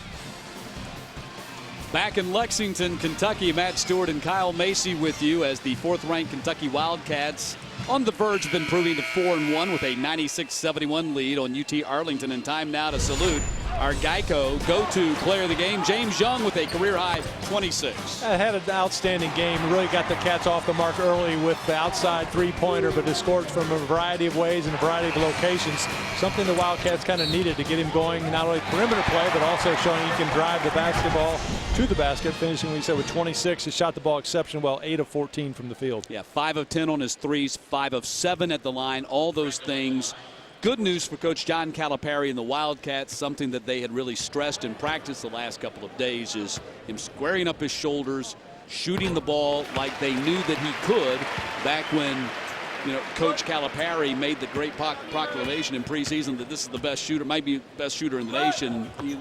Back in Lexington, Kentucky, Matt Stewart and Kyle Macy with you as the fourth-ranked Kentucky Wildcats on the verge of improving to 4-1 with a 96-71 lead on UT Arlington. And time now to salute our Geico go-to player of the game, James Young, with a career-high 26. Had an outstanding game. Really got the Cats off the mark early with the outside three-pointer, but has scored from a variety of ways and a variety of locations. Something the Wildcats kind of needed to get him going, not only perimeter play, but also showing he can drive the basketball to the basket, finishing, we said, with 26. He shot the ball exceptionally well, 8 of 14 from the field. Yeah, 5 of 10 on his threes, 5 of 7 at the line, all those things. Good news for Coach John Calipari and the Wildcats. Something that they had really stressed in practice the last couple of days is him squaring up his shoulders, shooting the ball like they knew that he could back when, Coach Calipari made the great proclamation in preseason that this is the best shooter, might be the best shooter in the nation. He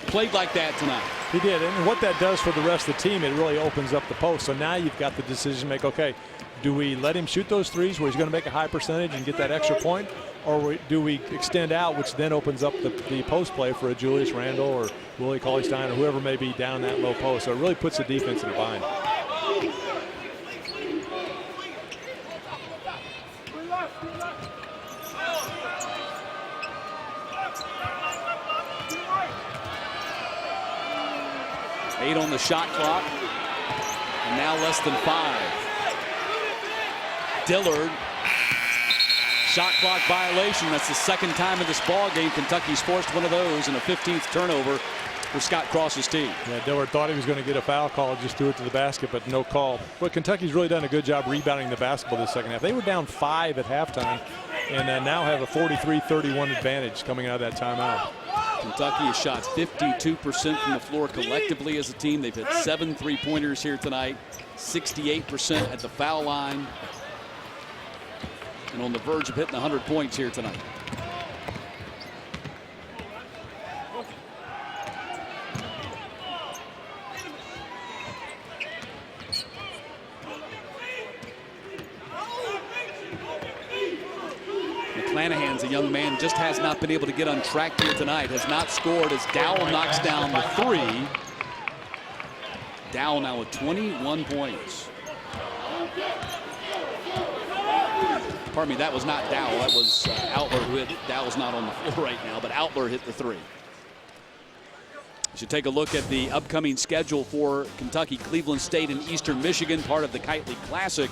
played like that tonight. He did, and what that does for the rest of the team, it really opens up the post. So now you've got the decision to make, okay, do we let him shoot those threes where he's going to make a high percentage and get that extra point, or do we extend out, which then opens up the post play for a Julius Randle or Willie Cauley-Stein or whoever may be down that low post. So it really puts the defense in a bind. 8 on the shot clock. And now less than 5. Dillard. Shot clock violation. That's the second time in this ball game Kentucky's forced one of those, and a 15th turnover for Scott Cross's team. Yeah, Dillard thought he was going to get a foul call, just threw it to the basket, but no call. But Kentucky's really done a good job rebounding the basketball this second half. They were down 5 at halftime, and now have a 43-31 advantage coming out of that timeout. Kentucky has shot 52% from the floor collectively as a team. They've hit 7 3-pointers here tonight, 68% at the foul line, and on the verge of hitting 100 points here tonight. McClanahan's a young man, just has not been able to get on track here tonight. Has not scored as Dowell knocks down the 3. Dowell now with 21 points. Pardon me, that was not Dowell. That was Outler who hit. Dowell's not on the floor right now, but Outler hit the 3. We should take a look at the upcoming schedule for Kentucky. Cleveland State and Eastern Michigan, part of the Kitely Classic.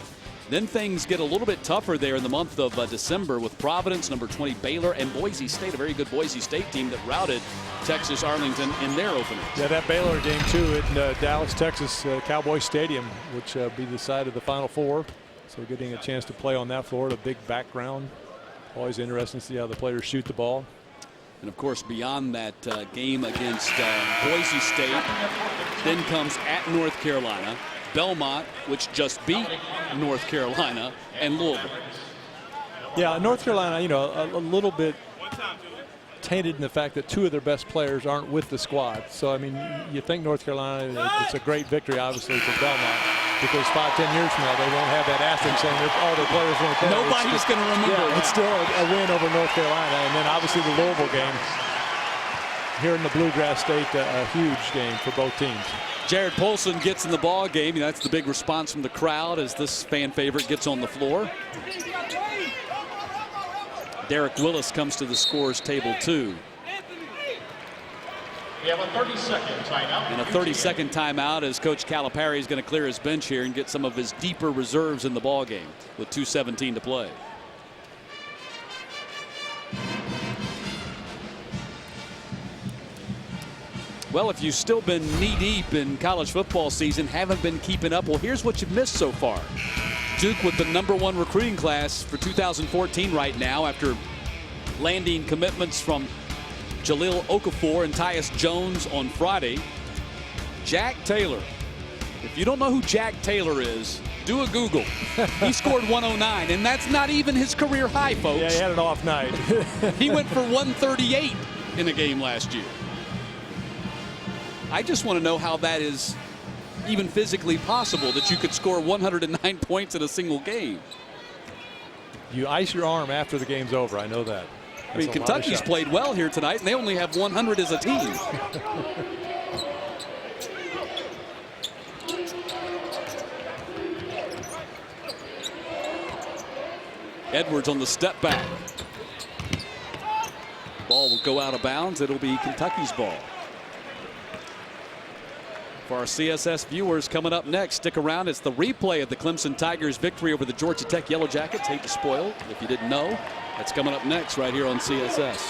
Then things get a little bit tougher there in the month of December with Providence, number 20 Baylor, and Boise State, a very good Boise State team that routed Texas Arlington in their opener. Yeah, that Baylor game too at Dallas, Texas, Cowboy Stadium, which be the side of the Final Four. So getting a chance to play on that floor, a big background. Always interesting to see how the players shoot the ball. And of course, beyond that game against Boise State, then comes at North Carolina, Belmont, which just beat North Carolina, and Louisville. Yeah, North Carolina, you know, a little bit tainted in the fact that 2 of their best players aren't with the squad. So, I mean, you think North Carolina, it's a great victory, obviously, for Belmont, because 5-10 years from now, they won't have that asterisk saying all their players weren't there. Nobody's going to remember. Yeah, it's still a win over North Carolina. And then, obviously, the Louisville game here in the Bluegrass State, a huge game for both teams. Jared Polson gets in the ball game. That's the big response from the crowd as this fan favorite gets on the floor. Derek Willis comes to the scorers table too. We have a 30-second timeout. And a 30-second timeout as Coach Calipari is going to clear his bench here and get some of his deeper reserves in the ball game with 2:17 to play. Well, if you've still been knee-deep in college football season, haven't been keeping up, well, here's what you've missed so far. Duke with the #1 recruiting class for 2014 right now after landing commitments from Jaleel Okafor and Tyus Jones on Friday. Jack Taylor. If you don't know who Jack Taylor is, do a Google. He scored 109, and that's not even his career high, folks. Yeah, he had an off night. He went for 138 in a game last year. I just want to know how that is even physically possible, that you could score 109 points in a single game. You ice your arm after the game's over. I know that. I mean, Kentucky's played well here tonight, and they only have 100 as a team. Edwards on the step back. Ball will go out of bounds. It'll be Kentucky's ball. For our CSS viewers, coming up next, stick around. It's the replay of the Clemson Tigers' victory over the Georgia Tech Yellow Jackets. Hate to spoil, if you didn't know. That's coming up next right here on CSS.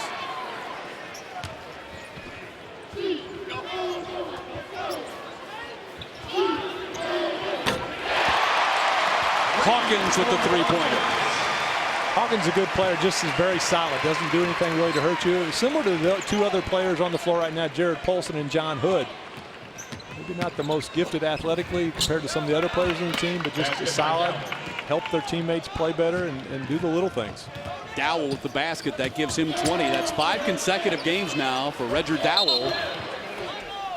Hawkins with the three-pointer. Hawkins is a good player, just is very solid. Doesn't do anything really to hurt you. Similar to the 2 other players on the floor right now, Jared Polson and John Hood. Maybe not the most gifted athletically compared to some of the other players on the team, but just solid, help their teammates play better and do the little things. Dowell with the basket. That gives him 20. That's 5 consecutive games now for Redger Dowell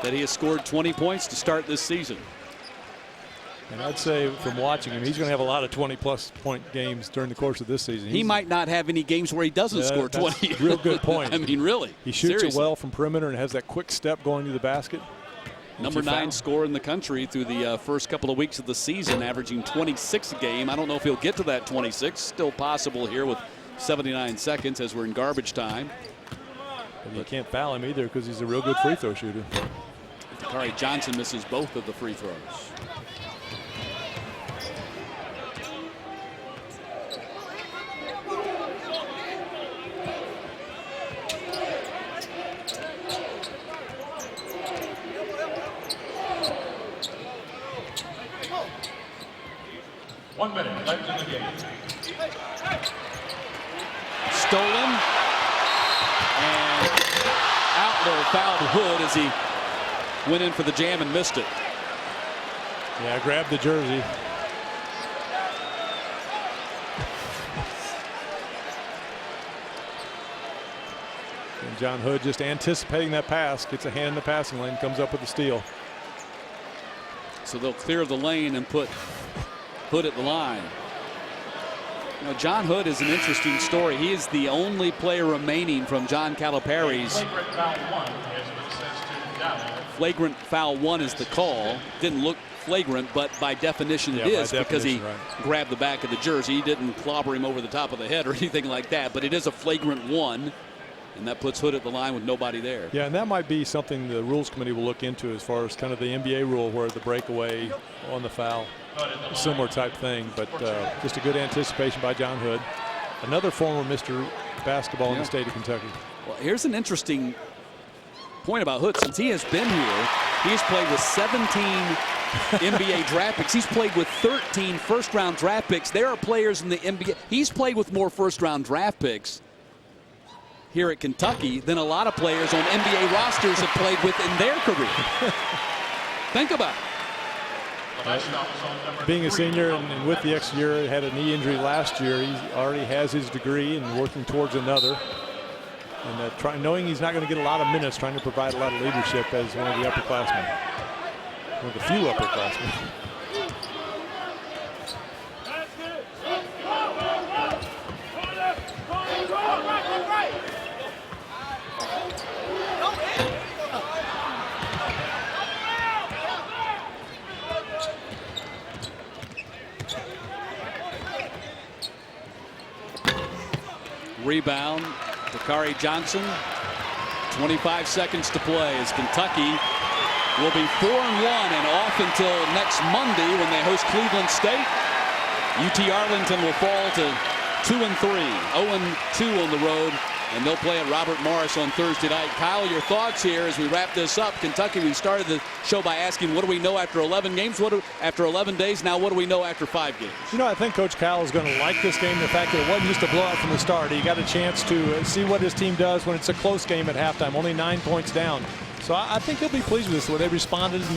that he has scored 20 points to start this season. And I'd say from watching him, he's going to have a lot of 20-plus point games during the course of this season. He might not have any games where he doesn't score 20. Real good point. I mean, really. He shoots Seriously. it well from perimeter and has that quick step going to the basket. Number 9 scorer in the country through the first couple of weeks of the season, averaging 26 a game. I don't know if he'll get to that 26. Still possible here with 79 seconds as we're in garbage time. But you can't foul him either because he's a real good free throw shooter. Dakari Johnson misses both of the free throws. One minute left in the game. Stolen. And Outlaw fouled Hood as he went in for the jam and missed it. Yeah, grabbed the jersey. And John Hood just anticipating that pass, gets a hand in the passing lane, comes up with the steal. So they'll clear the lane and put Hood at the line. You know, John Hood is an interesting story. He is the only player remaining from John Calipari's. Flagrant foul one is the call. Didn't look flagrant, but by definition it is, because he grabbed the back of the jersey. He didn't clobber him over the top of the head or anything like that, but it is a flagrant one, and that puts Hood at the line with nobody there. Yeah, and that might be something the rules committee will look into as far as kind of the NBA rule where the breakaway on the foul, similar type thing, but just a good anticipation by John Hood, another former Mr. Basketball in the state of Kentucky. Well, here's an interesting point about Hood. Since he has been here, he's played with 17 NBA draft picks. He's played with 13 first-round draft picks. There are players in the NBA. He's played with more first-round draft picks here at Kentucky than a lot of players on NBA rosters have played with in their career. Think about it. Being a senior and with the extra year, had a knee injury last year. He already has his degree and working towards another. And knowing he's not going to get a lot of minutes, trying to provide a lot of leadership as one of the upperclassmen. One of the few upperclassmen. Rebound, Dakari Johnson. 25 seconds to play as Kentucky will be 4-1 and off until next Monday when they host Cleveland State. UT Arlington will fall to 2-3, 0-2 on the road, and they'll play at Robert Morris on Thursday night. Kyle, your thoughts here as we wrap this up. Kentucky, we started the show by asking, what do we know after 11 games? After 11 days, now what do we know after 5 games? You know, I think Coach Kyle is going to like this game. The fact that it wasn't just a blowout from the start. He got a chance to see what his team does when it's a close game at halftime, only 9 points down. So I think he'll be pleased with this, the way they responded in the